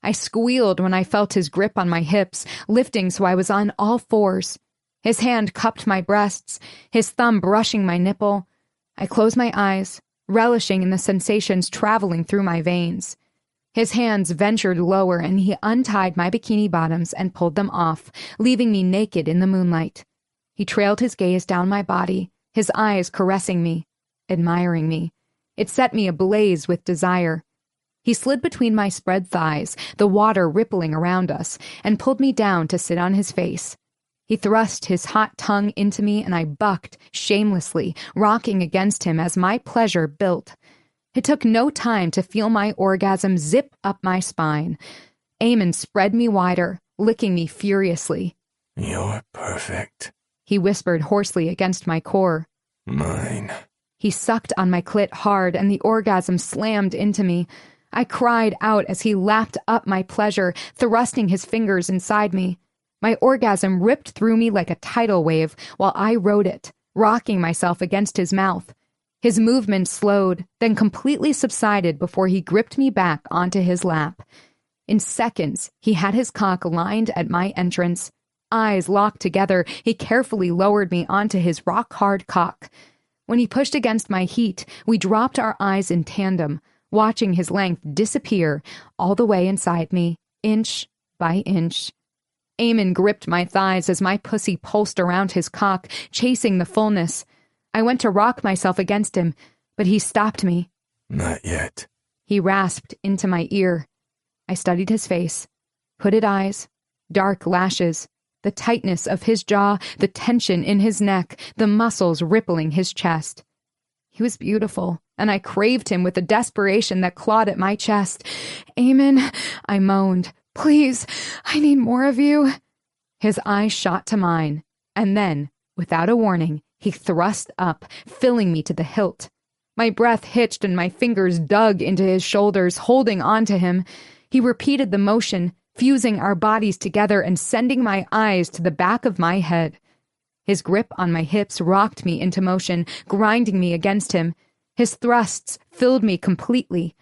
I squealed when I felt his grip on my hips, lifting so I was on all fours. His hand cupped my breasts, his thumb brushing my nipple. I closed my eyes, relishing in the sensations traveling through my veins. His hands ventured lower, and he untied my bikini bottoms and pulled them off, leaving me naked in the moonlight. He trailed his gaze down my body, his eyes caressing me, admiring me. It set me ablaze with desire. He slid between my spread thighs, the water rippling around us, and pulled me down to sit on his face. He thrust his hot tongue into me, and I bucked, shamelessly, rocking against him as my pleasure built. It took no time to feel my orgasm zip up my spine. Eamon spread me wider, licking me furiously. "You're perfect," he whispered hoarsely against my core. Mine. He sucked on my clit hard, and the orgasm slammed into me. I cried out as he lapped up my pleasure, thrusting his fingers inside me. My orgasm ripped through me like a tidal wave while I rode it, rocking myself against his mouth. His movement slowed, then completely subsided before he gripped me back onto his lap. In seconds, he had his cock lined at my entrance. Eyes locked together, he carefully lowered me onto his rock-hard cock. When he pushed against my heat, we dropped our eyes in tandem, watching his length disappear all the way inside me, inch by inch. Eamon gripped my thighs as my pussy pulsed around his cock, chasing the fullness. I went to rock myself against him, but he stopped me. Not yet. He rasped into my ear. I studied his face. Hooded eyes, dark lashes, the tightness of his jaw, the tension in his neck, the muscles rippling his chest. He was beautiful, and I craved him with a desperation that clawed at my chest. "Eamon," I moaned. "Please, I need more of you." His eyes shot to mine, and then, without a warning, he thrust up, filling me to the hilt. My breath hitched and my fingers dug into his shoulders, holding on to him. He repeated the motion, fusing our bodies together and sending my eyes to the back of my head. His grip on my hips rocked me into motion, grinding me against him. His thrusts filled me completely.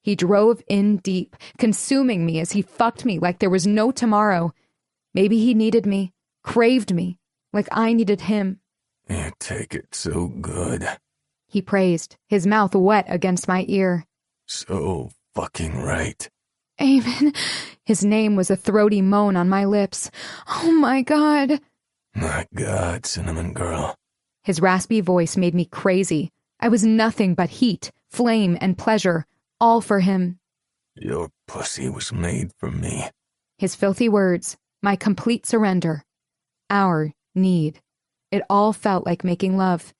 He drove in deep, consuming me as he fucked me like there was no tomorrow. Maybe he needed me, craved me, like I needed him. You take it so good. He praised, his mouth wet against my ear. So fucking right. "Eamon." His name was a throaty moan on my lips. "Oh my God." My God, Cinnamon Girl. His raspy voice made me crazy. I was nothing but heat, flame, and pleasure, all for him. Your pussy was made for me. His filthy words, my complete surrender. Our need. It all felt like making love.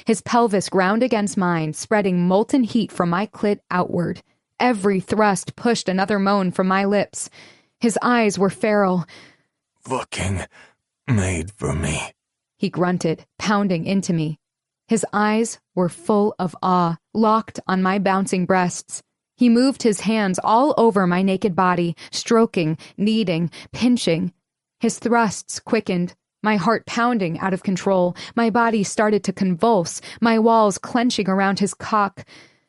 His pelvis ground against mine, spreading molten heat from my clit outward. Every thrust pushed another moan from my lips. His eyes were feral. Fucking made for me. He grunted, pounding into me. His eyes were full of awe, locked on my bouncing breasts. He moved his hands all over my naked body, stroking, kneading, pinching. His thrusts quickened, my heart pounding out of control. My body started to convulse, my walls clenching around his cock.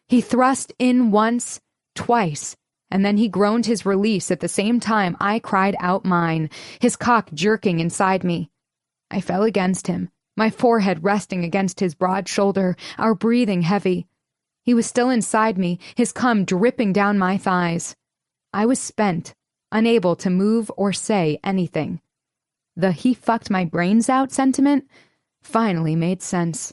He thrust in once, twice, and then he groaned his release at the same time I cried out mine, his cock jerking inside me. I fell against him, my forehead resting against his broad shoulder, our breathing heavy. He was still inside me, his cum dripping down my thighs. I was spent, unable to move or say anything. The "he fucked my brains out" sentiment finally made sense.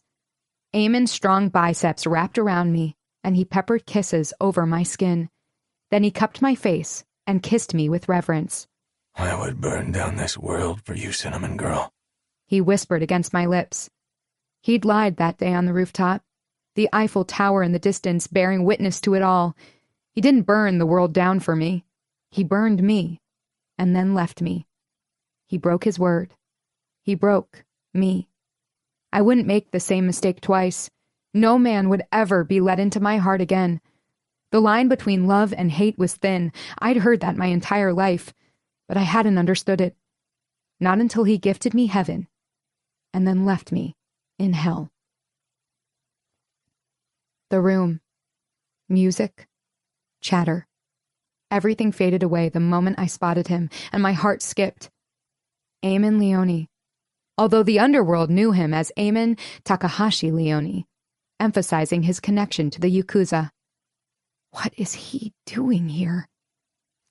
Eamon's strong biceps wrapped around me, and he peppered kisses over my skin. Then he cupped my face and kissed me with reverence. I would burn down this world for you, Cinnamon Girl. He whispered against my lips. He'd lied that day on the rooftop, the Eiffel Tower in the distance bearing witness to it all. He didn't burn the world down for me. He burned me, and then left me. He broke his word. He broke me. I wouldn't make the same mistake twice. No man would ever be let into my heart again. The line between love and hate was thin. I'd heard that my entire life, but I hadn't understood it. Not until he gifted me heaven, and then left me in hell. The room. Music. Chatter. Everything faded away the moment I spotted him, and my heart skipped. Eamon Leone. Although the underworld knew him as Eamon Takahashi Leone, emphasizing his connection to the Yakuza. What is he doing here?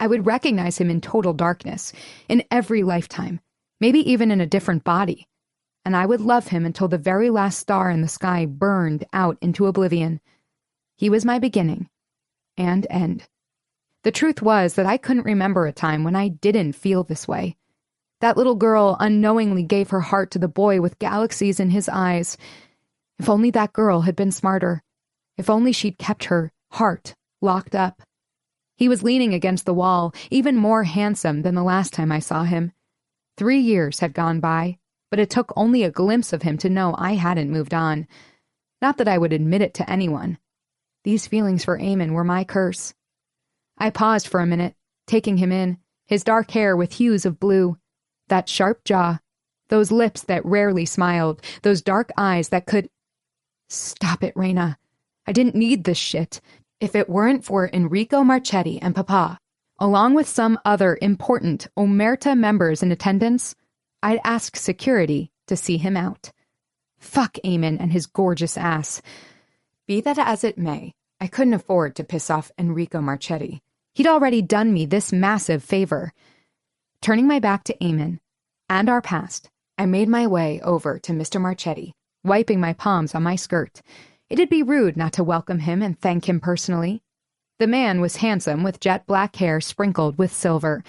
I would recognize him in total darkness, in every lifetime, maybe even in a different body, and I would love him until the very last star in the sky burned out into oblivion. He was my beginning and end. The truth was that I couldn't remember a time when I didn't feel this way. That little girl unknowingly gave her heart to the boy with galaxies in his eyes. If only that girl had been smarter. If only she'd kept her heart locked up. He was leaning against the wall, even more handsome than the last time I saw him. 3 years had gone by, but it took only a glimpse of him to know I hadn't moved on. Not that I would admit it to anyone. These feelings for Eamon were my curse. I paused for a minute, taking him in, his dark hair with hues of blue, that sharp jaw, those lips that rarely smiled, those dark eyes that could... Stop it, Reina. I didn't need this shit. If it weren't for Enrico Marchetti and Papa, along with some other important Omerta members in attendance, I'd ask security to see him out. Fuck Eamon and his gorgeous ass. Be that as it may, I couldn't afford to piss off Enrico Marchetti. He'd already done me this massive favor. Turning my back to Eamon and our past, I made my way over to Mr. Marchetti, wiping my palms on my skirt. It'd be rude not to welcome him and thank him personally. The man was handsome with jet black hair sprinkled with silver,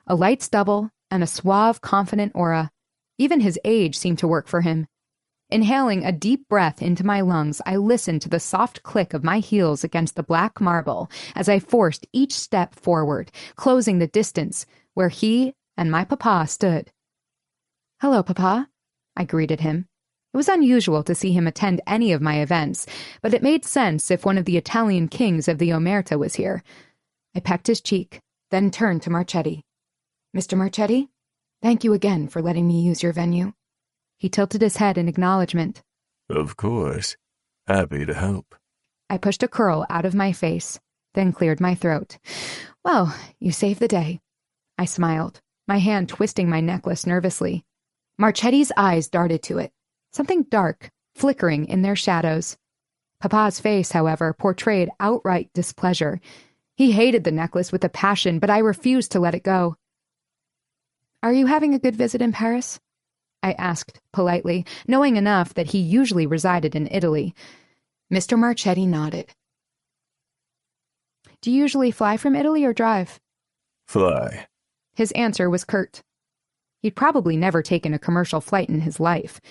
a light stubble, and a suave, confident aura. Even his age seemed to work for him. Inhaling a deep breath into my lungs, I listened to the soft click of my heels against the black marble as I forced each step forward, closing the distance where he and my papa stood. "Hello, Papa," I greeted him. It was unusual to see him attend any of my events, but it made sense if one of the Italian kings of the Omerta was here. I pecked his cheek, then turned to Marchetti. "Mr. Marchetti, thank you again for letting me use your venue." He tilted his head in acknowledgement. Of course. Happy to help. I pushed a curl out of my face, then cleared my throat. "Well, you saved the day." I smiled, my hand twisting my necklace nervously. Marchetti's eyes darted to it, something dark, flickering in their shadows. Papa's face, however, portrayed outright displeasure. He hated the necklace with a passion, but I refused to let it go. "Are you having a good visit in Paris?" I asked politely, knowing enough that he usually resided in Italy. Mr. Marchetti nodded. "Do you usually fly from Italy or drive?" Fly. His answer was curt. He'd probably never taken a commercial flight in his life.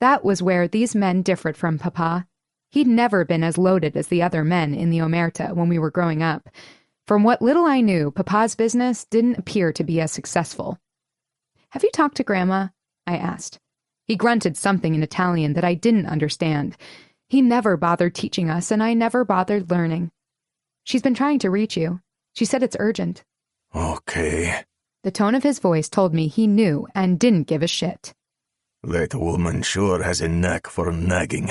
That was where these men differed from Papa. He'd never been as loaded as the other men in the Omerta when we were growing up. From what little I knew, Papa's business didn't appear to be as successful. "Have you talked to Grandma?" I asked. He grunted something in Italian that I didn't understand. He never bothered teaching us, and I never bothered learning. "She's been trying to reach you. She said it's urgent." Okay. The tone of his voice told me he knew and didn't give a shit. That woman sure has a knack for nagging.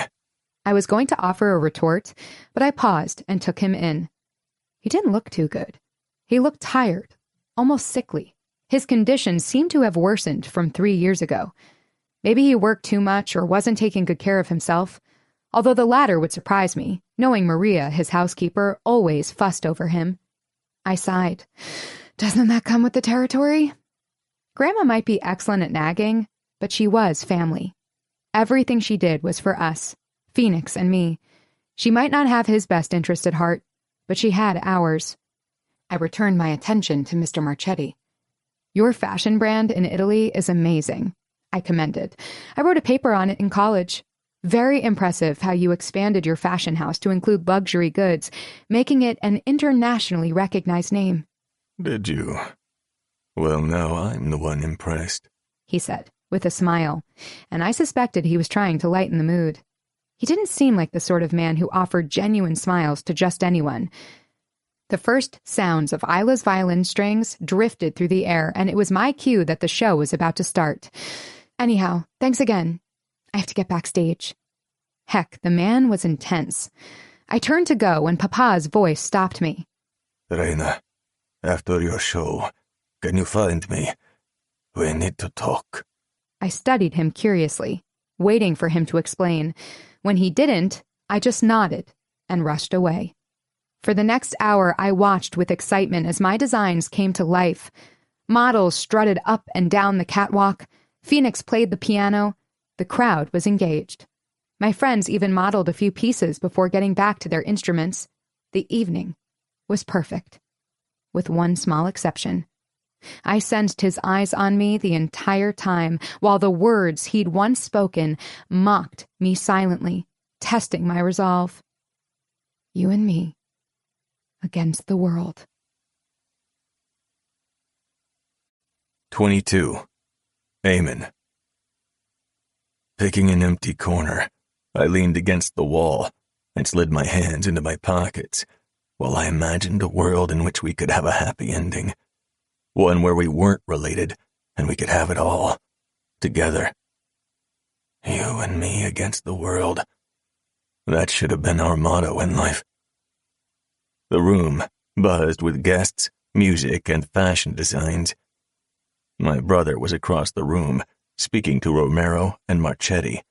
I was going to offer a retort, but I paused and took him in. He didn't look too good. He looked tired, almost sickly. His condition seemed to have worsened from 3 years ago. Maybe he worked too much or wasn't taking good care of himself, although the latter would surprise me, knowing Maria, his housekeeper, always fussed over him. I sighed. Doesn't that come with the territory? Grandma might be excellent at nagging, but she was family. Everything she did was for us, Phoenix and me. She might not have his best interest at heart, but she had ours. I returned my attention to Mr. Marchetti. "Your fashion brand in Italy is amazing," I commended. "I wrote a paper on it in college. Very impressive how you expanded your fashion house to include luxury goods, making it an internationally recognized name." Did you? Well, now I'm the one impressed, he said, with a smile, and I suspected he was trying to lighten the mood. He didn't seem like the sort of man who offered genuine smiles to just anyone. The first sounds of Isla's violin strings drifted through the air, and it was my cue that the show was about to start. "Anyhow, thanks again. I have to get backstage." Heck, the man was intense. I turned to go when Papa's voice stopped me. Reina, after your show, can you find me? We need to talk. I studied him curiously, waiting for him to explain. When he didn't, I just nodded and rushed away. For the next hour, I watched with excitement as my designs came to life. Models strutted up and down the catwalk. Phoenix played the piano. The crowd was engaged. My friends even modeled a few pieces before getting back to their instruments. The evening was perfect, with one small exception. I sensed his eyes on me the entire time, while the words he'd once spoken mocked me silently, testing my resolve. You and me, against the world. 22. Eamon. Picking an empty corner, I leaned against the wall and slid my hands into my pockets while I imagined a world in which we could have a happy ending. One where we weren't related and we could have it all, together. You and me against the world. That should have been our motto in life. The room buzzed with guests, music, and fashion designs. My brother was across the room, speaking to Romero and Marchetti.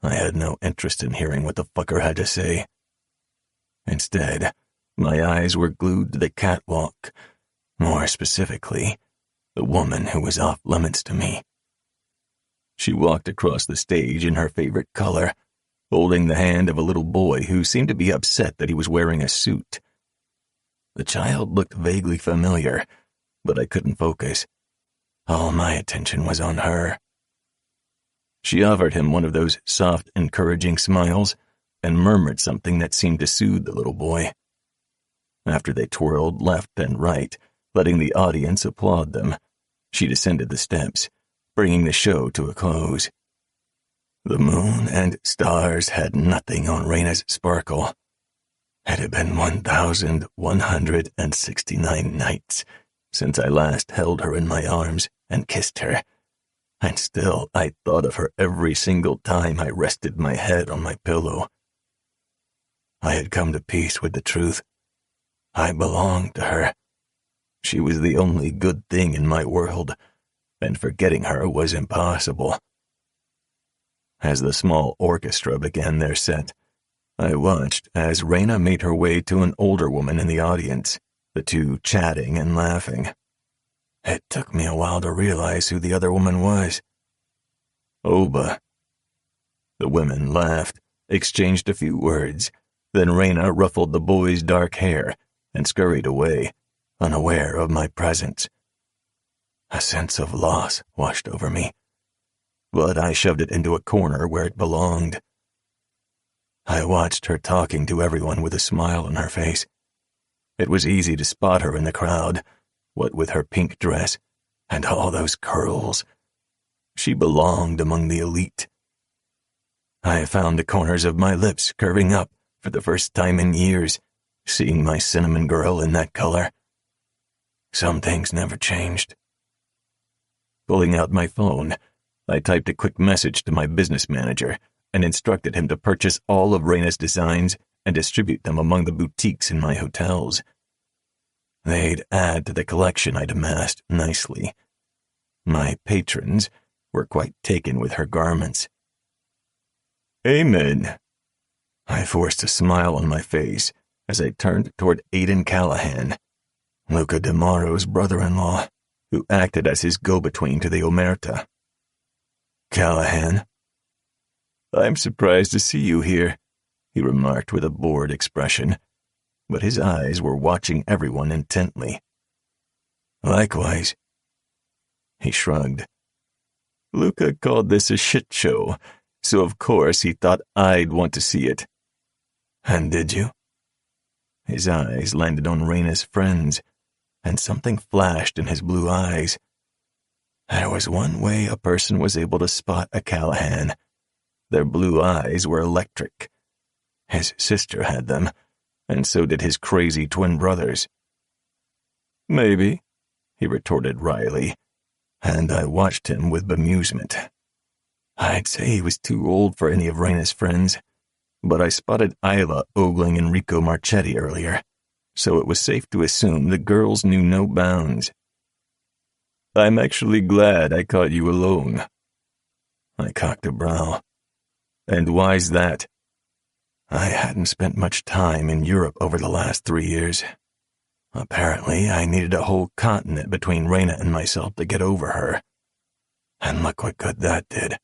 I had no interest in hearing what the fucker had to say. Instead, my eyes were glued to the catwalk, more specifically, the woman who was off limits to me. She walked across the stage in her favorite color, holding the hand of a little boy who seemed to be upset that he was wearing a suit. The child looked vaguely familiar, but I couldn't focus. All my attention was on her. She offered him one of those soft, encouraging smiles and murmured something that seemed to soothe the little boy. After they twirled left and right, letting the audience applaud them, she descended the steps, bringing the show to a close. The moon and stars had nothing on Reina's sparkle. It had been 1,169 nights since I last held her in my arms and kissed her, and still I thought of her every single time I rested my head on my pillow. I had come to peace with the truth. I belonged to her. She was the only good thing in my world, and forgetting her was impossible. As the small orchestra began their set, I watched as Reina made her way to an older woman in the audience, the two chatting and laughing. It took me a while to realize who the other woman was. Oba. The women laughed, exchanged a few words, then Reina ruffled the boy's dark hair and scurried away, unaware of my presence. A sense of loss washed over me, but I shoved it into a corner where it belonged. I watched her talking to everyone with a smile on her face. It was easy to spot her in the crowd, what with her pink dress and all those curls. She belonged among the elite. I found the corners of my lips curving up for the first time in years, seeing my cinnamon girl in that color. Some things never changed. Pulling out my phone, I typed a quick message to my business manager and instructed him to purchase all of Reina's designs and distribute them among the boutiques in my hotels. They'd add to the collection I'd amassed nicely. My patrons were quite taken with her garments. Amen. I forced a smile on my face as I turned toward Aidan Callahan, Luca DeMaro's brother-in-law, who acted as his go-between to the Omerta. Callahan. I'm surprised to see you here, he remarked with a bored expression, but his eyes were watching everyone intently. Likewise. He shrugged. Luca called this a shit show, so of course he thought I'd want to see it. And did you? His eyes landed on Reina's friends, and something flashed in his blue eyes. There was one way a person was able to spot a Callahan. Their blue eyes were electric. His sister had them, and so did his crazy twin brothers. Maybe, he retorted wryly, and I watched him with bemusement. I'd say he was too old for any of Reina's friends, but I spotted Isla ogling Enrico Marchetti earlier, so it was safe to assume the girls knew no bounds. I'm actually glad I caught you alone. I cocked a brow. And why's that? I hadn't spent much time in Europe over the last 3 years. Apparently, I needed a whole continent between Reina and myself to get over her. And look what good that did.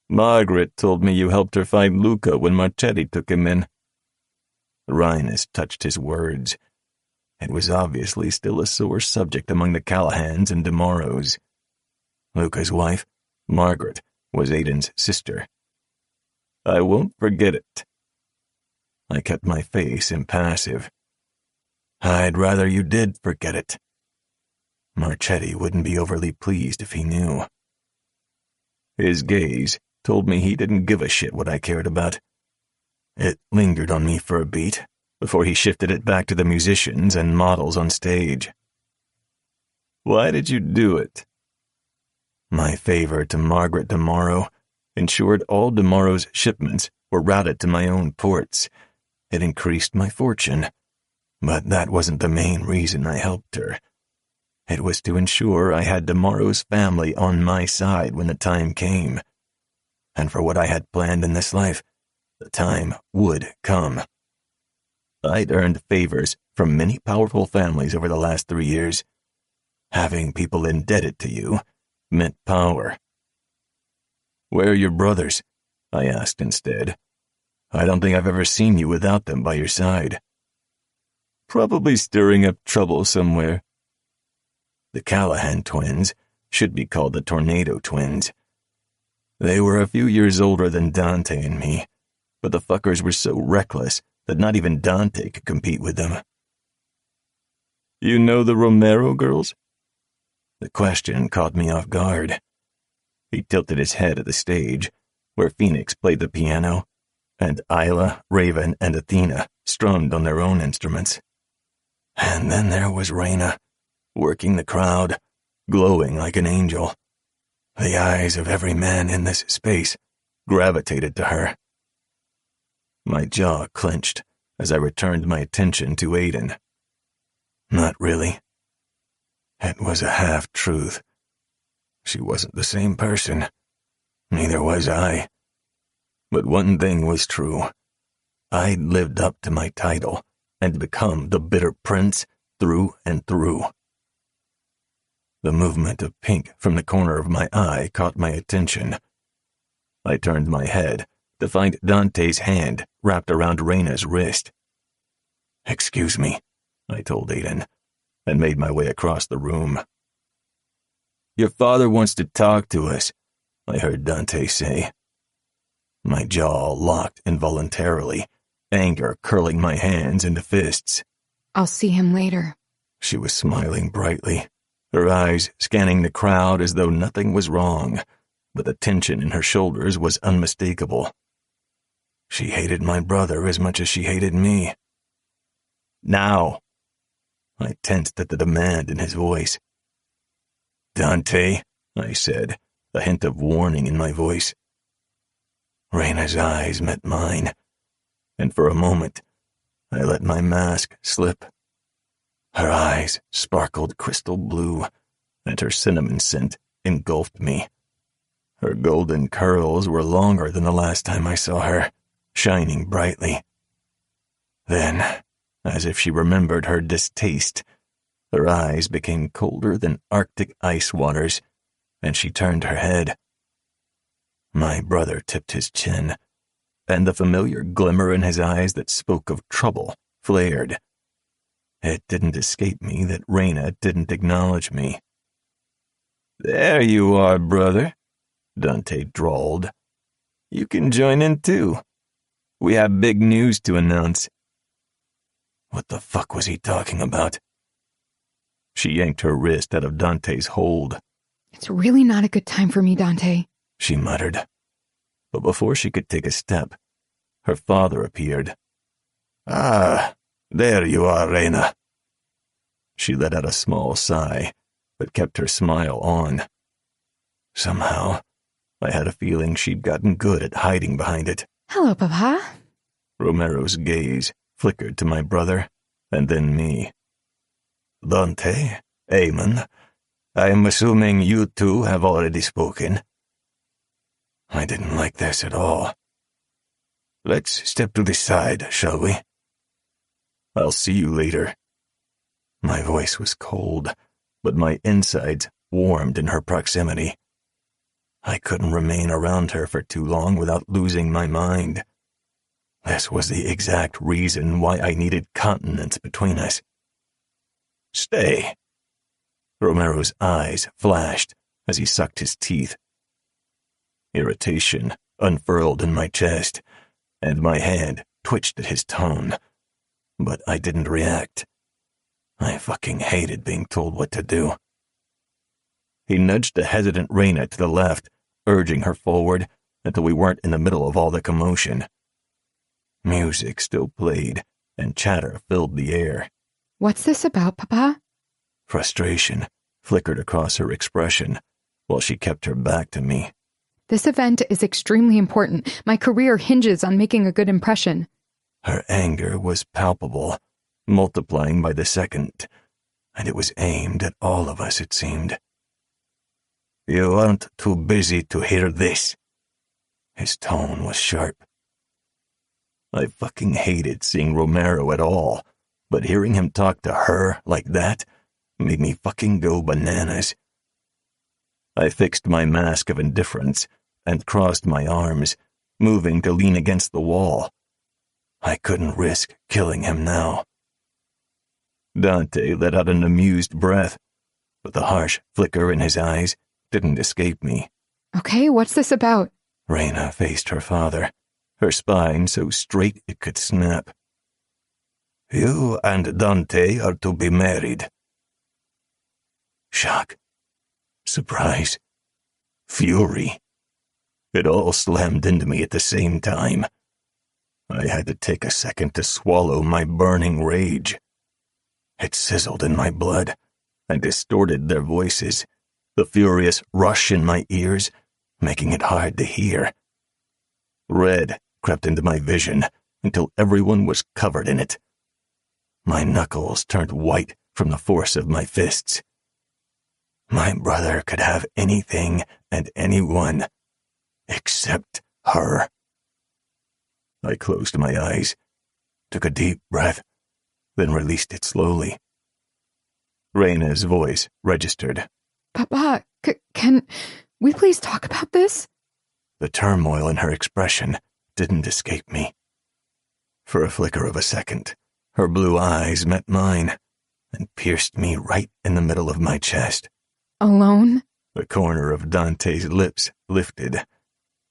Margaret told me you helped her find Luca when Marchetti took him in. Rhinus touched his words. It was obviously still a sore subject among the Callahans and DeMaros. Luca's wife, Margaret, was Aidan's sister. I won't forget it. I kept my face impassive. I'd rather you did forget it. Marchetti wouldn't be overly pleased if he knew. His gaze told me he didn't give a shit what I cared about. It lingered on me for a beat before he shifted it back to the musicians and models on stage. Why did you do it? My favor to Margaret DeMorrow ensured all DeMorrow's shipments were routed to my own ports. It increased my fortune, but that wasn't the main reason I helped her. It was to ensure I had DeMorrow's family on my side when the time came. And for what I had planned in this life, the time would come. I'd earned favors from many powerful families over the last 3 years. Having people indebted to you meant power. Where are your brothers? I asked instead. I don't think I've ever seen you without them by your side. Probably stirring up trouble somewhere. The Callahan twins should be called the Tornado Twins. They were a few years older than Dante and me, but the fuckers were so reckless that not even Dante could compete with them. You know the Romero girls? The question caught me off guard. He tilted his head at the stage, where Phoenix played the piano, and Isla, Raven, and Athena strummed on their own instruments. And then there was Raina, working the crowd, glowing like an angel. The eyes of every man in this space gravitated to her. My jaw clenched as I returned my attention to Aiden. Not really. It was a half-truth. She wasn't the same person. Neither was I. But one thing was true. I'd lived up to my title and become the bitter prince through and through. The movement of pink from the corner of my eye caught my attention. I turned my head to find Dante's hand wrapped around Raina's wrist. Excuse me, I told Aiden, and made my way across the room. Your father wants to talk to us, I heard Dante say. My jaw locked involuntarily, anger curling my hands into fists. I'll see him later. She was smiling brightly, her eyes scanning the crowd as though nothing was wrong, but the tension in her shoulders was unmistakable. She hated my brother as much as she hated me. Now! I tensed at the demand in his voice. Dante, I said, a hint of warning in my voice. Raina's eyes met mine, and for a moment, I let my mask slip. Her eyes sparkled crystal blue, and her cinnamon scent engulfed me. Her golden curls were longer than the last time I saw her, shining brightly. Then, as if she remembered her distaste, her eyes became colder than Arctic ice waters, and she turned her head. My brother tipped his chin, and the familiar glimmer in his eyes that spoke of trouble flared. It didn't escape me that Raina didn't acknowledge me. There you are, brother, Dante drawled. You can join in too. We have big news to announce. What the fuck was he talking about? She yanked her wrist out of Dante's hold. It's really not a good time for me, Dante, she muttered. But before she could take a step, her father appeared. Ah, there you are, Raina. She let out a small sigh, but kept her smile on. Somehow, I had a feeling she'd gotten good at hiding behind it. Hello, Papa. Romero's gaze flickered to my brother, and then me. Dante, Eamon, I'm assuming you two have already spoken. I didn't like this at all. Let's step to the side, shall we? I'll see you later. My voice was cold, but my insides warmed in her proximity. I couldn't remain around her for too long without losing my mind. This was the exact reason why I needed continence between us. Stay. Romero's eyes flashed as he sucked his teeth. Irritation unfurled in my chest, and my hand twitched at his tone. But I didn't react. I fucking hated being told what to do. He nudged the hesitant Raina to the left, urging her forward until we weren't in the middle of all the commotion. Music still played, and chatter filled the air. What's this about, Papa? Frustration flickered across her expression while she kept her back to me. This event is extremely important. My career hinges on making a good impression. Her anger was palpable, multiplying by the second, and it was aimed at all of us, it seemed. You aren't too busy to hear this. His tone was sharp. I fucking hated seeing Romero at all, but hearing him talk to her like that made me fucking go bananas. I fixed my mask of indifference and crossed my arms, moving to lean against the wall. I couldn't risk killing him now. Dante let out an amused breath, but the harsh flicker in his eyes didn't escape me. Okay, what's this about? Reyna faced her father, her spine so straight it could snap. You and Dante are to be married. Shock. Surprise. Fury. It all slammed into me at the same time. I had to take a second to swallow my burning rage. It sizzled in my blood and distorted their voices, the furious rush in my ears, making it hard to hear. Red crept into my vision until everyone was covered in it. My knuckles turned white from the force of my fists. My brother could have anything and anyone except her. I closed my eyes, took a deep breath, then released it slowly. Reyna's voice registered. Papa, can we please talk about this? The turmoil in her expression didn't escape me. For a flicker of a second, her blue eyes met mine and pierced me right in the middle of my chest. Alone? The corner of Dante's lips lifted,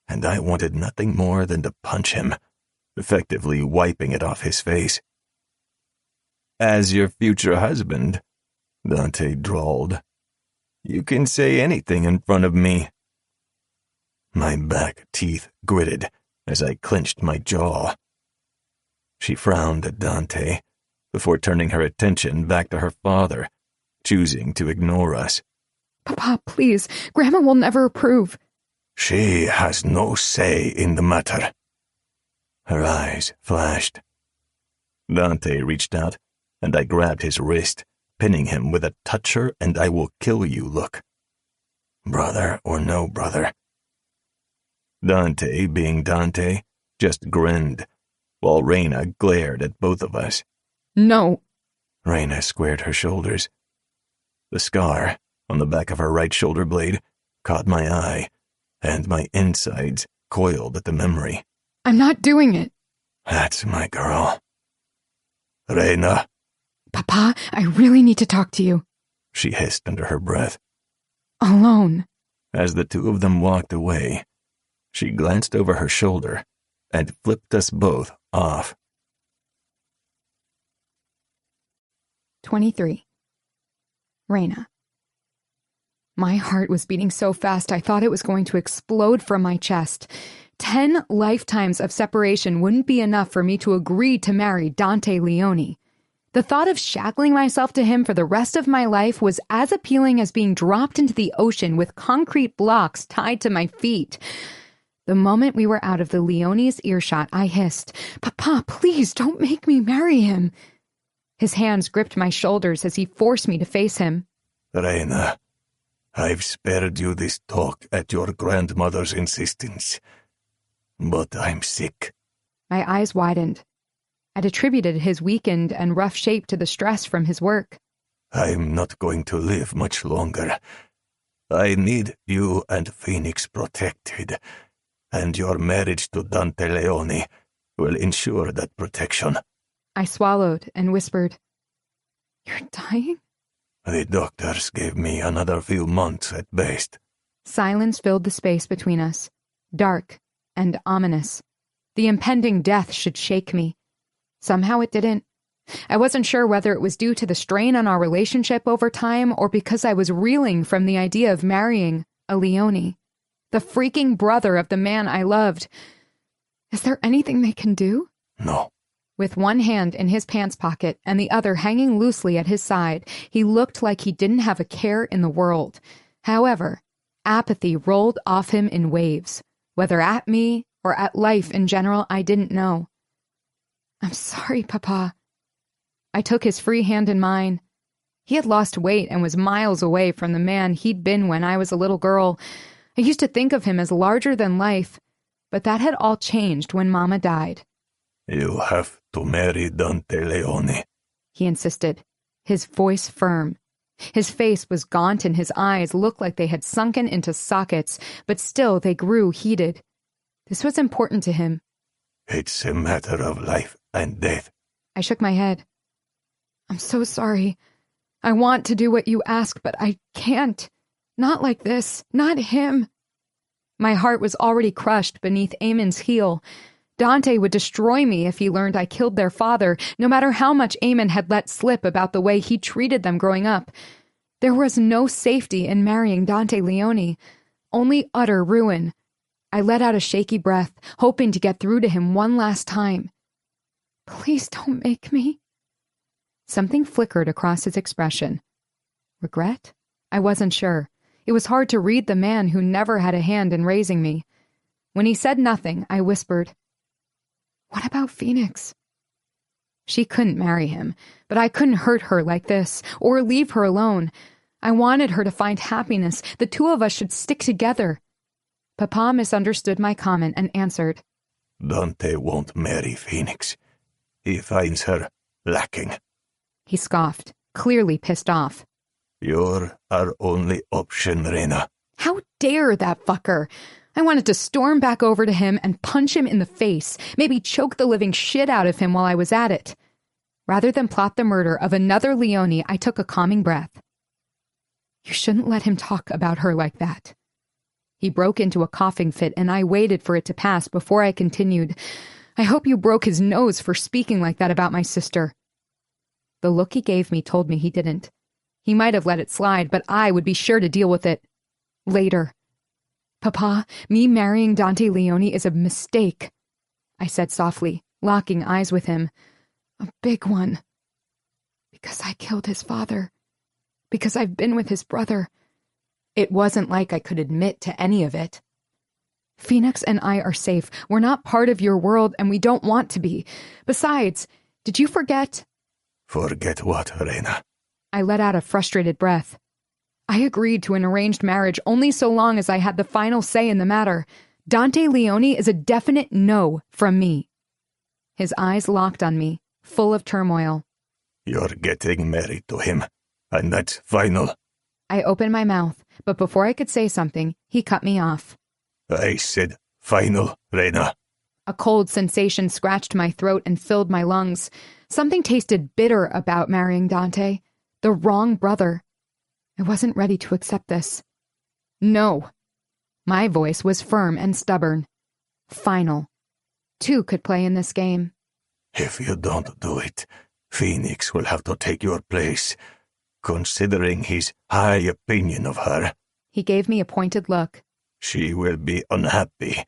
and I wanted nothing more than to punch him, effectively wiping it off his face. As your future husband, Dante drawled, you can say anything in front of me. My back teeth gritted as I clenched my jaw. She frowned at Dante before turning her attention back to her father, choosing to ignore us. Papa, please, Grandma will never approve. She has no say in the matter. Her eyes flashed. Dante reached out, and I grabbed his wrist, pinning him with a touch her and I will kill you look. Brother or no brother. Dante, being Dante, just grinned, while Reyna glared at both of us. No. Reyna squared her shoulders. The scar on the back of her right shoulder blade caught my eye, and my insides coiled at the memory. I'm not doing it. That's my girl. Reyna. Papa, I really need to talk to you. She hissed under her breath. Alone. As the two of them walked away, she glanced over her shoulder and flipped us both off. 23. Reyna. My heart was beating so fast I thought it was going to explode from my chest. 10 lifetimes of separation wouldn't be enough for me to agree to marry Dante Leone. The thought of shackling myself to him for the rest of my life was as appealing as being dropped into the ocean with concrete blocks tied to my feet. The moment we were out of the Leone's earshot, I hissed, "Papa, please don't make me marry him." His hands gripped my shoulders as he forced me to face him. Reyna, I've spared you this talk at your grandmother's insistence, but I'm sick. My eyes widened. I'd attributed his weakened and rough shape to the stress from his work. I'm not going to live much longer. I need you and Phoenix protected, and your marriage to Dante Leone will ensure that protection. I swallowed and whispered, "You're dying?" The doctors gave me another few months at best. Silence filled the space between us, dark and ominous. The impending death should shake me. Somehow it didn't. I wasn't sure whether it was due to the strain on our relationship over time or because I was reeling from the idea of marrying a Leone. The freaking brother of the man I loved. Is there anything they can do? No. With one hand in his pants pocket and the other hanging loosely at his side, he looked like he didn't have a care in the world. However, apathy rolled off him in waves. Whether at me or at life in general, I didn't know. I'm sorry, Papa. I took his free hand in mine. He had lost weight and was miles away from the man he'd been when I was a little girl. I used to think of him as larger than life, but that had all changed when Mama died. You have to marry Dante Leone, he insisted, his voice firm. His face was gaunt and his eyes looked like they had sunken into sockets, but still they grew heated. This was important to him. It's a matter of life and death. I shook my head. I'm so sorry. I want to do what you ask, but I can't. Not like this. Not him. My heart was already crushed beneath Eamon's heel. Dante would destroy me if he learned I killed their father, no matter how much Eamon had let slip about the way he treated them growing up. There was no safety in marrying Dante Leone, only utter ruin. I let out a shaky breath, hoping to get through to him one last time. Please don't make me. Something flickered across his expression. Regret? I wasn't sure. It was hard to read the man who never had a hand in raising me. When he said nothing, I whispered, What about Phoenix? She couldn't marry him, but I couldn't hurt her like this, or leave her alone. I wanted her to find happiness. The two of us should stick together. Papa misunderstood my comment and answered, Dante won't marry Phoenix. He finds her lacking. He scoffed, clearly pissed off. You're our only option, Rena. How dare that fucker? I wanted to storm back over to him and punch him in the face, maybe choke the living shit out of him while I was at it. Rather than plot the murder of another Leone, I took a calming breath. You shouldn't let him talk about her like that. He broke into a coughing fit, and I waited for it to pass before I continued. I hope you broke his nose for speaking like that about my sister. The look he gave me told me he didn't. He might have let it slide, but I would be sure to deal with it. Later. Papa, me marrying Dante Leone is a mistake, I said softly, locking eyes with him. A big one. Because I killed his father. Because I've been with his brother. It wasn't like I could admit to any of it. Phoenix and I are safe. We're not part of your world, and we don't want to be. Besides, did you forget? Forget what, Rena? I let out a frustrated breath. I agreed to an arranged marriage only so long as I had the final say in the matter. Dante Leone is a definite no from me. His eyes locked on me, full of turmoil. You're getting married to him, and that's final. I opened my mouth, but before I could say something, he cut me off. I said final, Rena. A cold sensation scratched my throat and filled my lungs. Something tasted bitter about marrying Dante. The wrong brother. I wasn't ready to accept this. No. My voice was firm and stubborn. Final. Two could play in this game. If you don't do it, Phoenix will have to take your place, considering his high opinion of her. He gave me a pointed look. She will be unhappy.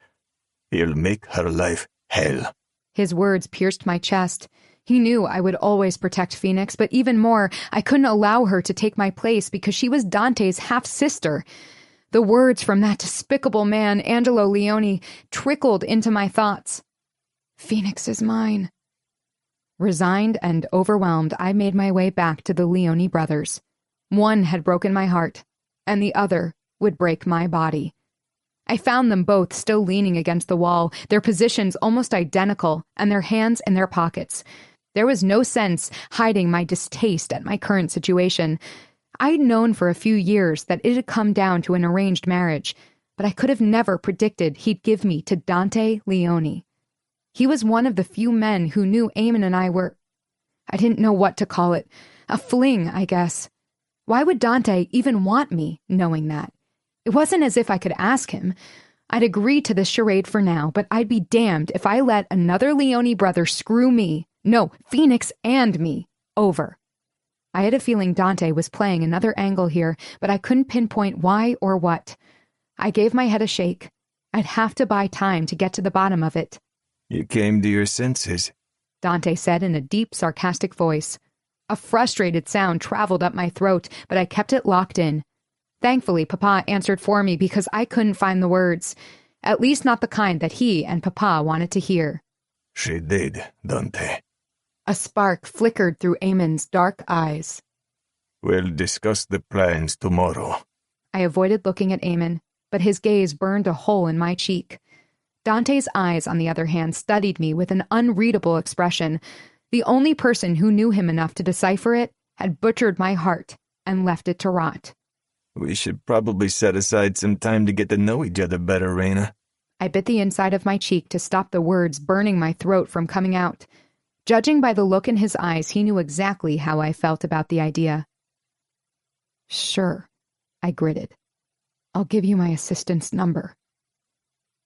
He'll make her life hell. His words pierced my chest. He knew I would always protect Phoenix, but even more, I couldn't allow her to take my place because she was Dante's half-sister. The words from that despicable man, Angelo Leone, trickled into my thoughts. Phoenix is mine. Resigned and overwhelmed, I made my way back to the Leone brothers. One had broken my heart, and the other would break my body. I found them both still leaning against the wall, their positions almost identical, and their hands in their pockets. There was no sense hiding my distaste at my current situation. I'd known for a few years that it had come down to an arranged marriage, but I could have never predicted he'd give me to Dante Leone. He was one of the few men who knew Eamon and I were... I didn't know what to call it. A fling, I guess. Why would Dante even want me, knowing that? It wasn't as if I could ask him. I'd agree to this charade for now, but I'd be damned if I let another Leone brother screw me, no, Phoenix and me, over. I had a feeling Dante was playing another angle here, but I couldn't pinpoint why or what. I gave my head a shake. I'd have to buy time to get to the bottom of it. You came to your senses, Dante said in a deep, sarcastic voice. A frustrated sound traveled up my throat, but I kept it locked in. Thankfully, Papa answered for me because I couldn't find the words, at least not the kind that he and Papa wanted to hear. She did, Dante. A spark flickered through Eamon's dark eyes. We'll discuss the plans tomorrow. I avoided looking at Eamon, but his gaze burned a hole in my cheek. Dante's eyes, on the other hand, studied me with an unreadable expression. The only person who knew him enough to decipher it had butchered my heart and left it to rot. We should probably set aside some time to get to know each other better, Raina. I bit the inside of my cheek to stop the words burning my throat from coming out. Judging by the look in his eyes, he knew exactly how I felt about the idea. Sure, I gritted. I'll give you my assistant's number.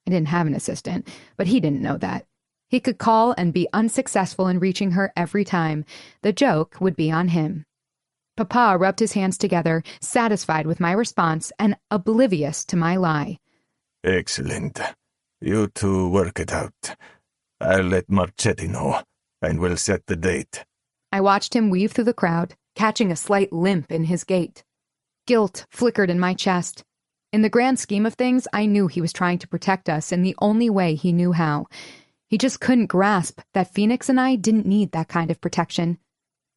I didn't have an assistant, but he didn't know that. He could call and be unsuccessful in reaching her every time. The joke would be on him. Papa rubbed his hands together, satisfied with my response and oblivious to my lie. Excellent. You two work it out. I'll let Marchetti know, and we'll set the date. I watched him weave through the crowd, catching a slight limp in his gait. Guilt flickered in my chest. In the grand scheme of things, I knew he was trying to protect us in the only way he knew how. He just couldn't grasp that Phoenix and I didn't need that kind of protection.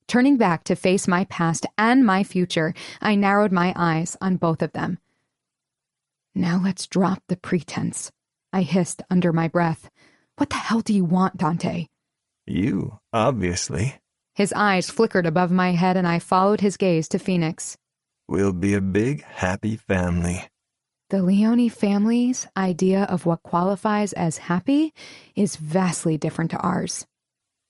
Turning back to face my past and my future, I narrowed my eyes on both of them. Now let's drop the pretense, I hissed under my breath. What the hell do you want, Dante? You, obviously. His eyes flickered above my head and I followed his gaze to Phoenix. We'll be a big, happy family. The Leone family's idea of what qualifies as happy is vastly different to ours.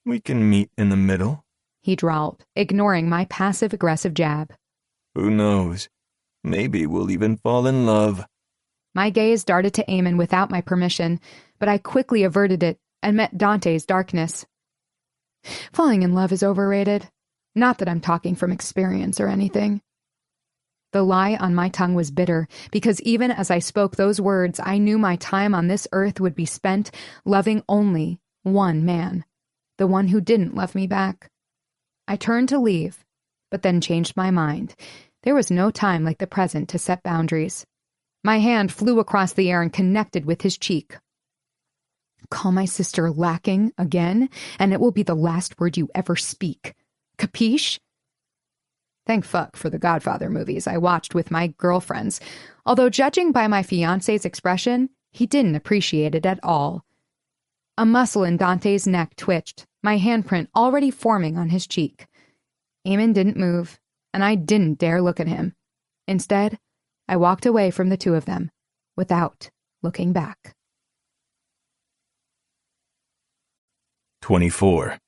We can meet in the middle, he drawled, ignoring my passive-aggressive jab. Who knows? Maybe we'll even fall in love. My gaze darted to Eamon without my permission, but I quickly averted it and met Dante's darkness. Falling in love is overrated. Not that I'm talking from experience or anything. The lie on my tongue was bitter, because even as I spoke those words, I knew my time on this earth would be spent loving only one man, the one who didn't love me back. I turned to leave, but then changed my mind. There was no time like the present to set boundaries. My hand flew across the air and connected with his cheek. Call my sister lacking again, and it will be the last word you ever speak. Capiche? Thank fuck for the Godfather movies I watched with my girlfriends, although judging by my fiancé's expression, he didn't appreciate it at all. A muscle in Dante's neck twitched, my handprint already forming on his cheek. Eamon didn't move, and I didn't dare look at him. Instead, I walked away from the two of them, without looking back. 24.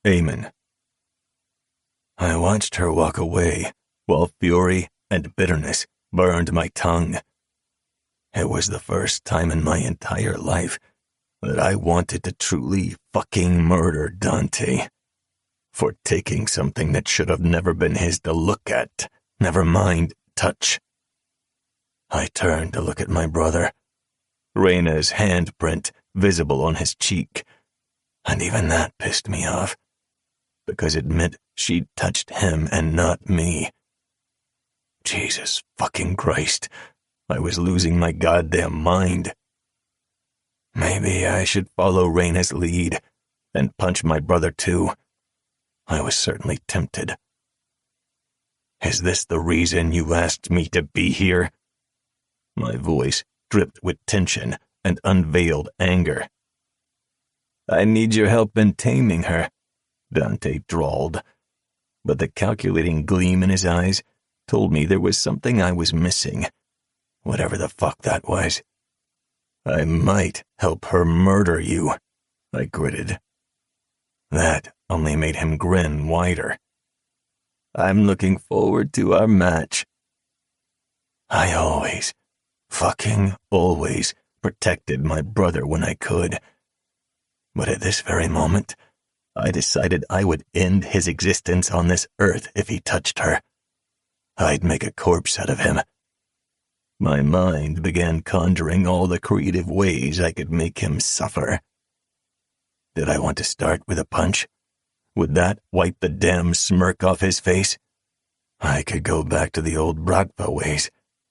Eamon. I watched her walk away, while fury and bitterness burned my tongue. It was the first time in my entire life that I wanted to truly fucking murder Dante for taking something that should have never been his to look at, never mind touch. I turned to look at my brother, Raina's handprint visible on his cheek, and even that pissed me off, because it meant she'd touched him and not me. Jesus fucking Christ, I was losing my goddamn mind. Maybe I should follow Raina's lead and punch my brother too. I was certainly tempted. Is this the reason you asked me to be here? My voice dripped with tension and unveiled anger. I need your help in taming her, Dante drawled, but the calculating gleam in his eyes told me there was something I was missing, whatever the fuck that was. I might help her murder you, I gritted. That only made him grin wider. I'm looking forward to our match. I always, fucking always, protected my brother when I could. But at this very moment, I decided I would end his existence on this earth if he touched her. I'd make a corpse out of him. My mind began conjuring all the creative ways I could make him suffer. Did I want to start with a punch? Would that wipe the damn smirk off his face? I could go back to the old Brakpa ways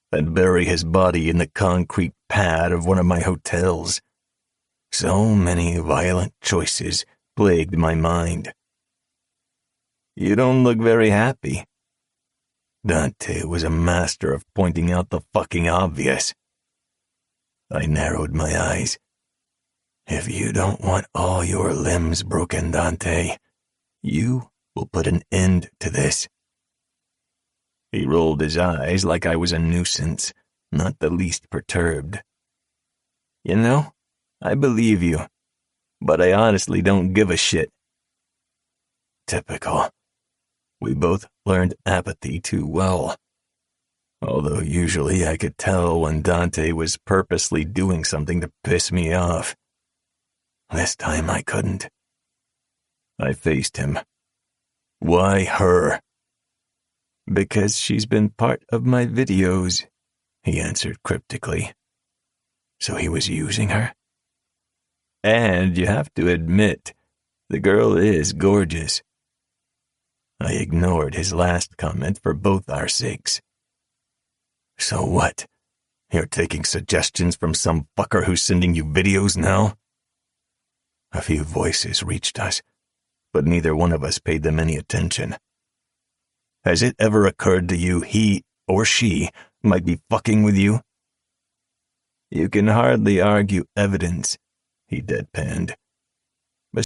and bury his body in the concrete pad of one of my hotels. So many violent choices plagued my mind. You don't look very happy. Dante was a master of pointing out the fucking obvious. I narrowed my eyes. If you don't want all your limbs broken, Dante, you will put an end to this. He rolled his eyes like I was a nuisance, not the least perturbed. You know, I believe you, but I honestly don't give a shit. Typical. We both learned apathy too well. Although usually I could tell when Dante was purposely doing something to piss me off. This time I couldn't. I faced him. Why her? Because she's been part of my videos, he answered cryptically. So he was using her? And you have to admit, the girl is gorgeous. I ignored his last comment for both our sakes. So what? You're taking suggestions from some fucker who's sending you videos now? A few voices reached us, but neither one of us paid them any attention. Has it ever occurred to you he or she might be fucking with you? You can hardly argue evidence, he deadpanned.